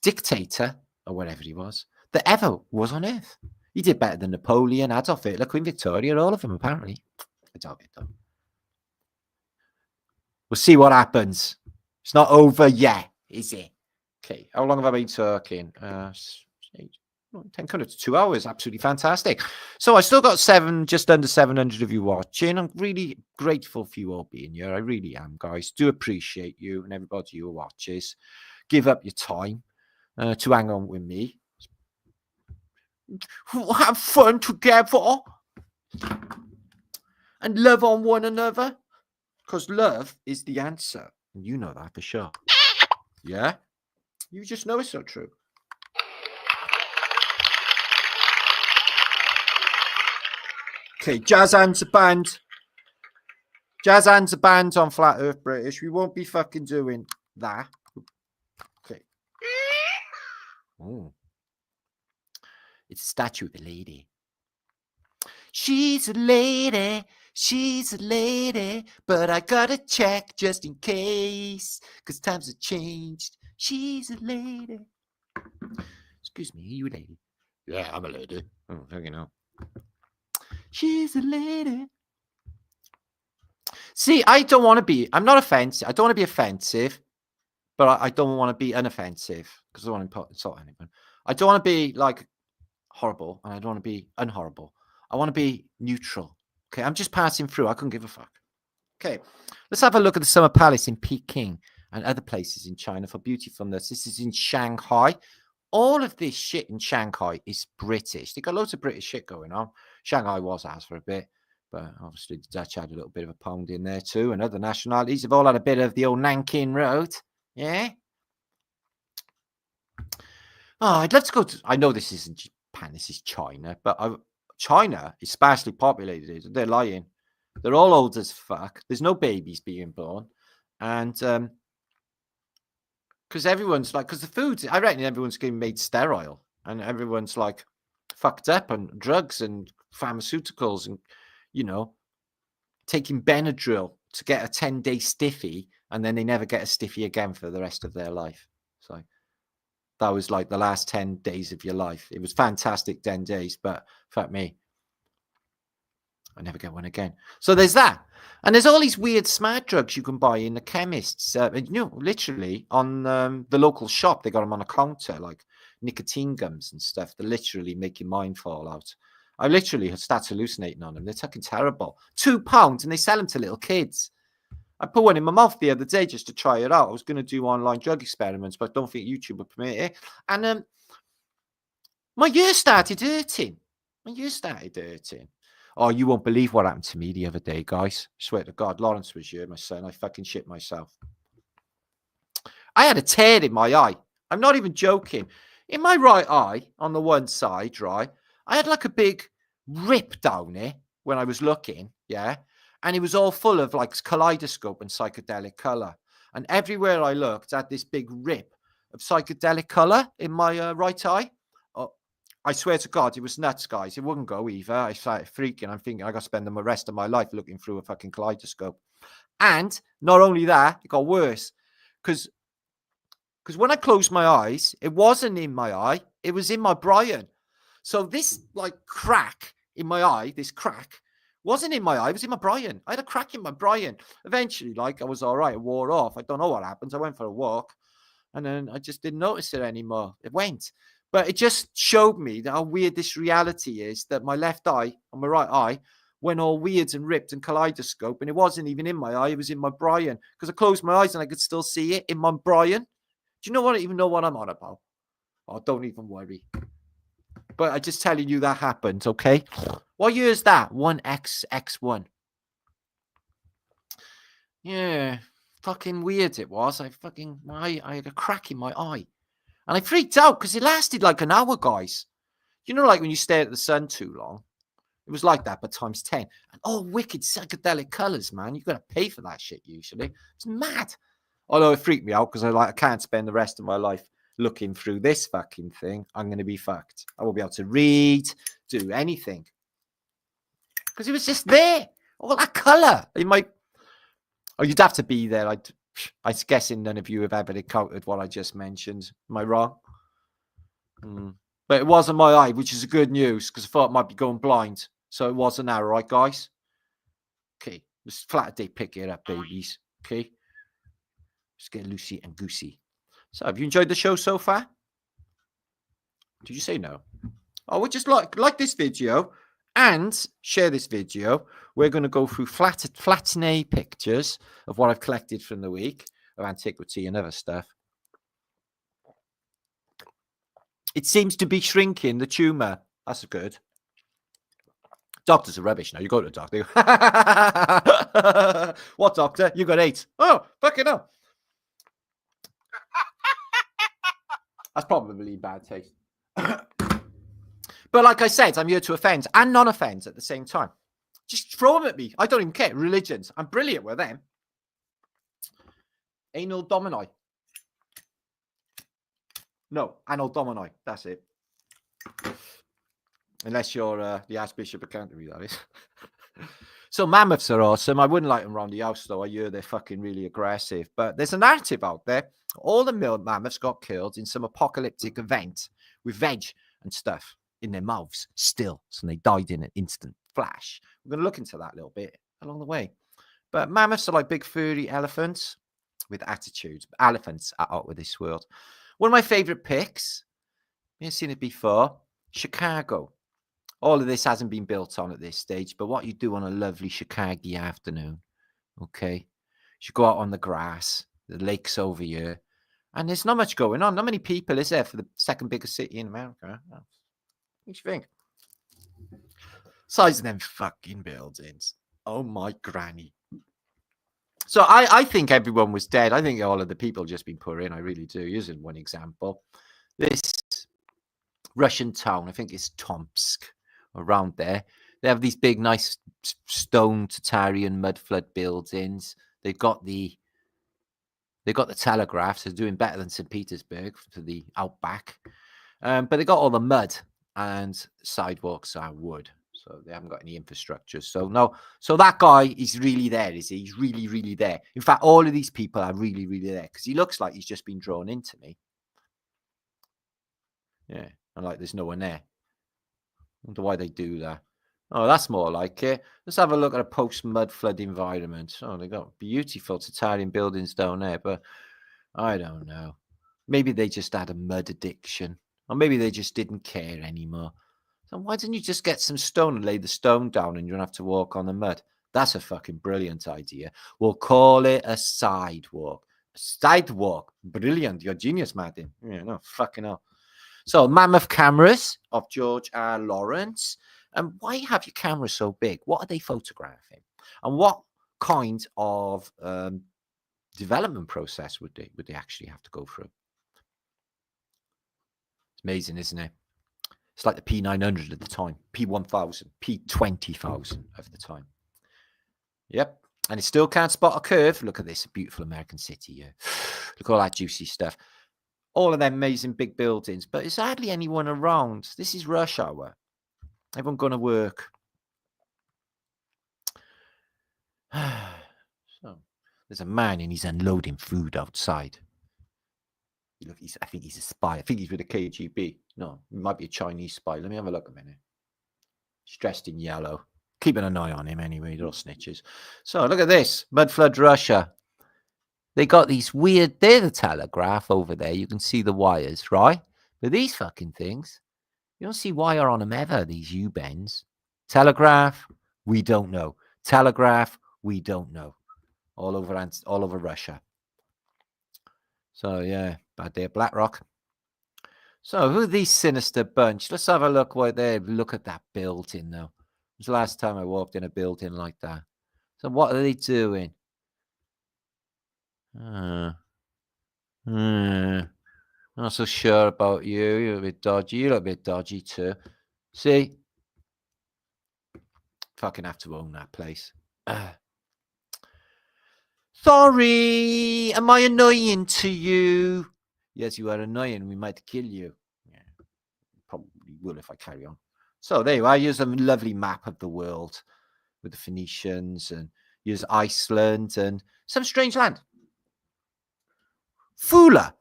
dictator, or whatever he was, that ever was on earth. He did better than Napoleon, Adolf Hitler, Queen Victoria, all of them, apparently. I doubt it, though. We'll see what happens. It's not over yet, is it? Okay, how long have I been talking? 10 to 2 hours. Absolutely fantastic. So I still got just under 700 of you watching. I'm really grateful for you all being here. I really am, guys. Do appreciate you and everybody who watches. Give up your time to hang on with me. Have fun together and love on one another, because love is the answer. And you know that for sure. Yeah? You just know it's so true. Okay, Jazz Hands a band. Jazz Hands a band on Flat Earth British. We won't be fucking doing that. Okay. Oh. It's a statue of a lady. She's a lady. She's a lady, but I gotta check just in case, because times have changed. She's a lady. Excuse me, are you a lady? Yeah, I'm a lady. Oh, you know. She's a lady. See, I don't want to be, I'm not offensive. I don't want to be offensive, but I don't want to be unoffensive, because I don't want to insult anyone. I don't want to be like horrible, and I don't want to be unhorrible. I want to be neutral. Okay, I'm just passing through. I couldn't give a fuck. Okay, let's have a look at the Summer Palace in Peking and other places in China for beautifulness. This is in Shanghai. All of this shit in Shanghai is British. They got loads of British shit going on. Shanghai was ours for a bit, but obviously the Dutch had a little bit of a pound in there too, and other nationalities have all had a bit of the old Nanking Road. Yeah. Oh, I'd love to go to, I know this isn't Japan, this is China, but China is sparsely populated. They're lying. They're all old as fuck. There's no babies being born. And because everyone's like, because the food, I reckon everyone's getting made sterile, and everyone's like fucked up on drugs and pharmaceuticals and, you know, taking Benadryl to get a 10-day stiffy, and then they never get a stiffy again for the rest of their life. So that was like the last 10 days of your life. It was fantastic 10 days, but fuck me, I never get one again. So there's that. And there's all these weird smart drugs you can buy in the chemists. Literally on the local shop, they got them on a counter, like nicotine gums and stuff that literally make your mind fall out. I literally start hallucinating on them. They're fucking terrible. £2, and they sell them to little kids. I put one in my mouth the other day just to try it out. I was going to do online drug experiments, but I don't think YouTube would permit it. And my ear started hurting. Oh, you won't believe what happened to me the other day, guys. I swear to God, Lawrence was here, my son. I fucking shit myself. I had a tear in my eye. I'm not even joking. In my right eye, on the one side, right, I had like a big rip down it when I was looking, yeah? And it was all full of like kaleidoscope and psychedelic color. And everywhere I looked, I had this big rip of psychedelic color in my right eye. I swear to God, it was nuts, guys. It wouldn't go either. I started freaking. I'm thinking I got to spend the rest of my life looking through a fucking kaleidoscope. And not only that, it got worse. Because when I closed my eyes, it wasn't in my eye. It was in my Brian. So this like crack in my eye, this crack, wasn't in my eye. It was in my Brian. I had a crack in my Brian. Eventually, like, I was all right. It wore off. I don't know what happened. I went for a walk. And then I just didn't notice it anymore. It went. But it just showed me that how weird this reality is, that my left eye and my right eye went all weird and ripped and kaleidoscope. And it wasn't even in my eye. It was in my Brian. Because I closed my eyes and I could still see it in my Brian. Do you know what? I even know what I'm on about. Oh, don't even worry. But I'm just telling you that happened, okay? What year is that? 1XX1. Yeah. Fucking weird it was. I had a crack in my eye. And I freaked out because it lasted like an hour, guys. You know, like when you stare at the sun too long? It was like that, but times 10. And wicked psychedelic colors, man. You've got to pay for that shit usually. It's mad. Although it freaked me out because I can't spend the rest of my life looking through this fucking thing. I'm going to be fucked. I won't be able to read, do anything. Because it was just there. All that color. You'd have to be there. I'm guessing none of you have ever encountered what I just mentioned. Am I wrong? But it wasn't my eye, which is a good news because I thought I might be going blind. So it was an error, right, guys? Okay. Let's Flaterday pick it up, babies. Okay. Let's get loosey and goosey. So have you enjoyed the show so far? Did you say no? Oh, we just like this video and share this video. We're going to go through Flaterday pictures of what I've collected from the week of antiquity and other stuff. It seems to be shrinking, the tumour. That's good. Doctors are rubbish now. You go to the doctor. What doctor? You got 8. Oh, fucking hell. That's probably bad taste. But like I said, I'm here to offend and non-offend at the same time. Just throw them at me. I don't even care. Religions. I'm brilliant with them. Anal domini. No, anal domini. That's it. Unless you're the Archbishop of Canterbury, that is. So mammoths are awesome. I wouldn't like them around the house, though. I hear they're fucking really aggressive. But there's a narrative out there. All the mammoths got killed in some apocalyptic event with veg and stuff in their mouths still. So they died in an instant flash. We're going to look into that a little bit along the way. But mammoths are like big furry elephants with attitudes. Elephants are out with this world. One of my favorite pics, you've seen it before, Chicago. All of this hasn't been built on at this stage, but what you do on a lovely Chicago afternoon, okay? You go out on the grass, the lake's over here, and there's not much going on. Not many people is there for the second biggest city in America. What do you think? Size of them fucking buildings. Oh, my granny. So I think everyone was dead. I think all of the people just been put in. I really do. Using one example. This Russian town, I think it's Tomsk, around there. They have these big, nice stone Tatarian mud flood buildings. They've got the telegraphs. They're doing better than St. Petersburg for the outback. But they got all the mud, and sidewalks are wood. So they haven't got any infrastructure. So no, so that guy is really there, is he? He's really, really there. In fact, all of these people are really, really there because he looks like he's just been drawn into me. Yeah, and like there's no one there. I wonder why they do that. Oh, that's more like it. Let's have a look at a post-mud flood environment. Oh, they got beautiful Tatarian buildings down there, but I don't know. Maybe they just had a mud addiction, or maybe they just didn't care anymore. So why didn't you just get some stone and lay the stone down and you don't have to walk on the mud? That's a fucking brilliant idea. We'll call it a sidewalk. A sidewalk. Brilliant. You're a genius, Martin. Yeah, no, fucking hell. So, mammoth cameras of George R. Lawrence. And why have your camera so big? What are they photographing? And what kind of development process would they actually have to go through? It's amazing, isn't it? It's like the P900 at the time, P1000, P20,000 of the time. Yep. And it still can't spot a curve. Look at this beautiful American city here. Look at all that juicy stuff. All of them amazing big buildings, but there's hardly anyone around. This is rush hour. Everyone going to work. So there's a man and he's unloading food outside. Look, I think he's a spy. I think he's with the KGB. No, he might be a Chinese spy. Let me have a look a minute. He's dressed in yellow. Keeping an eye on him anyway, little snitches. So look at this. Mud flood Russia. They got these weird, they're the telegraph over there. You can see the wires, right? But these fucking things, you don't see wire on them ever, these U-bends. Telegraph, we don't know. Telegraph, we don't know. All over Russia. So yeah, bad day at Blackrock. So who are these sinister bunch? Let's have a look where they look at that building now. It was the last time I walked in a building like that. So what are they doing? Not so sure about you. You're a bit dodgy. You look a bit dodgy too. See? Fucking have to own that place. Sorry, am I annoying to you? Yes, you are annoying. We might kill you. Yeah, probably will if I carry on. So there you are. Here's a lovely map of the world with the Phoenicians, and here's Iceland and some strange land. Fula.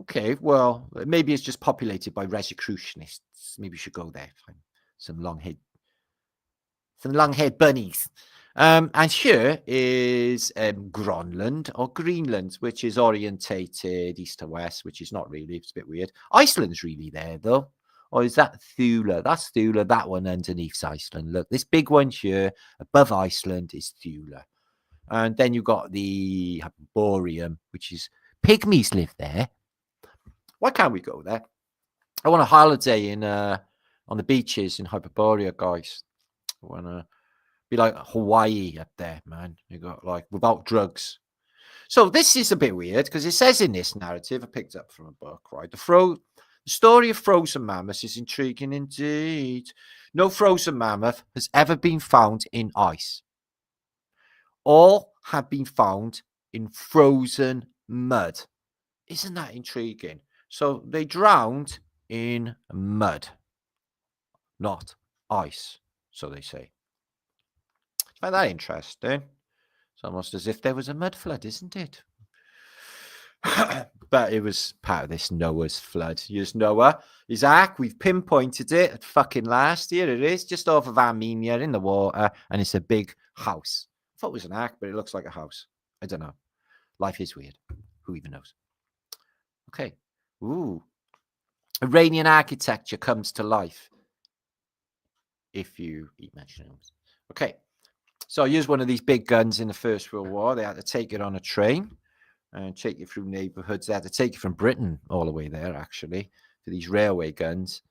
Okay, well, maybe it's just populated by Rosicrucianists. Maybe we should go there. Find some long-haired bunnies. And here is Greenland or Greenland, which is orientated east to west, which is not really. It's a bit weird. Iceland's really there, though. Or is that Thule? That's Thule. That one underneath's Iceland. Look, this big one here above Iceland is Thule. And then you've got the Hyperborean, which is pygmies live there. Why can't we go there? I want a holiday in on the beaches in Hyperborea, guys. I want to be like Hawaii up there, man. You got like without drugs. So this is a bit weird because it says in this narrative, I picked up from a book, right? The story of frozen mammoths is intriguing indeed. No frozen mammoth has ever been found in ice. All have been found in frozen mud. Isn't that intriguing? So they drowned in mud, not ice, so they say. I find that interesting. It's almost as if there was a mud flood, isn't it? But it was part of this Noah's flood. Here's Noah. Isaac, we've pinpointed it at fucking last. Here it is, just off of Armenia in the water, and it's a big house. I thought it was an ark, but it looks like a house. I don't know. Life is weird. Who even knows? Okay. Ooh. Iranian architecture comes to life if you eat mushrooms. Okay. So here's one of these big guns in the First World War. They had to take it on a train and take it through neighborhoods. They had to take it from Britain all the way there, actually, for these railway guns,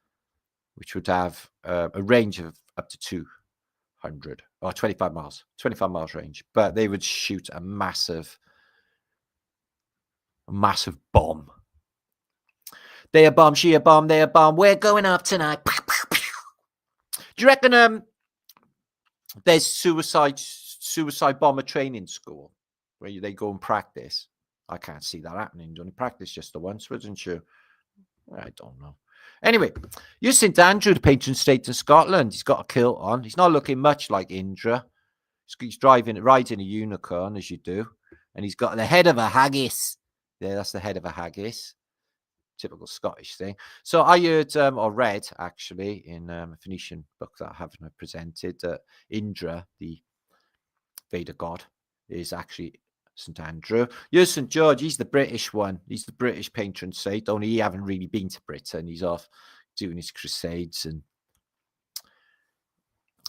which would have a range of up to 200 or 25 miles range. But they would shoot a massive bomb. They a bomb, she a bomb, they a bomb. We're going up tonight. Do you reckon there's suicide bomber training school where they go and practice? I can't see that happening. You only practice just the once, wouldn't you? I don't know. Anyway, here's St Andrew, the patron saint of Scotland. He's got a kilt on. He's not looking much like Indra. He's riding a unicorn, as you do. And he's got the head of a haggis. Yeah, that's the head of a haggis. Typical Scottish thing. So I heard or read, actually, in a Phoenician book that I haven't presented, that Indra, the Veda god, is actually St Andrew. Here's St George. He's the British one. He's the British patron saint, only he haven't really been to Britain. He's off doing his crusades, and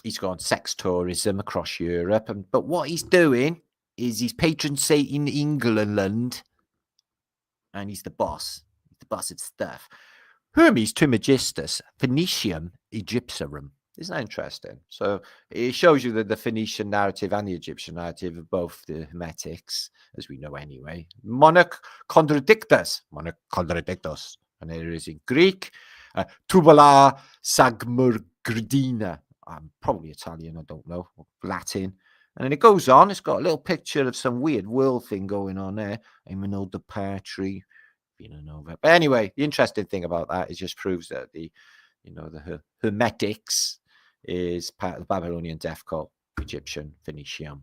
he's gone sex tourism across Europe. But what he's doing is he's patron saint in England, and he's the boss. He's the boss of stuff. Hermes Trismegistus, Phoenicium Egyptiarum. Isn't that interesting? So it shows you that the Phoenician narrative and the Egyptian narrative are both the Hermetics, as we know anyway. Monarch contradictus. And there is in Greek, tubula sagmurgridina. Probably Italian, I don't know, or Latin. And then it goes on. It's got a little picture of some weird world thing going on there. Eminode the pear tree. But anyway, the interesting thing about that is just proves that the Hermetics is part of the Babylonian death cult, Egyptian, Phoenician.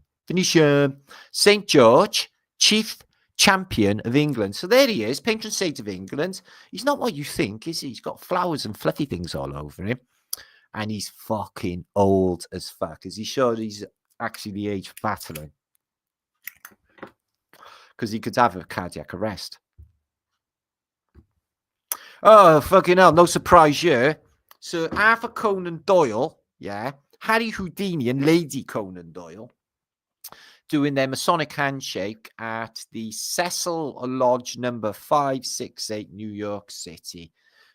St. George, chief champion of England. So there he is, patron saint of England. He's not what you think, is he? He's got flowers and fluffy things all over him. And he's fucking old as fuck. Is he sure he's actually the age of battling? Because he could have a cardiac arrest. Oh, fucking hell. No surprise here. Sir Arthur Conan Doyle, Harry Houdini and Lady Conan Doyle doing their Masonic handshake at the Cecil Lodge number 568, New York City.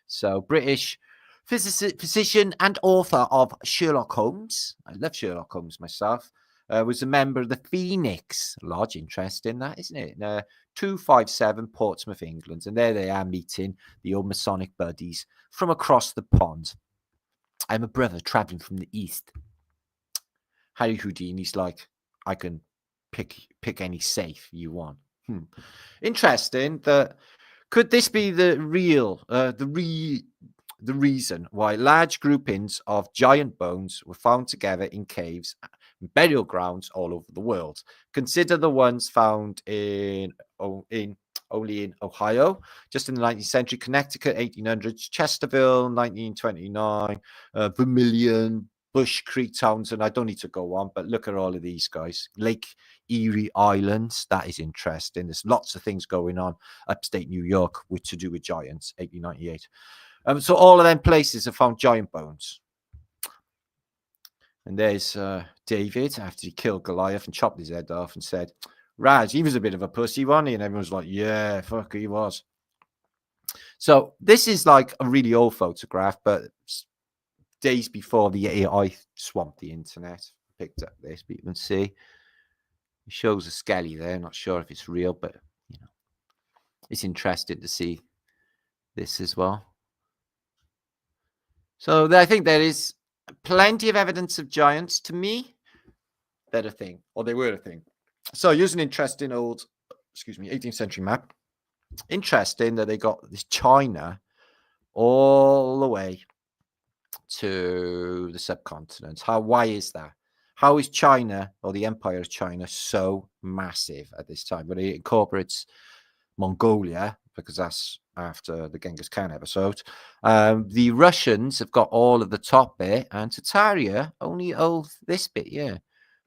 So British physician and author of Sherlock Holmes. I love Sherlock Holmes myself. Was a member of the Phoenix Lodge. Interesting, that, isn't it? 257 Portsmouth, England. And there they are meeting the old Masonic buddies from across the pond. I'm a brother traveling from the east. Harry Houdini's like, I can pick any safe you want. Interesting. Could this be the reason why large groupings of giant bones were found together in caves and burial grounds all over the world? Consider the ones found only in Ohio, just in the 19th century, Connecticut, 1800s, Chesterfield, 1929, Vermilion, Bush Creek, Townsend. I don't need to go on, but look at all of these guys. Lake Erie Islands, that is interesting. There's lots of things going on upstate New York to do with giants, 1898. So all of them places have found giant bones. And there's David, after he killed Goliath and chopped his head off and said, Raj, he was a bit of a pussy, wasn't he? And everyone's like, yeah, fuck, he was. So this is like a really old photograph, but days before the AI swamped the internet. I picked up this, but you can see it shows a skelly there. Not sure if it's real, but it's interesting to see this as well. So I think there is plenty of evidence of giants. To me, they're a thing, or they were a thing. So here's an interesting old, 18th century map. Interesting that they got this China all the way to the subcontinent. Why is that? How is China, or the Empire of China, so massive at this time? But it incorporates Mongolia, because that's after the Genghis Khan episode. The Russians have got all of the top bit, and Tataria only hold this bit,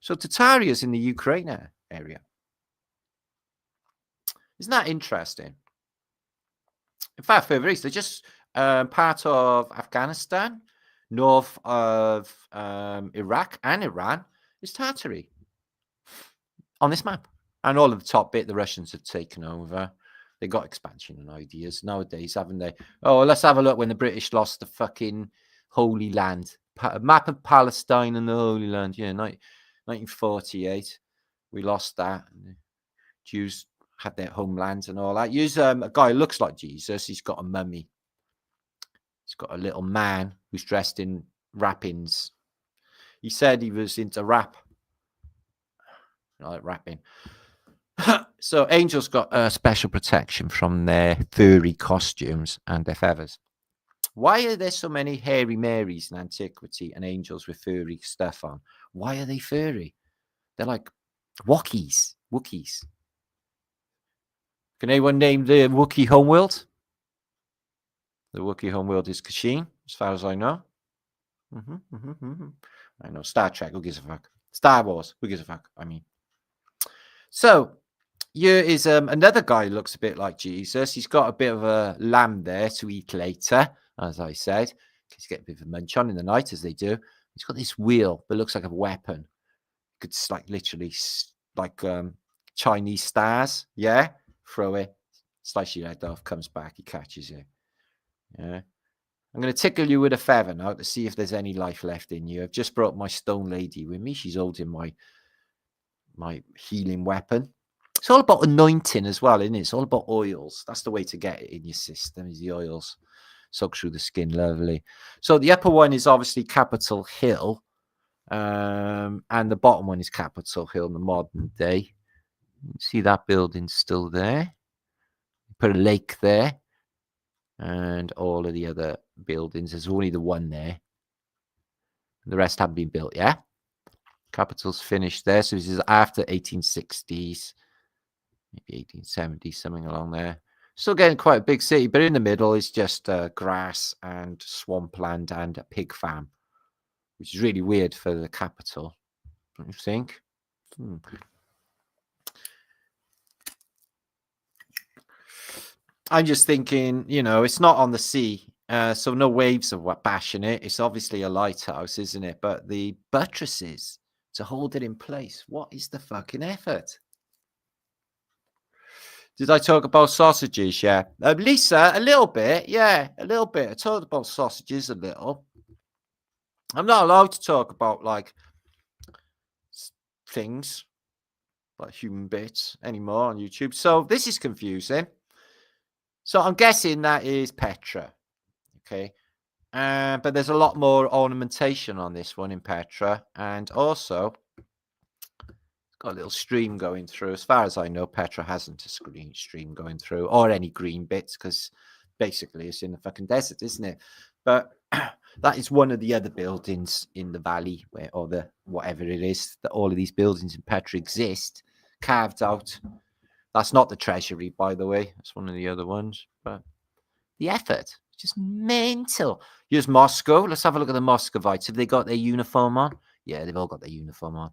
So Tataria's in the Ukraine area. Isn't that interesting? In fact, further east, they're just part of Afghanistan, north of Iraq and Iran is Tartary on this map. And all of the top bit, the Russians have taken over. They got expansion and ideas nowadays, haven't they? Oh, let's have a look when the British lost the fucking Holy Land. Map of Palestine and the Holy Land. 1948. We lost that. Jews had their homelands and all that. Use a guy who looks like Jesus. He's got a mummy. He's got a little man who's dressed in wrappings. He said he was into rap. I like rapping. So angels got special protection from their furry costumes and their feathers. Why are there so many hairy Marys in antiquity and angels with furry stuff on? Why are they furry? They're like Wookiees. Can anyone name the Wookiee homeworld? The Wookiee homeworld is Kashyyyk, as far as I know. I know. Star Trek, who gives a fuck? Star Wars, who gives a fuck? I mean. So, here is another guy who looks a bit like Jesus. He's got a bit of a lamb there to eat later, as I said. He's getting a bit of a munch on in the night, as they do. He's got this wheel that looks like a weapon. It's like literally like Chinese stars. Yeah, throw it, slice your head off, comes back, he catches it. Yeah. I'm going to tickle you with a feather now to see if there's any life left in you. I've just brought my stone lady with me. She's holding my healing weapon. It's all about anointing as well, isn't it? It's all about oils. That's the way to get it in your system, is the oils. Soak through the skin, lovely. So the upper one is obviously Capitol Hill. And the bottom one is Capitol Hill in the modern day. You can see that building's still there. Put a lake there. And all of the other buildings. There's only the one there. The rest haven't been built yet. Capitol's finished there. So this is after 1860s. Maybe 1870s, something along there. Still getting quite a big city, but in the middle is just grass and swampland and a pig farm, which is really weird for the capital, don't you think? I'm just thinking, you know, it's not on the sea, so no waves are bashing it. It's obviously a lighthouse, isn't it? But the buttresses to hold it in place, what is the fucking effort? Did I talk about sausages? Yeah. Lisa, a little bit. Yeah, a little bit. I talked about sausages a little. I'm not allowed to talk about, like, things, like human bits, anymore on YouTube. So this is confusing. So I'm guessing that is Petra. Okay. But there's a lot more ornamentation on this one in Petra. And also, got a little stream going through. As far as I know, Petra hasn't a stream going through or any green bits because basically it's in the fucking desert, isn't it? But that is one of the other buildings in the valley where, or the whatever it is, that all of these buildings in Petra exist, carved out. That's not the treasury, by the way. That's one of the other ones. But the effort, just mental. Here's Moscow. Let's have a look at the Muscovites. Have they got their uniform on? Yeah, they've all got their uniform on.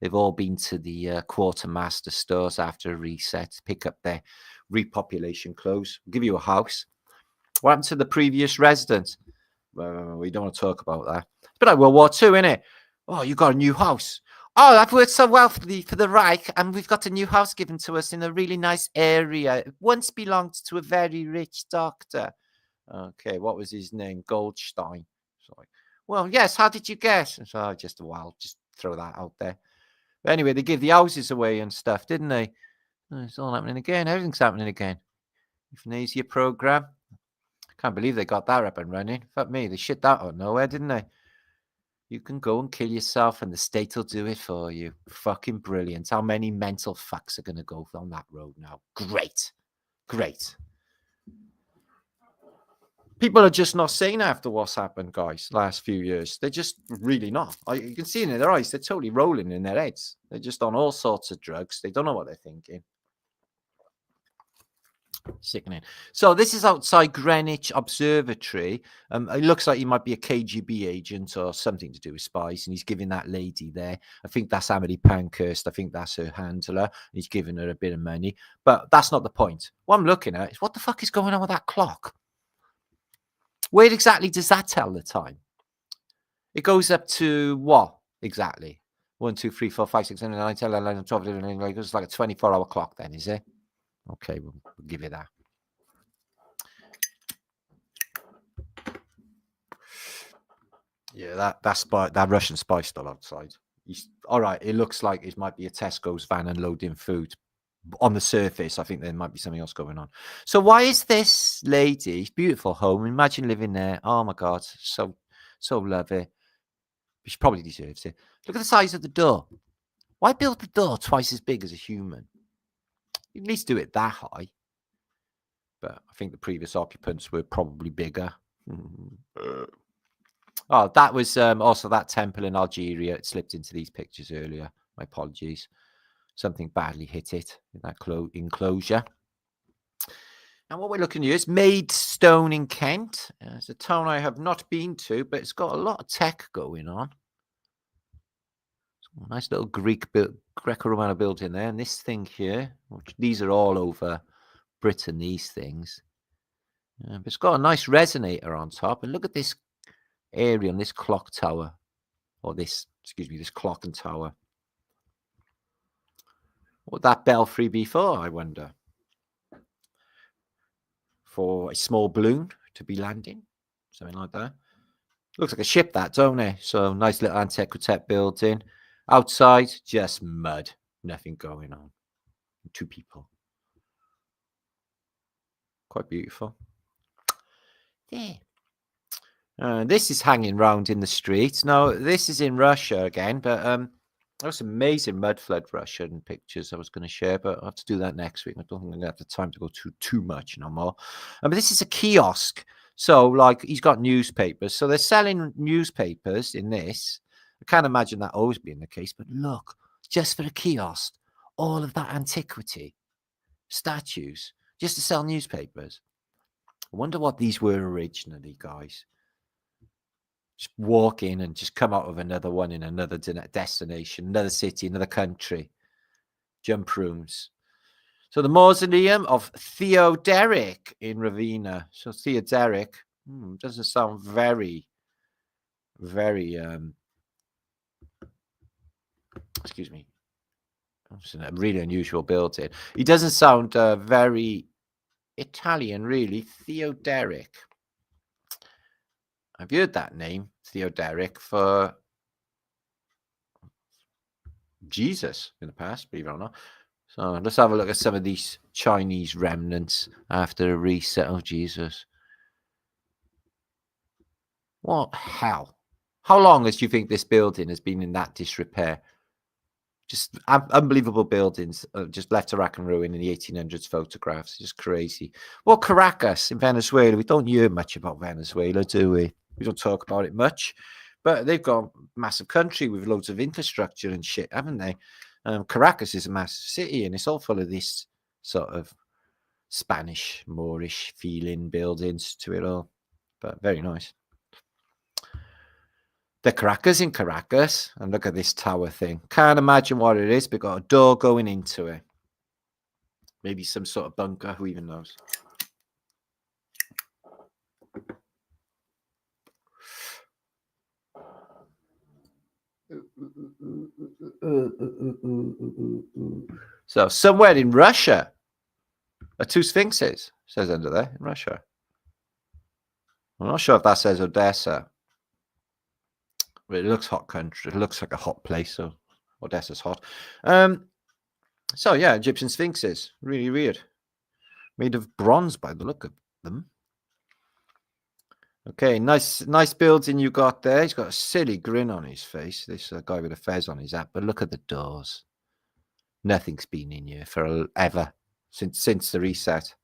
They've all been to the quartermaster stores after a reset, pick up their repopulation clothes. I'll give you a house. What happened to the previous residents? We don't want to talk about that. It's been like World War II, isn't it? Oh, you got a new house. Oh, I've worked so well for the Reich, and we've got a new house given to us in a really nice area. It once belonged to a very rich doctor. Okay, what was his name? Goldstein. Sorry. Well, yes, how did you guess? So just throw that out there. But anyway, they give the houses away and stuff, didn't they? It's all happening again. Everything's happening again. Euthanasia program. Can't believe they got that up and running. Fuck me, they shit that out nowhere, didn't they? You can go and kill yourself and the state will do it for you. Fucking brilliant. How many mental fucks are going to go on that road now? Great. Great. People are just not sane after what's happened, guys, last few years. They're just really not. You can see it in their eyes. They're totally rolling in their heads. They're just on all sorts of drugs. They don't know what they're thinking. Sickening. So this is outside Greenwich Observatory. It looks like he might be a KGB agent or something to do with spies, and he's giving that lady there. I think that's Amelie Pankhurst. I think that's her handler. He's giving her a bit of money, but that's not the point. What I'm looking at is what the fuck is going on with that clock? Where exactly does that tell the time? It goes up to what exactly? 1, 2, 3, 4, 5, 6, 7, 8, 9, 10, 11, 12, 13, it's like a 24-hour clock then, is it? Okay, we'll give you that. Yeah, that Russian spy still outside. All right. It looks like it might be a Tesco's van unloading food. On the surface, I think there might be something else going on. So why is this lady, beautiful home? Imagine living there. Oh my God, so lovely. She probably deserves it. Look at the size of the door. Why build the door twice as big as a human? You at least do it that high. But I think the previous occupants were probably bigger. Oh, that was also that temple in Algeria. It slipped into these pictures earlier. My apologies. Something badly hit it in that enclosure. And what we're looking at here is Maidstone in Kent. It's a town I have not been to, but it's got a lot of tech going on. Nice little Greco-Roman building there. And this thing here, which these are all over Britain, these things. But it's got a nice resonator on top. And look at this area on this clock tower. Or this, excuse me, this clock and tower. What would that belfry be for, I wonder? For a small balloon to be landing, something like that. Looks like a ship, that, don't it? So nice little antiquity building. Outside, just mud, nothing going on. 2 people. Quite beautiful. There. This is hanging round in the streets. Now, this is in Russia again, but that's amazing mud flood Russian pictures I was going to share, but I'll have to do that next week. I don't think I'm going to have the time to go too much no more. But this is a kiosk. So, like, he's got newspapers. So they're selling newspapers in this. I can't imagine that always being the case, but look, just for a kiosk, all of that antiquity, statues, just to sell newspapers. I wonder what these were originally, guys. Just walk in and just come out of another one in another destination, another city, another country. Jump rooms. So the mausoleum of Theoderic in Ravenna. So Theoderic doesn't sound very, excuse me. It's a really unusual building. He doesn't sound very Italian, really. Theoderic. I've heard that name, Theoderic, for Jesus in the past, believe it or not. So let's have a look at some of these Chinese remnants after a reset. Oh, Jesus. What hell? How long do you think this building has been in that disrepair? Just unbelievable buildings, just left to rack and ruin in the 1800s photographs. Just crazy. Well, Caracas in Venezuela, we don't hear much about Venezuela, do we? We don't talk about it much. But they've got a massive country with loads of infrastructure and shit, haven't they? Caracas is a massive city, and it's all full of this sort of Spanish, Moorish feeling buildings to it all. But very nice. The Caracas in Caracas, and look at this tower thing. Can't imagine what it is, but got a door going into it. Maybe some sort of bunker, who even knows? So somewhere in Russia are 2 sphinxes, says under there, in Russia. I'm not sure if that says Odessa. But it looks hot country. It looks like a hot place, so Odessa's hot. So yeah, Egyptian sphinxes. Really weird. Made of bronze by the look of them. Okay, nice building you got there. He's got a silly grin on his face. This guy with a fez on his hat. But look at the doors. Nothing's been in here forever since the reset.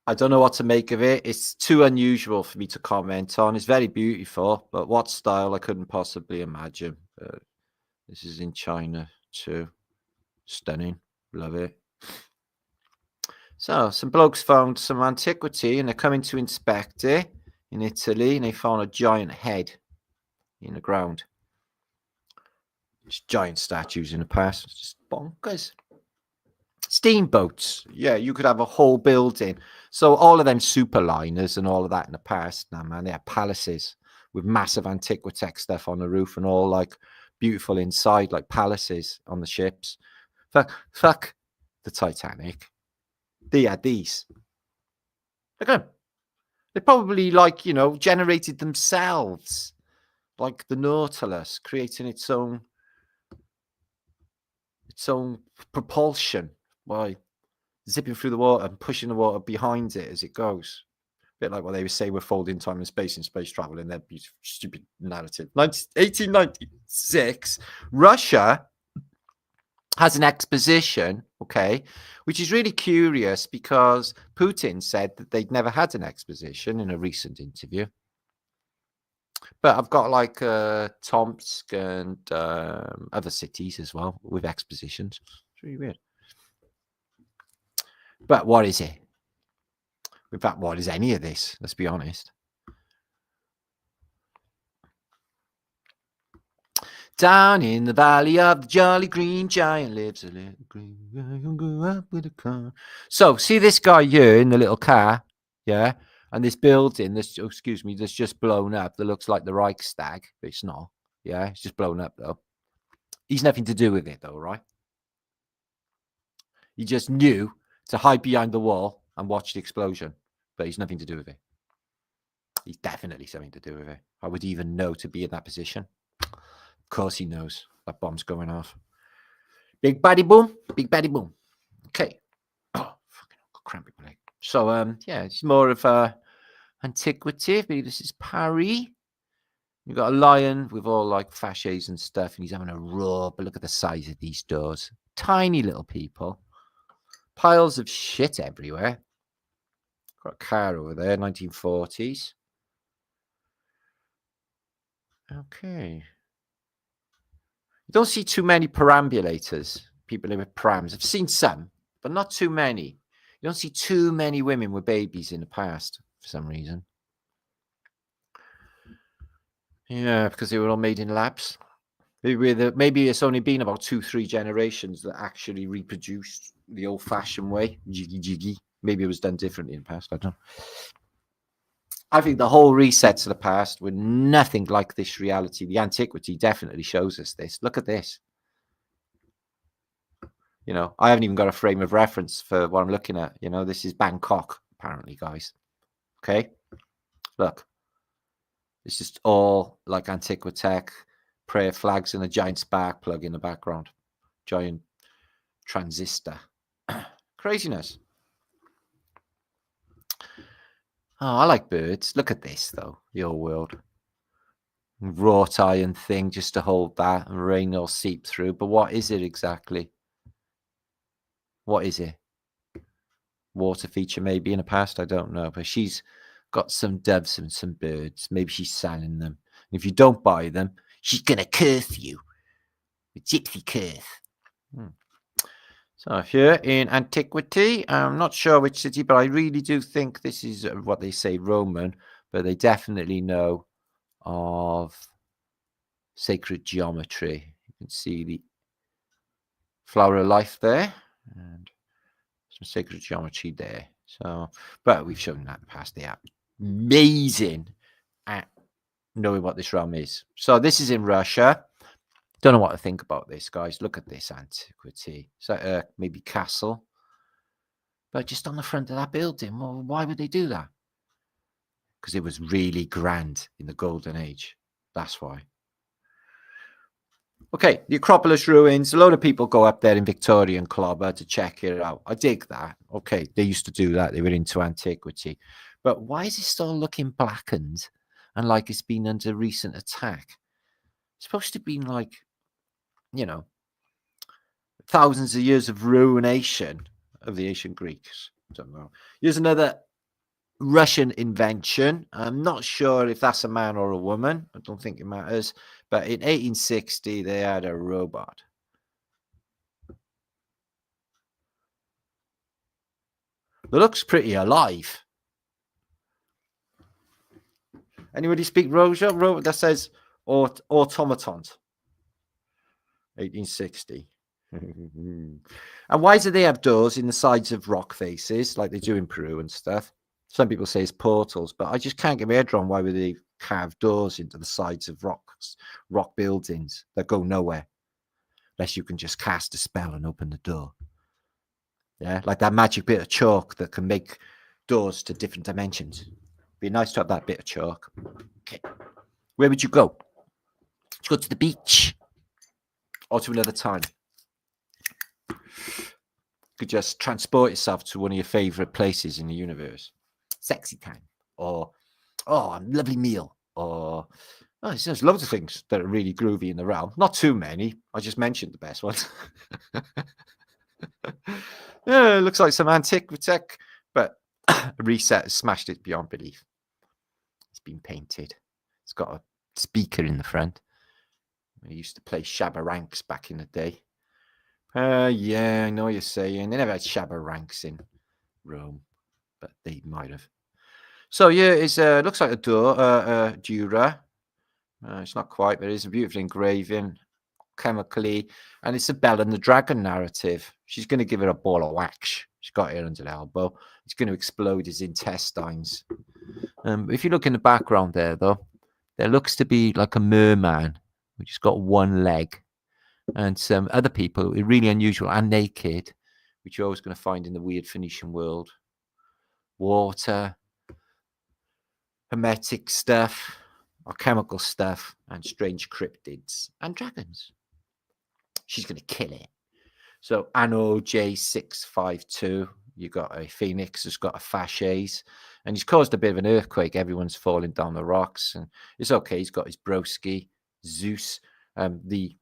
I don't know what to make of it. It's too unusual for me to comment on. It's very beautiful, but what style I couldn't possibly imagine. This is in China too. Stunning. Love it. So some blokes found some antiquity and they're coming to inspect it in Italy, and they found a giant head in the ground. Just giant statues in the past. It's just bonkers. Steamboats. Yeah, you could have a whole building. So all of them superliners and all of that in the past, now man, they had palaces with massive antiquitech stuff on the roof and all like beautiful inside, like palaces on the ships. Fuck the Titanic. They had these. Look at them. They probably generated themselves, like the Nautilus, creating its own propulsion by zipping through the water and pushing the water behind it as it goes. A bit like what they would say we're folding time and space in space travel in their beautiful, stupid narrative. 1896, Russia has an exposition okay, which is really curious because Putin said that they'd never had an exposition in a recent interview. But I've got like Tomsk and other cities as well with expositions. It's really weird. But what is it? In fact, what is any of this? Let's be honest. Down in the valley of the jolly green giant lives a little green giant grew up with a car. So, see this guy here in the little car, yeah? And this building, that's just blown up that looks like the Reichstag, but it's not. Yeah, it's just blown up though. He's nothing to do with it though, right? He just knew to hide behind the wall and watch the explosion, but he's nothing to do with it. He's definitely something to do with it. I would even know to be in that position. Of course he knows that bomb's going off. Big baddie boom, big baddie boom. Okay. Oh, fucking crampy leg. So, yeah, it's more of antiquity. Maybe this is Paris. You've got a lion with all like fasces and stuff, and he's having a roar. But look at the size of these doors. Tiny little people. Piles of shit everywhere. Got a car over there, 1940s. Okay. You don't see too many perambulators, people with prams. I've seen some, but not too many. You don't see too many women with babies in the past for some reason. Yeah, because they were all made in labs. Maybe it's only been about 2-3 generations that actually reproduced the old-fashioned way, jiggy. Maybe it was done differently in the past. I don't know. I think the whole resets of the past were nothing like this reality. The antiquity definitely shows us this. Look at this. You know, I haven't even got a frame of reference for what I'm looking at. You know, this is Bangkok, apparently, guys. Okay, look. It's just all like antiquitech, prayer flags, and a giant spark plug in the background. Giant transistor. Craziness. Oh, I like birds. Look at this, though. The old world. Wrought iron thing just to hold that, and rain will seep through. But what is it exactly? What is it? Water feature maybe in the past? I don't know. But she's got some doves and some birds. Maybe she's selling them. And if you don't buy them, she's going to curse you. A gypsy curse. So here in antiquity, I'm not sure which city, but I really do think this is what they say Roman, but they definitely know of sacred geometry. You can see the flower of life there and some sacred geometry there. So, but we've shown that in the past. They are amazing at knowing what this realm is. So this is in Russia. Don't know what to think about this, guys. Look at this antiquity. So maybe castle, but just on the front of that building. Well, why would they do that? Because it was really grand in the Golden Age. That's why. Okay, the Acropolis ruins. A lot of people go up there in Victorian clobber to check it out. I dig that. Okay, they used to do that. They were into antiquity. But why is it still looking blackened and like it's been under recent attack? It's supposed to be like, you know, thousands of years of ruination of the ancient Greeks. I don't know. Here's another Russian invention. I'm not sure if that's a man or a woman. I don't think it matters. But in 1860, they had a robot. That looks pretty alive. Anybody speak Roja? That says automatons. 1860. And why do they have doors in the sides of rock faces like they do in Peru and stuff? Some people say it's portals, but I just can't get my head around why would they carve doors into the sides of rock buildings that go nowhere, unless you can just cast a spell and open the door. Yeah, like that magic bit of chalk that can make doors to different dimensions. Be nice to have that bit of chalk. Okay, where would you go? Would you go to the beach or to another time? Could just transport yourself to one of your favorite places in the universe. Sexy time, or a lovely meal, or there's loads of things that are really groovy in the realm. Not too many. I just mentioned the best ones. Yeah, it looks like some antiquity, but a reset has smashed it beyond belief. It's been painted. It's got a speaker in the front. I used to play Shabba Ranks back in the day. Yeah, I know what you're saying. They never had Shabba Ranks in Rome, but they might have. So yeah, it's looks like a door, Dura. It's not quite, but it is a beautiful engraving, chemically, and it's a Belle and the Dragon narrative. She's going to give it a ball of wax. She's got it under the elbow. It's going to explode his intestines. If you look in the background there, though, there looks to be like a merman, which has got one leg, and some other people, really unusual and naked, which you're always going to find in the weird Phoenician world. Water, hermetic stuff, or chemical stuff, and strange cryptids and dragons. She's going to kill it. So Anno J652, you got a phoenix who's got a fasces, and he's caused a bit of an earthquake. Everyone's falling down the rocks, and it's okay. He's got his broski, Zeus. The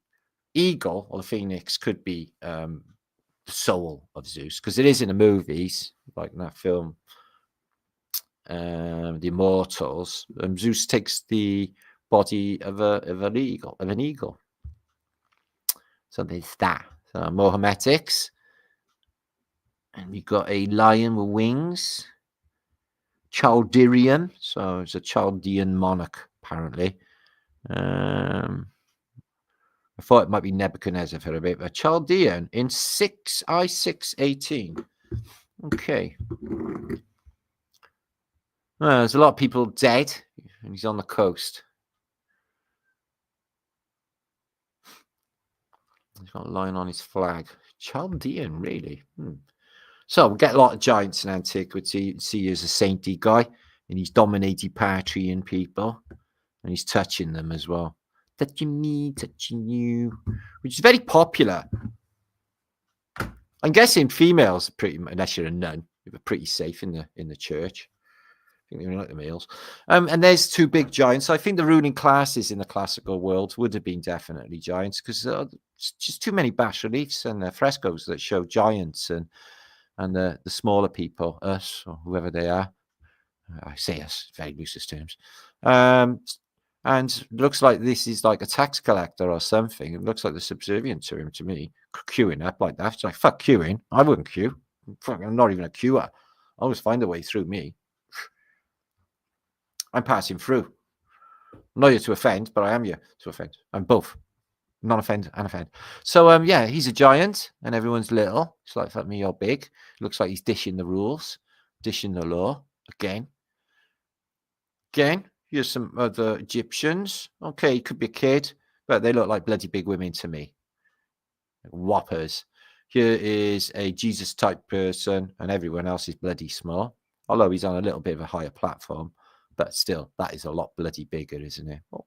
eagle or the phoenix could be the soul of Zeus, because it is in the movies, like in that film, The Immortals. Zeus takes the body of an eagle. So there's that. So more hermetics. And we got a lion with wings. Chaldean. So it's a Chaldean monarch, apparently. I thought it might be Nebuchadnezzar for a bit, but Chaldean in I618. Okay. There's a lot of people dead, and he's on the coast. He's got a lion on his flag. Chaldean, really? So we get a lot of giants in antiquity. You can see he's a saintly guy, and he's dominated Parthian people, and he's touching them as well. Touching me, touching you, which is very popular. I'm guessing females, pretty much, unless you're a nun, you're pretty safe in the church. I think they're like the males. And there's two big giants. I think the ruling classes in the classical world would have been definitely giants, because there's just too many bas reliefs and frescoes that show giants and the smaller people, us or whoever they are. I say us, very loosest terms. And it looks like this is like a tax collector or something. It looks like they're subservient to him, to me, queuing up like that. It's like, fuck queuing. I wouldn't queue. I'm not even a queuer. I always find a way through me. I'm passing through. I'm not here to offend, but I am here to offend. I'm both. Non-offend and offend. So, yeah, he's a giant and everyone's little. It's like, fuck me, you're big. Looks like he's dishing the rules, dishing the law. Again, here's some other Egyptians. Okay, he could be a kid, but they look like bloody big women to me. Whoppers. Here is a Jesus-type person, and everyone else is bloody small. Although he's on a little bit of a higher platform, but still, that is a lot bloody bigger, isn't it? Oh.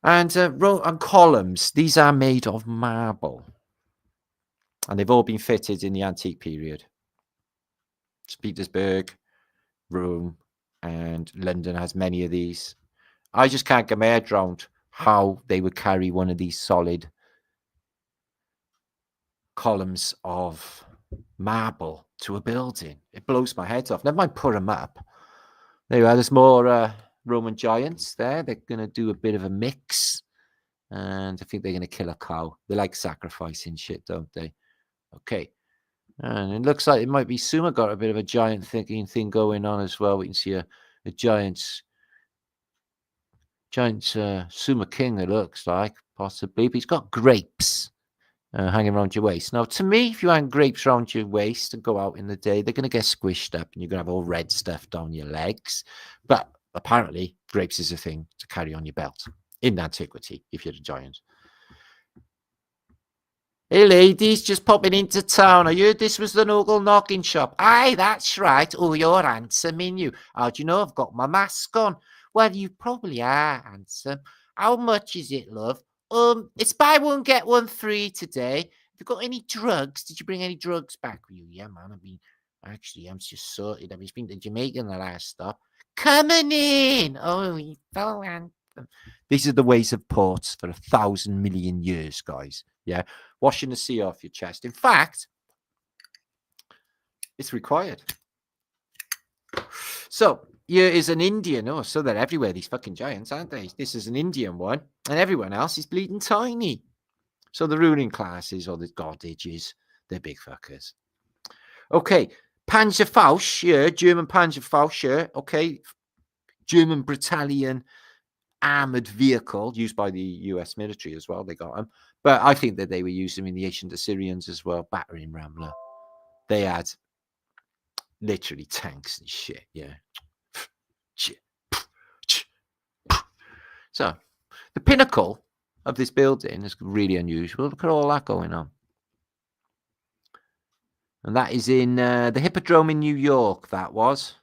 And columns. These are made of marble, and they've all been fitted in the antique period. St. Petersburg, Rome, and London has many of these. I just can't get my head around how they would carry one of these solid columns of marble to a building. It blows my head off. Never mind put them up. Anyway, there's more Roman giants there. They're going to do a bit of a mix, and I think they're going to kill a cow. They like sacrificing shit, don't they? Okay. And it looks like it might be Sumer got a bit of a giant thing going on as well. We can see a giant Sumer king, it looks like, possibly. But he's got grapes hanging around your waist. Now, to me, if you hang grapes around your waist and go out in the day, they're going to get squished up and you're going to have all red stuff down your legs. But apparently, grapes is a thing to carry on your belt in antiquity if you're a giant. Hey, ladies, just popping into town. I heard this was the local knocking shop. Aye, that's right. Oh, you're handsome, ain't you? How do you know I've got my mask on? Well, you probably are handsome. How much is it, love? It's buy one, get one free today. Have you got any drugs? Did you bring any drugs back with you? Yeah, man. I'm just sorted. I've just been to Jamaica in the last stop. Coming in. Oh, he's so handsome. These are the ways of ports for 1,000 million years, guys. Yeah. washing the sea off your chest. In fact, it's required. So here is an Indian. Oh, so they're everywhere, these fucking giants, aren't they? This is an Indian one, and everyone else is bleeding tiny. So the ruling classes or the godages, they're big fuckers. Okay, Panzerfaust, yeah, German Panzerfaust, yeah, okay. German battalion armored vehicle used by the US military as well. They got them. But I think that they were used them in the ancient Assyrians as well, battering Ramla. They had literally tanks and shit, yeah. So the pinnacle of this building is really unusual. Look at all that going on. And that is in the Hippodrome in New York, that was.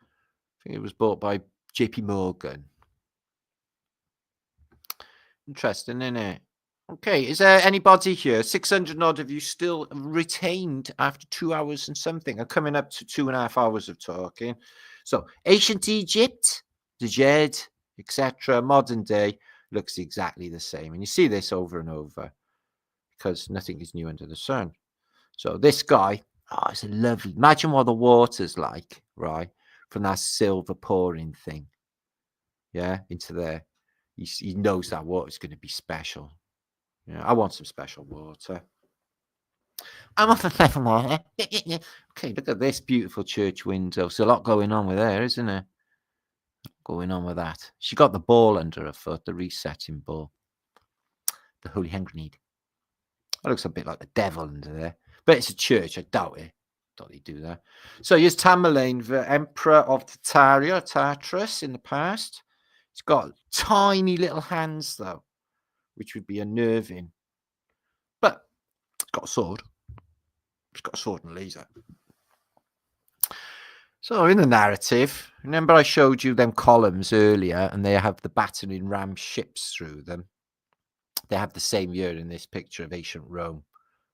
I think it was bought by JP Morgan. Interesting, isn't it? Okay, is there anybody here? 600 odd of you still retained after 2 hours and something. I'm coming up to 2.5 hours of talking. So, ancient Egypt, the Djed, etc., modern day looks exactly the same. And you see this over and over because nothing is new under the sun. So this guy, oh, it's a lovely, imagine what the water's like, right? From that silver pouring thing, yeah, into there. He knows that water's going to be special. Yeah, I want some special water. I'm off the special water. Okay, look at this beautiful church window. There's a lot going on with there, isn't there? Going on with that. She got the ball under her foot, the resetting ball. The holy hand grenade. That looks a bit like the devil under there. But it's a church, I doubt it. Don't they do that? So here's Tamerlane, the Emperor of Tartaria, Tartarus in the past. He's got tiny little hands, though, which would be unnerving. But he's got a sword. He's got a sword and laser. So in the narrative, remember I showed you them columns earlier, and they have the battering ram ships through them. They have the same year in this picture of ancient Rome,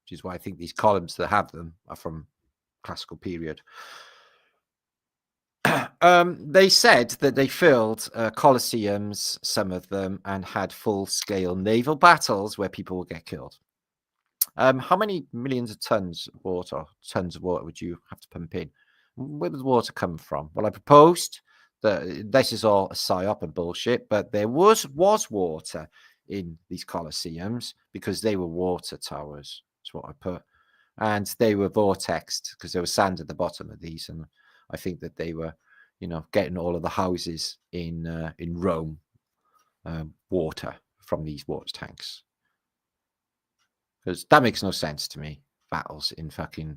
which is why I think these columns that have them are from classical period. They said that they filled colosseums, some of them, and had full-scale naval battles where people would get killed. How many millions of tons of water would you have to pump in? Where does water come from? Well, I proposed that this is all a psyop and bullshit, but there was water in these colosseums because they were water towers. That's what I put. And they were vortexed because there was sand at the bottom of these. And I think that they were, getting all of the houses in Rome water from these water tanks. Because that makes no sense to me. Battles in fucking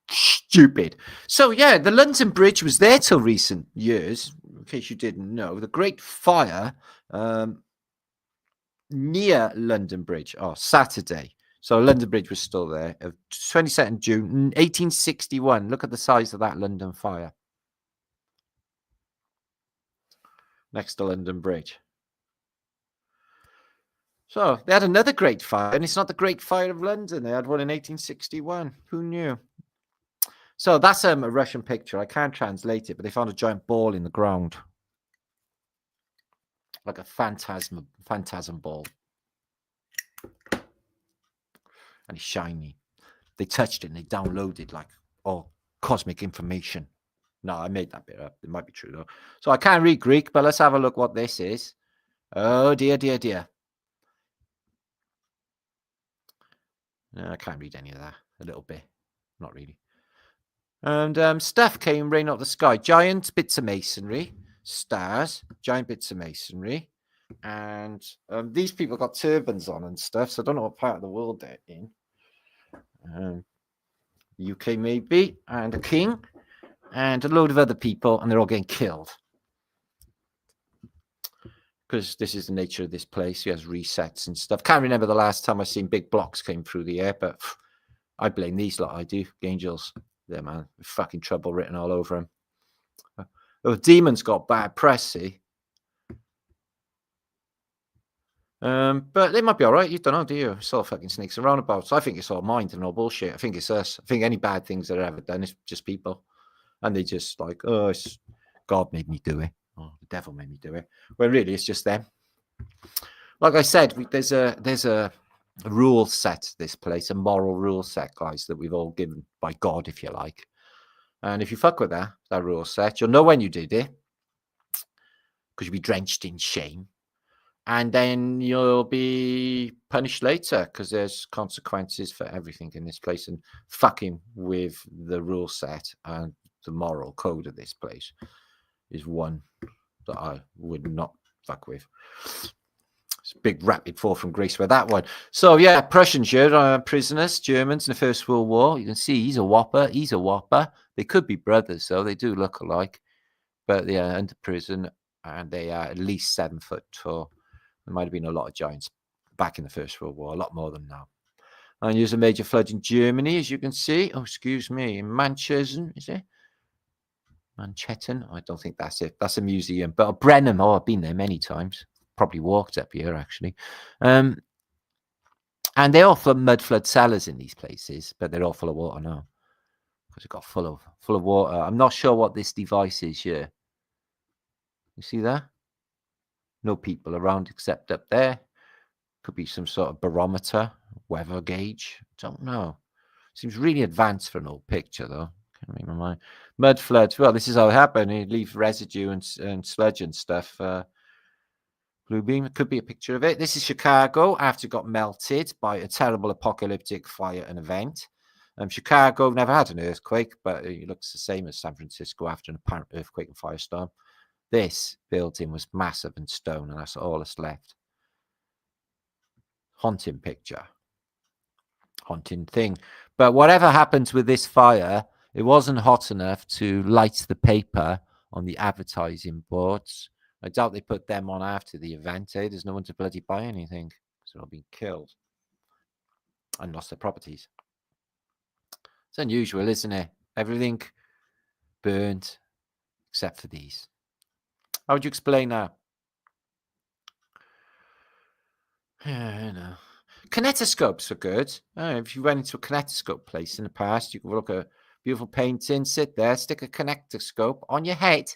stupid. So yeah, the London Bridge was there till recent years. In case you didn't know, the Great Fire near London Bridge. Oh, Saturday. So London Bridge was still there. 22nd June 1861. Look at the size of that London fire. Next to London Bridge. So they had another Great Fire, and it's not the Great Fire of London. They had one in 1861. Who knew? So that's a Russian picture. I can't translate it, but they found a giant ball in the ground. Like a phantasm ball. And it's shiny. They touched it and they downloaded like all cosmic information. No, I made that bit up. It might be true though. So I can't read Greek, but let's have a look what this is. Oh dear, dear, dear. No, I can't read any of that. A little bit. Not really. And stuff came rain out the sky. Giant bits of masonry. Stars. Giant bits of masonry. And these people got turbans on and stuff. So I don't know what part of the world they're in. UK maybe. And a king. And a load of other people. And they're all getting killed. Because this is the nature of this place. He has resets and stuff. Can't remember the last time I seen big blocks came through the air, but I blame these lot. I do. Angels. There, man. Fucking trouble written all over them. The demons got bad press, see? But they might be all right. You don't know, do you? It's all fucking snakes and roundabouts. I think it's all mind and all bullshit. I think it's us. I think any bad things that are ever done is just people. And they just like, oh, it's God made me do it. Oh, the devil made me do it. When really it's just them. like I said, there's a rule set to this place, a moral rule set, guys, that we've all given by God, if you like. And if you fuck with that rule set, you'll know when you did it, because you'll be drenched in shame. And then you'll be punished later, because there's consequences for everything in this place. And fucking with the rule set and the moral code of this place is one that I would not fuck with. It's a big rapid fall from grace with that one. So yeah, Prussians here, prisoners, Germans in the First World War. You can see he's a whopper. He's a whopper. They could be brothers, though. They do look alike, but they are under prison, and they are at least 7 foot tall. There might have been a lot of giants back in the First World War, a lot more than now. And there's a major flood in Germany, as you can see. Oh, excuse me, in Manchester, is it? Manchetten? I don't think that's it. That's a museum. But Brenham, I've been there many times. Probably walked up here, actually. And they're all mud flood cellars in these places, but they're all full of water now, because it got full of water. I'm not sure what this device is here. You see that? No people around except up there. Could be some sort of barometer, weather gauge. Don't know. Seems really advanced for an old picture, though. Can't read my mind. Mud floods. Well, this is how it happened. You leave residue and sludge and stuff. Blue beam. It could be a picture of it. This is Chicago after it got melted by a terrible apocalyptic fire and event. Chicago never had an earthquake, but it looks the same as San Francisco after an apparent earthquake and firestorm. This building was massive and stone, and that's all that's left. Haunting picture. Haunting thing. But whatever happens with this fire, it wasn't hot enough to light the paper on the advertising boards. I doubt they put them on after the event. There's no one to bloody buy anything, because they're all being killed and lost their properties. It's unusual, isn't it? Everything burned except for these. How would you explain that? Yeah, no. Kinetoscopes are good. If you went into a kinetoscope place in the past, you could look at a beautiful painting, sit there, stick a kinetoscope on your head,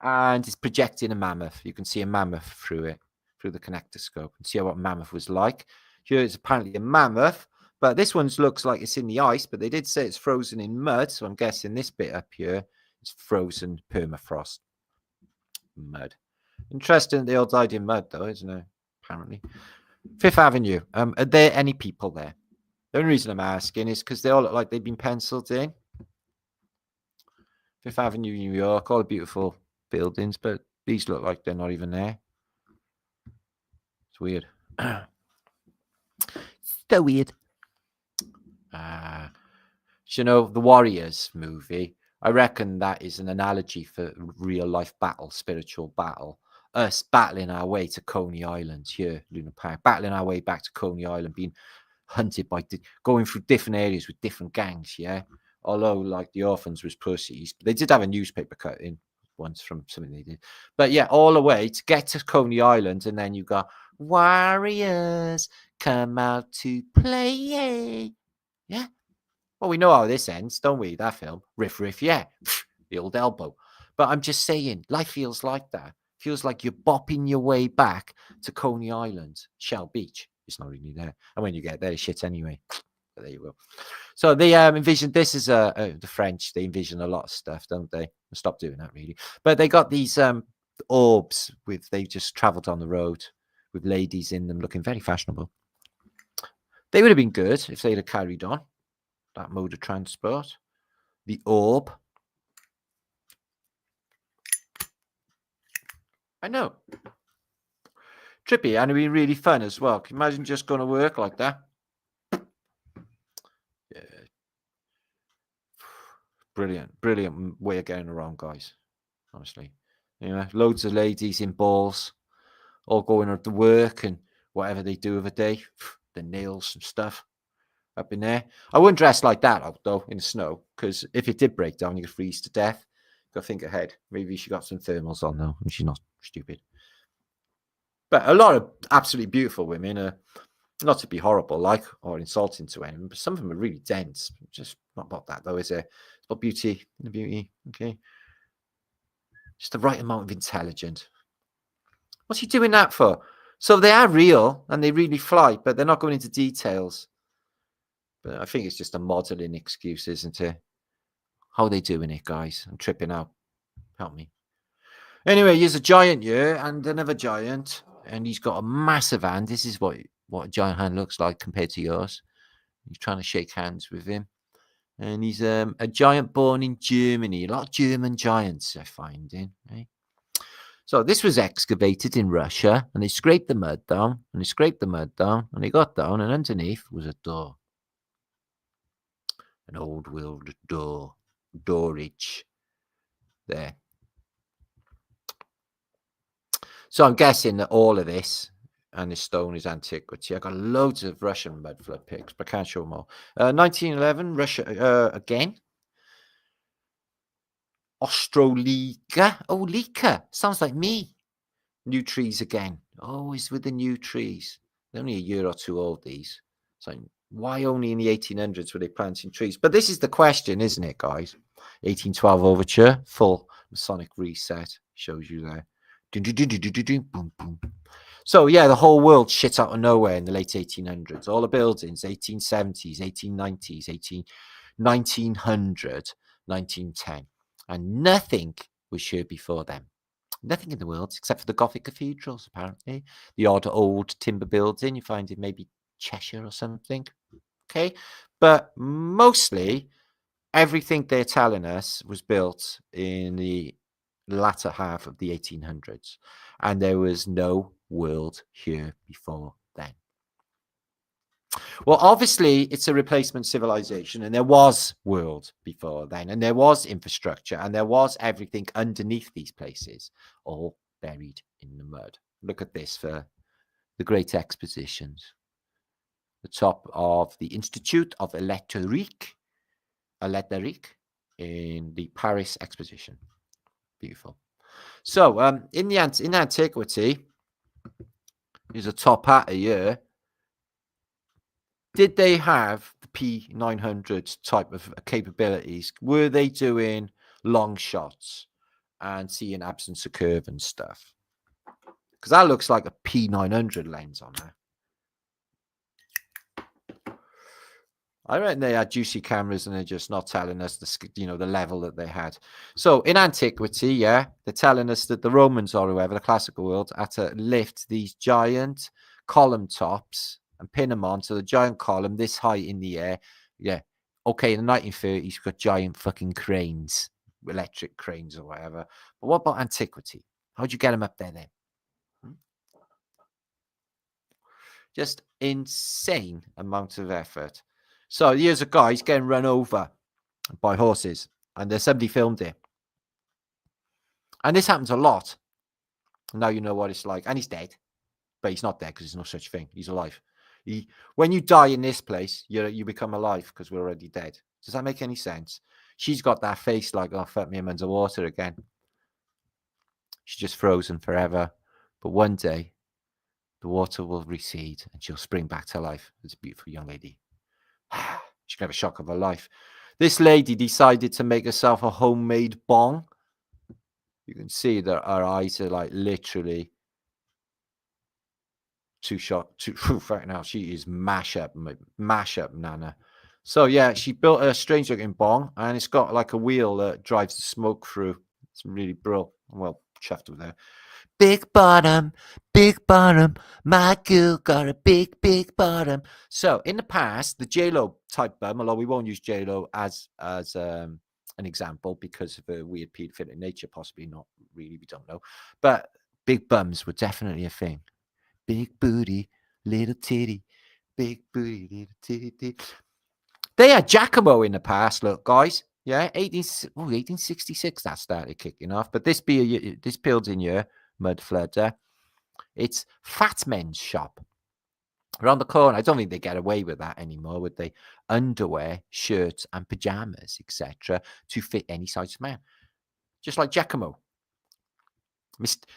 and it's projecting a mammoth. You can see a mammoth through it, through the kinetoscope, and see what a mammoth was like. Here it's apparently a mammoth, but this one looks like it's in the ice, but they did say it's frozen in mud, so I'm guessing this bit up here is frozen permafrost mud. Interesting they all died in mud, though, isn't it? Apparently. Fifth Avenue. Are there any people there? The only reason I'm asking is because they all look like they've been penciled in. Fifth Avenue, New York, all the beautiful buildings, but these look like they're not even there. It's weird. So weird. You know, the Warriors movie, I reckon that is an analogy for real life battle, spiritual battle. Us battling our way to Coney Island here, Luna Park, battling our way back to Coney Island, being hunted by, going through different areas with different gangs, yeah? Although, like, the orphans was pussies, but they did have a newspaper cut in once from something they did. But yeah, all the way to get to Coney Island, and then you got Warriors come out to play. Yeah. Well, we know how this ends, don't we? That film. Riff, riff, yeah. The old elbow. But I'm just saying, life feels like that. Feels like you're bopping your way back to Coney Island, Shell Beach. It's not really there. And when you get there, shit anyway. But there you go. So they envisioned this as the French. They envision a lot of stuff, don't they? Stop doing that, really. But they got these orbs with, they just traveled on the road with ladies in them looking very fashionable. They would have been good if they'd have carried on that mode of transport. The orb. I know. Trippy, and it'd be really fun as well. Can you imagine just going to work like that? Yeah. Brilliant way of getting around, guys. Honestly. You know, loads of ladies in balls, all going to work and whatever they do of a day, the nails and stuff up in there. I wouldn't dress like that out, though, in the snow, because if it did break down, you could freeze to death. Got to think ahead. Maybe she got some thermals on, though, and she's not stupid. But a lot of absolutely beautiful women are, not to be horrible, like, or insulting to anyone, but some of them are really dense. Just not about that, though, is it? It's about beauty, the beauty, okay? Just the right amount of intelligence. What's he doing that for? So they are real and they really fly, but they're not going into details. But I think it's just a modelling excuse, isn't it? How are they doing it, guys? I'm tripping out. Help me. Anyway, here's a giant here and another giant, and he's got a massive hand. This is what a giant hand looks like compared to yours. He's trying to shake hands with him. And he's a giant born in Germany. A lot of German giants they're finding. Right? So this was excavated in Russia, and they scraped the mud down, and they scraped the mud down, and they got down, and underneath was a door. An old world door. Doorage. There. So I'm guessing that all of this and this stone is antiquity. I got loads of Russian mud flood pics, but I can't show them all. 1911, Russia again. Ostroliga. Oh, Lika. Sounds like me. New trees again. Always with the new trees. They're only a year or two old, these. So why only in the 1800s were they planting trees? But this is the question, isn't it, guys? 1812 overture, full Masonic reset. Shows you there. Boom, boom. So, yeah, the whole world shit out of nowhere in the late 1800s. All the buildings, 1870s, 1890s, 1900, 1910. And nothing was here before them. Nothing in the world except for the Gothic cathedrals, apparently. The odd old timber building you find in maybe Cheshire or something. Okay. But mostly everything they're telling us was built in the latter half of the 1800s. And there was no world here before then. Well, obviously, it's a replacement civilization, and there was world before then, and there was infrastructure, and there was everything underneath these places, all buried in the mud. Look at this for the Great Expositions. The top of the Institute of Electrique in the Paris Exposition. Beautiful. So, in antiquity, there's a top hat a year. Did they have the P900 type of capabilities? Were they doing long shots and seeing absence of curve and stuff? Because that looks like a P900 lens on there. I reckon they had juicy cameras and they're just not telling us the level that they had. So in antiquity, yeah, they're telling us that the Romans or whoever, the classical world, had to lift these giant column tops and pin them onto the giant column this high in the air. Yeah. Okay, in the 1930s, you've got giant fucking cranes, electric cranes or whatever. But what about antiquity? How'd you get them up there then? Just insane amount of effort. So here's a guy, he's getting run over by horses, and there's somebody filmed it. And this happens a lot. Now you know what it's like. And he's dead. But he's not dead because there's no such thing. He's alive. When you die in this place, you become alive because we're already dead. Does that make any sense? She's got that face like, oh, fuck me, I'm underwater again. She's just frozen forever. But one day, the water will recede and she'll spring back to life. It's a beautiful young lady. She can have a shock of her life. This lady decided to make herself a homemade bong. You can see that her eyes are like literally too right now. She is mash up Nana. So yeah, she built a strange looking bong, and it's got like a wheel that drives the smoke through. It's really brilliant. Well, chuffed with her. Big bottom, my girl got a big bottom. So in the past, the J-Lo type bum, although we won't use J-Lo as an example because of a weird pedophilia nature, possibly not really, we don't know. But big bums were definitely a thing. Big booty, little titty, big booty, little titty. They had Giacomo in the past, look, guys. Yeah, 1866 that started kicking off. But this building here, mud flood, it's Fat Men's shop. Around the corner. I don't think they get away with that anymore, would they? Underwear, shirts, and pajamas, etc., to fit any size man. Just like Giacomo.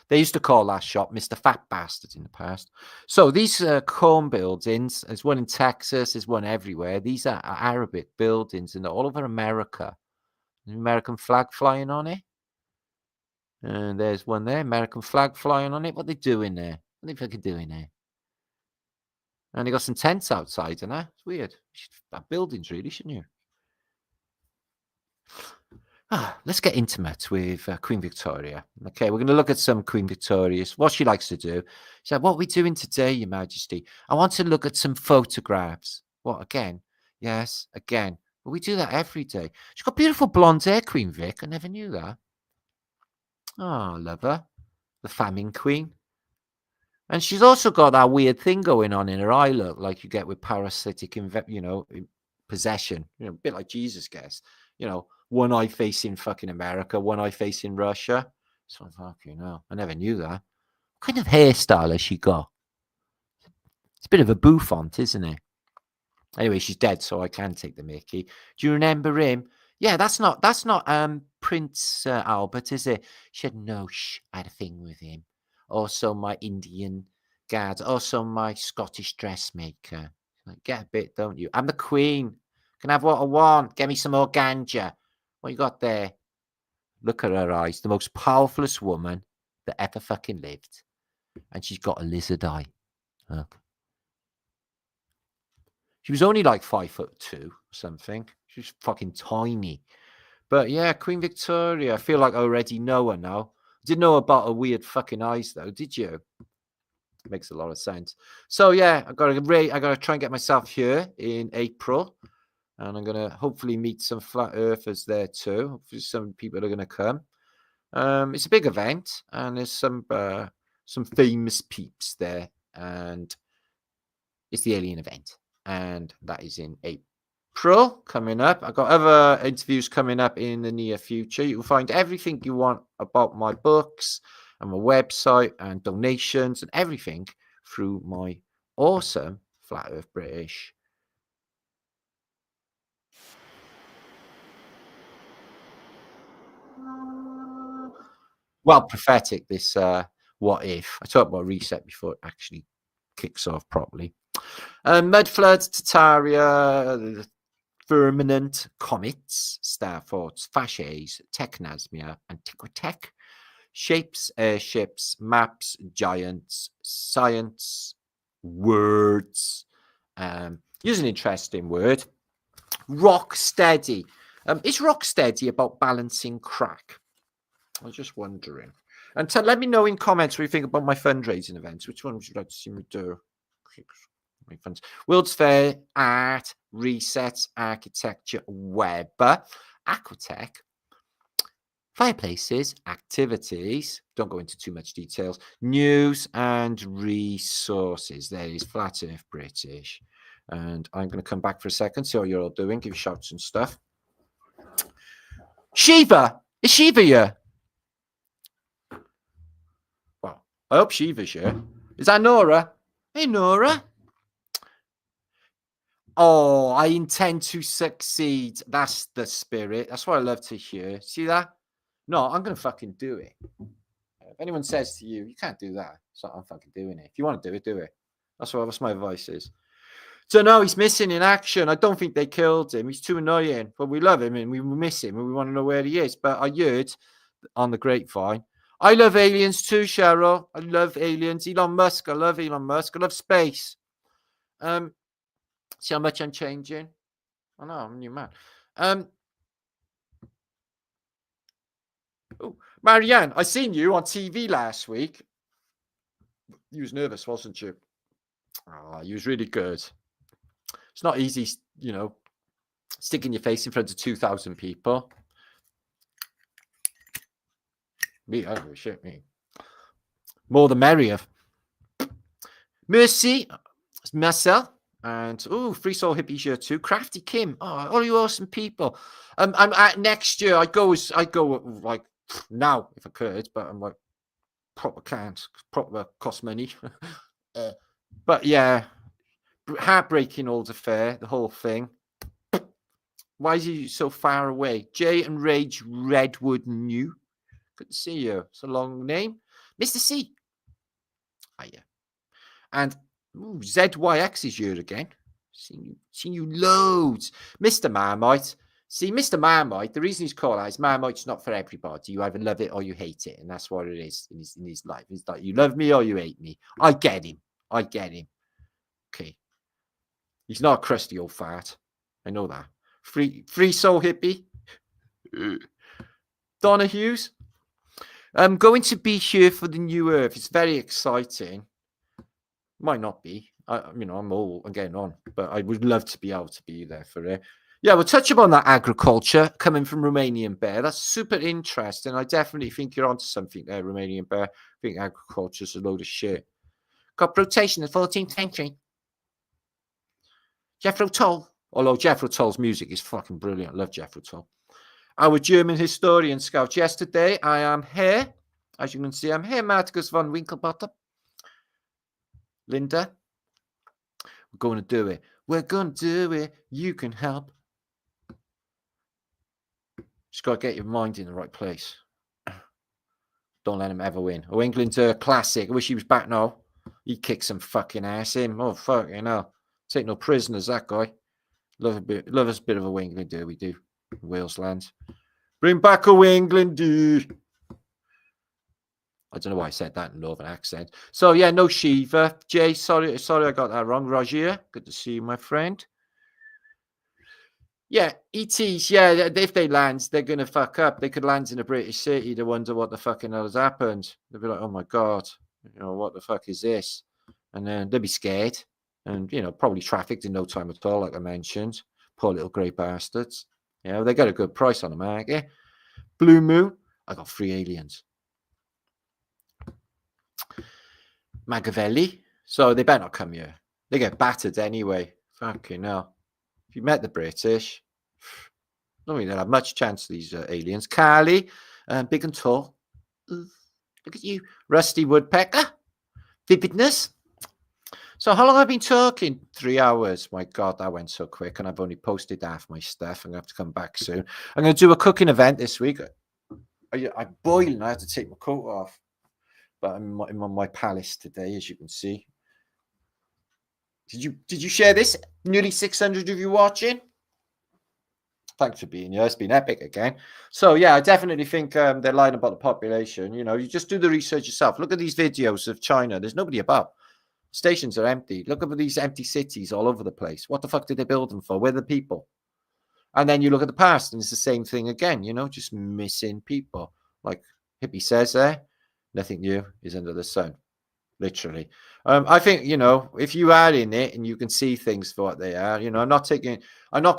They used to call that shop Mr. Fat Bastard in the past. So these corn buildings, there's one in Texas, there's one everywhere. These are Arabic buildings and all over America. An American flag flying on it. And there's one there, American flag flying on it. What are they doing there? What are they fucking doing here? And they got some tents outside, and it's weird. You should have buildings, really, shouldn't you? Let's get intimate with Queen Victoria. Okay, we're going to look at some Queen Victoria's, what she likes to do. She said, what are we doing today, Your Majesty? I want to look at some photographs. What, again? Yes, again. Well, we do that every day. She's got beautiful blonde hair, Queen Vic. I never knew that. Oh, love her. The famine queen. And she's also got that weird thing going on in her eye look, like you get with parasitic, possession. A bit like Jesus gets. One eye facing fucking America, one eye facing Russia. So fucking hell. I never knew that. What kind of hairstyle has she got? It's a bit of a bouffant, isn't it? Anyway, she's dead, so I can take the mickey. Do you remember him? Yeah, that's not Prince Albert, is it? She said, no, I had a thing with him. Also my Indian guard, also my Scottish dressmaker. Like, get a bit, don't you? I'm the Queen. Can I have what I want? Get me some more ganja. What you got there? Look at her eyes. The most powerfulest woman that ever fucking lived. And she's got a lizard eye. Look. She was only like 5'2" or something. She was fucking tiny. But yeah, Queen Victoria. I feel like I already know her now. Didn't know about her weird fucking eyes though, did you? Makes a lot of sense. So yeah, I gotta try and get myself here in April. And I'm gonna hopefully meet some flat earthers there too. Hopefully some people are gonna come. It's a big event, and there's some famous peeps there, and it's the alien event, and that is in April coming up. I've got other interviews coming up in the near future. You will find everything you want about my books and my website and donations and everything through my awesome Flat Earth British. Well, prophetic, this what if. I talked about reset before it actually kicks off properly. Mud floods, Tartaria, firmament, comets, star forts, fasces, technasmia, antiquitech, shapes, airships, maps, giants, science, words. Use an interesting word. Rock steady. Is rock steady about balancing crack? I was just wondering. And let me know in comments what you think about my fundraising events. Which one would you like to see me do? World's Fair, art, resets, architecture, web, aquatech, fireplaces, activities. Don't go into too much details. News and resources. There is Flat Earth British. And I'm going to come back for a second, see how you're all doing, give shouts and stuff. Shiva! Is Shiva here? Well, I hope Shiva's here. Is that Nora? Hey, Nora. Oh, I intend to succeed. That's the spirit. That's what I love to hear. See that? No, I'm going to fucking do it. If anyone says to you, you can't do that, so I'm fucking doing it. If you want to do it, do it. That's my advice is. So no, he's missing in action. I don't think they killed him. He's too annoying, but we love him and we miss him and we want to know where he is. But I heard on the grapevine, I love aliens too, Cheryl. I love aliens. Elon Musk. I love Elon Musk. I love space. See how much I'm changing? I know, I'm a new man. Oh, Marianne, I seen you on TV last week. You was nervous, wasn't you? Oh, you was really good. It's not easy, sticking your face in front of 2,000 people. Me, oh shit, me. More the merrier. Mercy, Marcel, and Free Soul Hippies here too. Crafty Kim, all you awesome people. I'm at next year. I go like now if I could, but I'm like proper can't. Proper cost money. But yeah, heartbreaking old affair. The whole thing. Why is he so far away? Jay and Rage Redwood New. Good to see you. It's a long name. Mr. C. Hiya. And ZYX is here again. Seen you loads. Mr. Marmite. See, Mr. Marmite, the reason he's called that is Marmite's not for everybody. You either love it or you hate it. And that's what it is in his life. It's like, you love me or you hate me. I get him. Okay. He's not a crusty old fart. I know that. Free soul hippie. Donna Hughes. I'm going to be here for the new Earth. It's very exciting. Might not be. I'm old. I'm getting on. But I would love to be able to be there for it. Yeah, we'll touch upon that agriculture coming from Romanian Bear. That's super interesting. I definitely think you're onto something there, Romanian Bear. I think agriculture's a load of shit. Got rotation in the 14th century. Jethro Tull. Although Jethro Tull's music is fucking brilliant. I love Jethro Tull. Our German historian scout yesterday. I am here. As you can see, I'm here, Marticus von Winkelbottom. Linda. We're going to do it. We're going to do it. You can help. Just got to get your mind in the right place. Don't let him ever win. Oh, England's a classic. I wish he was back now. He kicked some fucking ass in. Oh, fucking hell. Take no prisoners, that guy. Love us a bit of a England, do we do? Wales lands. Bring back a England, dude. I don't know why I said that in Northern accent. So, yeah, no Shiva. Jay, sorry I got that wrong. Roger, good to see you, my friend. Yeah, ETs, yeah, if they land, they're going to fuck up. They could land in a British city. They wonder what the fucking hell has happened. They'll be like, oh, my God, what the fuck is this? And then they'll be scared and, probably trafficked in no time at all, like I mentioned. Poor little grey bastards. They got a good price on the market. Blue Moon, I got 3 aliens. Machiavelli, so they better not come here. They get battered anyway. Fucking hell. If you met the British, I don't think they'll have much chance, these aliens. Carly, big and tall. Ooh, look at you. Rusty Woodpecker. Vividness. So how long have I been talking? 3 hours. My God, that went so quick. And I've only posted half my stuff. I'm going to have to come back soon. I'm going to do a cooking event this week. I'm boiling. I have to take my coat off. But I'm on my palace today, as you can see. Did you share this? Nearly 600 of you watching. Thanks for being here. It's been epic again. So, yeah, I definitely think they're lying about the population. You just do the research yourself. Look at these videos of China. There's nobody about. Stations are empty. Look at these empty cities all over the place. What the fuck did they build them for? Where are the people? And then you look at the past, and it's the same thing again, just missing people. Like Hippie says there, nothing new is under the sun. Literally. I think, if you are in it and you can see things for what they are, I'm not going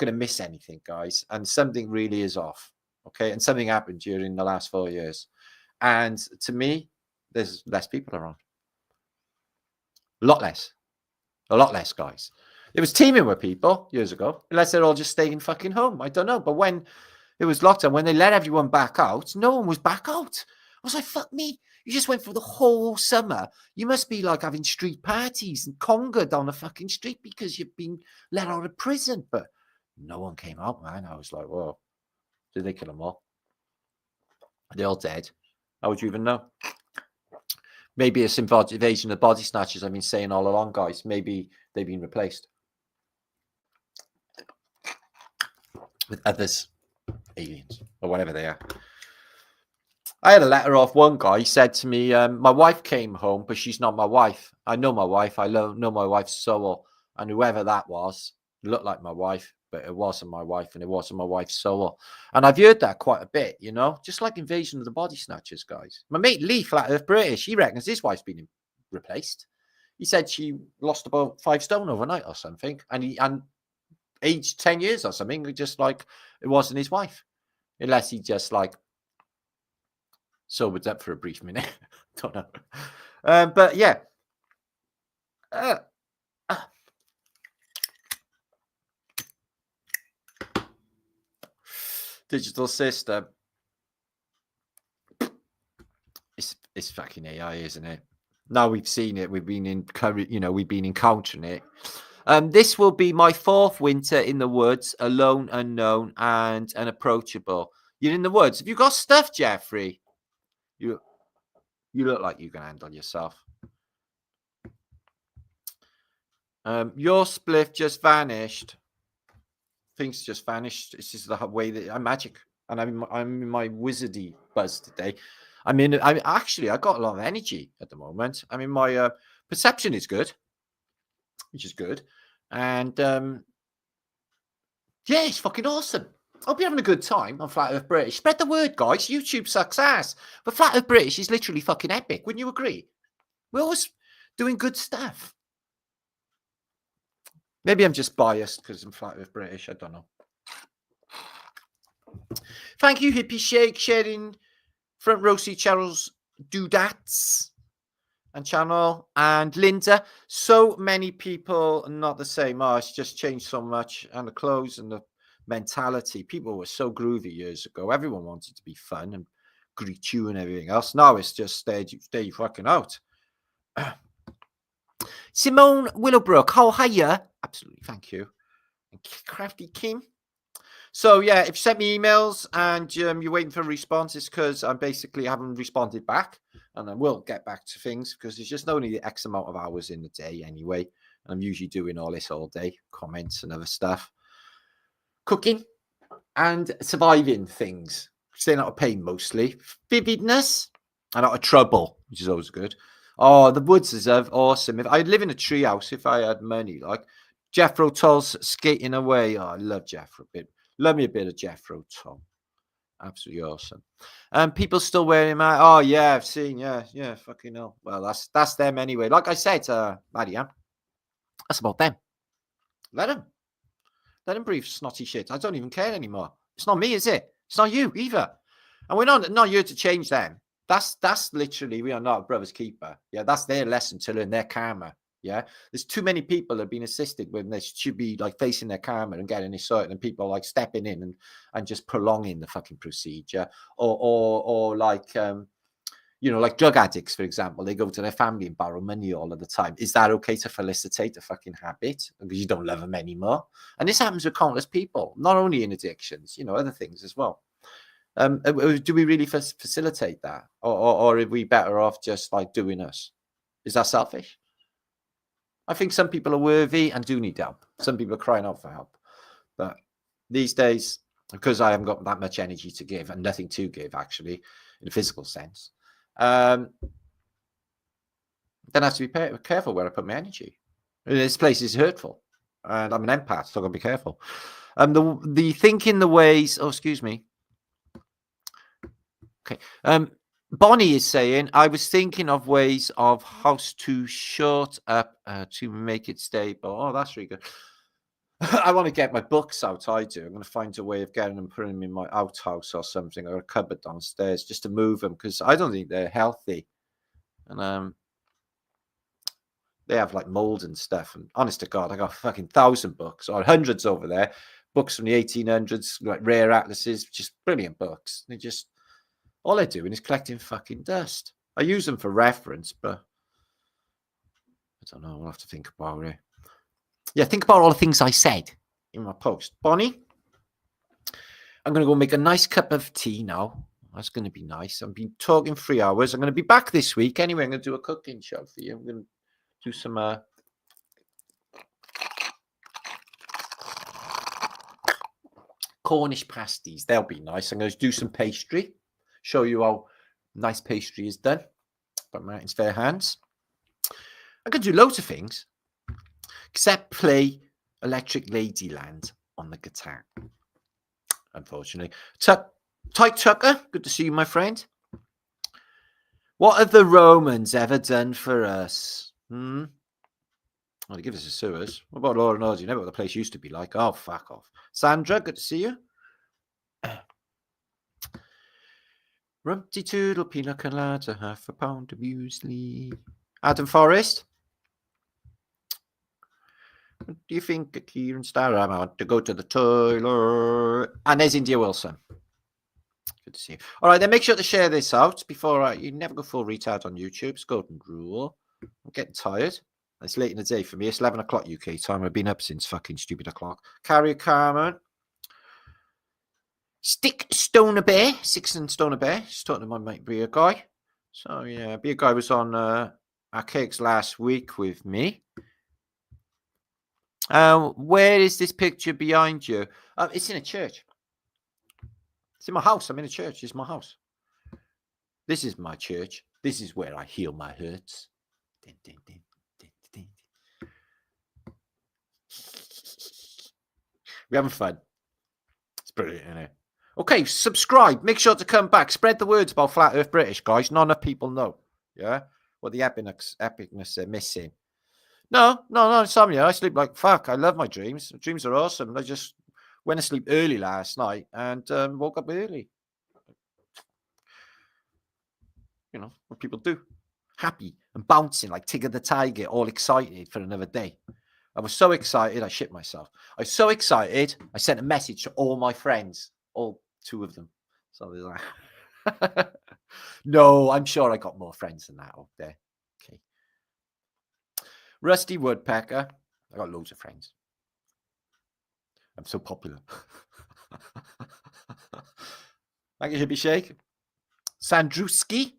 to miss anything, guys. And something really is off. Okay. And something happened during the last 4 years. And to me, there's less people around. A lot less, guys. It was teeming with people years ago, unless they're all just staying fucking home. I don't know. But when it was lockdown, when they let everyone back out, no one was back out. I was like, fuck me. You just went for the whole summer. You must be like having street parties and conga down the fucking street because you've been let out of prison. But no one came out, man. I was like, whoa. Did they kill them all? Are they all dead? How would you even know? Maybe it's invasion of body snatchers I've been saying all along, guys. Maybe they've been replaced with others, aliens, or whatever they are. I had a letter off one guy. He said to me, my wife came home, but she's not my wife. I know my wife. I know my wife's soul. And whoever that was looked like my wife, but it wasn't my wife, and it wasn't my wife's soul. And I've heard that quite a bit, just like Invasion of the Body Snatchers, guys. My mate Lee, Flat Earth British, he reckons his wife's been replaced. He said she lost about 5 stone overnight or something, and aged 10 years or something, just like it wasn't his wife. Unless he just like sobered up for a brief minute. Don't know. But yeah. Digital system. It's fucking AI, isn't it? Now we've seen it. We've been encountering it. This will be my 4th winter in the woods, alone, unknown, and unapproachable. You're in the woods. Have you got stuff, Jeffrey? You look like you can handle yourself. Your spliff just vanished. Things just vanished. It's just the way that I'm magic, and I'm in my wizardy buzz today. I got a lot of energy at the moment. I mean, my perception is good, which is good, and yeah, it's fucking awesome. Hope you're having a good time on Flat Earth British. Spread the word, guys. YouTube sucks ass, but Flat Earth British is literally fucking epic. Wouldn't you agree? We're always doing good stuff. Maybe I'm just biased because I'm Flat Earth British. I don't know. Thank you, Hippie Shake, sharing Front Row Seat Cheryl's Doodats and channel, and Linda. So many people are not the same. Oh, it's just changed so much, and the clothes and the mentality. People were so groovy years ago. Everyone wanted to be fun and greet you and everything else. Now it's just stay fucking out. Simone Willowbrook, how hiya? Absolutely, thank you. And Crafty Kim. So yeah, if you sent me emails and you're waiting for a response, it's because I basically haven't responded back, and I will get back to things because there's just only X amount of hours in the day anyway, and I'm usually doing all this all day, comments and other stuff, cooking and surviving things, staying out of pain mostly, vividness and out of trouble, which is always good. Oh, the woods is awesome. If I'd live in a tree house, if I had money, like Jethro Tull's Skating Away. Oh, I love Jethro a bit. Love me a bit of Jethro Tull. Absolutely awesome. People still wearing my. Oh yeah, I've seen. Yeah, fucking hell. Well, that's them anyway. Like I said, Maddie, that's about them. Let them breathe snotty shit. I don't even care anymore. It's not me, is it? It's not you either. And we're not here to change them. That's literally, we are not a brother's keeper. Yeah, that's their lesson to learn, their karma. Yeah, there's too many people that have been assisted when they should be like facing their karma and getting it sorted, and people like stepping in and just prolonging the fucking procedure, or like like drug addicts, for example. They go to their family and borrow money all of the time. Is that okay to felicitate a fucking habit because you don't love them anymore? And this happens with countless people, not only in addictions, other things as well. Do we really facilitate that, or are we better off just like doing us? Is that selfish? I think some people are worthy and do need help. Some people are crying out for help. But these days, because I haven't got that much energy to give and nothing to give, actually, in a physical sense, then I have to be careful where I put my energy. This place is hurtful, and I'm an empath, so I've got to be careful. The thinking the ways. Oh, excuse me. Okay. Bonnie is saying, I was thinking of ways of how to short up to make it stable. Oh, that's really good. I want to get my books out. I do. I'm going to find a way of getting them, putting them in my outhouse or something, or a cupboard downstairs, just to move them, because I don't think they're healthy. And they have like mold and stuff. And honest to God, I got fucking 1,000 books or hundreds over there. Books from the 1800s, like rare atlases, just brilliant books. They just, all they're doing is collecting fucking dust. I use them for reference, but I don't know. I'll have to think about it. Yeah, think about all the things I said in my post. Bonnie, I'm going to go make a nice cup of tea now. That's going to be nice. I've been talking 3 hours. I'm going to be back this week. Anyway, I'm going to do a cooking show for you. I'm going to do some Cornish pasties. They'll be nice. I'm going to do some pastry. Show you how nice pastry is done by Martin's fair hands. I could do loads of things except play Electric Ladyland on the guitar, unfortunately. Ty Tucker, good to see you, my friend. What have the Romans ever done for us? Well, they give us the sewers. What about Laura Nord? You know what the place used to be like? Oh, fuck off. Sandra, good to see you. Rumpty Toodle, Pina Colada, half a pound of muesli. Adam Forrest. What do you think, Kieran Starr? I want to go to the toilet. And there's India Wilson. Good to see you. All right, then make sure to share this out before you never go full retard on YouTube. It's golden rule. I'm getting tired. It's late in the day for me. It's 11 o'clock UK time. I've been up since fucking stupid o'clock. Carrier Carmen. Stick Stoner Bear. Six and Stoner Bear. Just talking to my mate Beer Guy. So yeah, Beer Guy was on Archaics last week with me. Where is this picture behind you? It's in a church. It's in my house. I'm in a church. It's my house. This is my church. This is where I heal my hurts. Din, din, din, din, din. We're having fun. It's brilliant, isn't it? Okay, subscribe. Make sure to come back. Spread the words about Flat Earth British, guys. Not enough people know. Yeah? What the epicness they're missing. No, insomnia. I sleep like fuck. I love my dreams. Dreams are awesome. I just went to sleep early last night and woke up early. You know what people do. Happy and bouncing like Tigger the Tiger, all excited for another day. I was so excited, I shit myself. I was so excited, I sent a message to all my friends, all 2 of them. So they're like, no, I'm sure I got more friends than that out there. Okay. Rusty Woodpecker. I got loads of friends. I'm so popular. Thank you, Hippie Shake. Sandruski.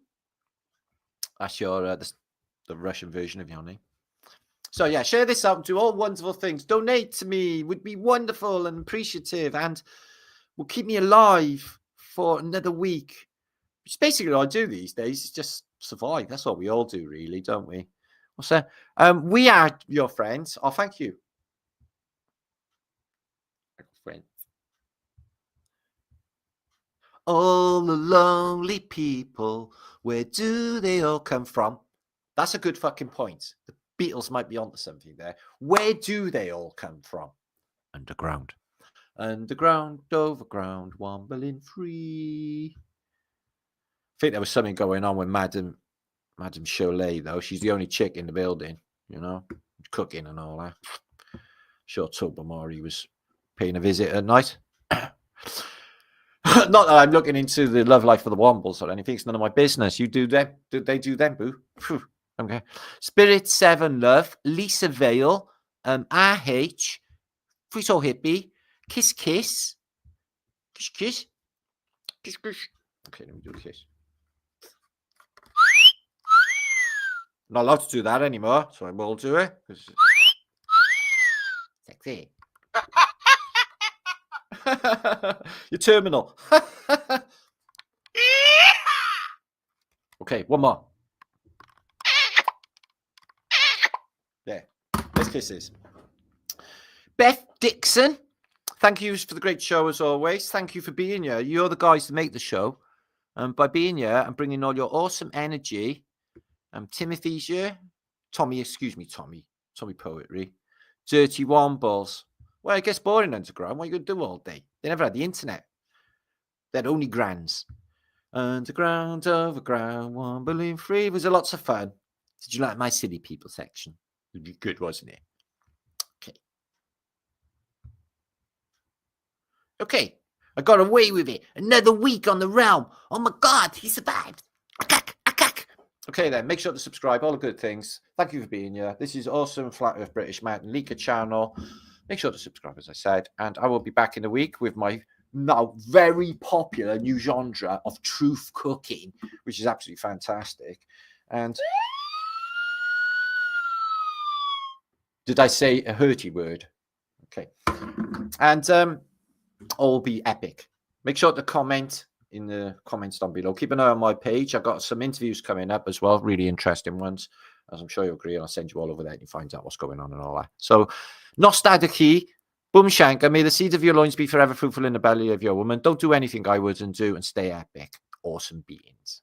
That's your the Russian version of your name. So yeah, share this out and do all wonderful things. Donate to me would be wonderful and appreciative, and will keep me alive for another week. Which is basically what I do these days. Is just survive. That's what we all do, really, don't we? What's that? We are your friends. Oh, thank you. Friends. All the lonely people, where do they all come from? That's a good fucking point. The Beatles might be onto something there. Where do they all come from? Underground. Underground, overground, wobbling free. I think there was something going on with Madame Cholet, though. She's the only chick in the building, you know, cooking and all that. Sure, Tobermory was paying a visit at night. Not that I'm looking into the love life of the Wombles or anything. It's none of my business. You do them. They do them, boo. Okay. Spirit 7 Love, Lisa Vale, RH, Frito Hippie, Kiss Kiss. Kiss Kiss. Kiss Kiss. Okay, let me do the kiss. Not allowed to do that anymore, so I will do it. Sexy. Your terminal. Okay, one more. There. Let's kisses. Beth Dixon, thank you for the great show as always. Thank you for being here. You're the guys that make the show. By being here and bringing all your awesome energy. Timothy's here. Tommy Poetry. Dirty Wombles. Well, it gets boring underground. What are you going to do all day? They never had the internet. They had only grands. Underground, overground, wobbling free. It was a lots of fun. Did you like my silly people section? It would be good, wasn't it? Okay. I got away with it. Another week on the realm. Oh my God, he survived. Okay, then, make sure to subscribe, all the good things. Thank you for being here. This is awesome Flat Earth British Mountain Leaker channel. Make sure to subscribe, as I said, and I will be back in a week with my now very popular new genre of truth cooking, which is absolutely fantastic. And did I say a hurty word? Okay. And all will be epic. Make sure to comment in the comments down below. Keep an eye on my page. I've got some interviews coming up as well, really interesting ones, as I'm sure you'll agree. I'll send you all over there and you find out what's going on and all that. So, Nostadaki, Boom Shanka, may the seed of your loins be forever fruitful in the belly of your woman. Don't do anything I wouldn't do and stay epic. Awesome beings.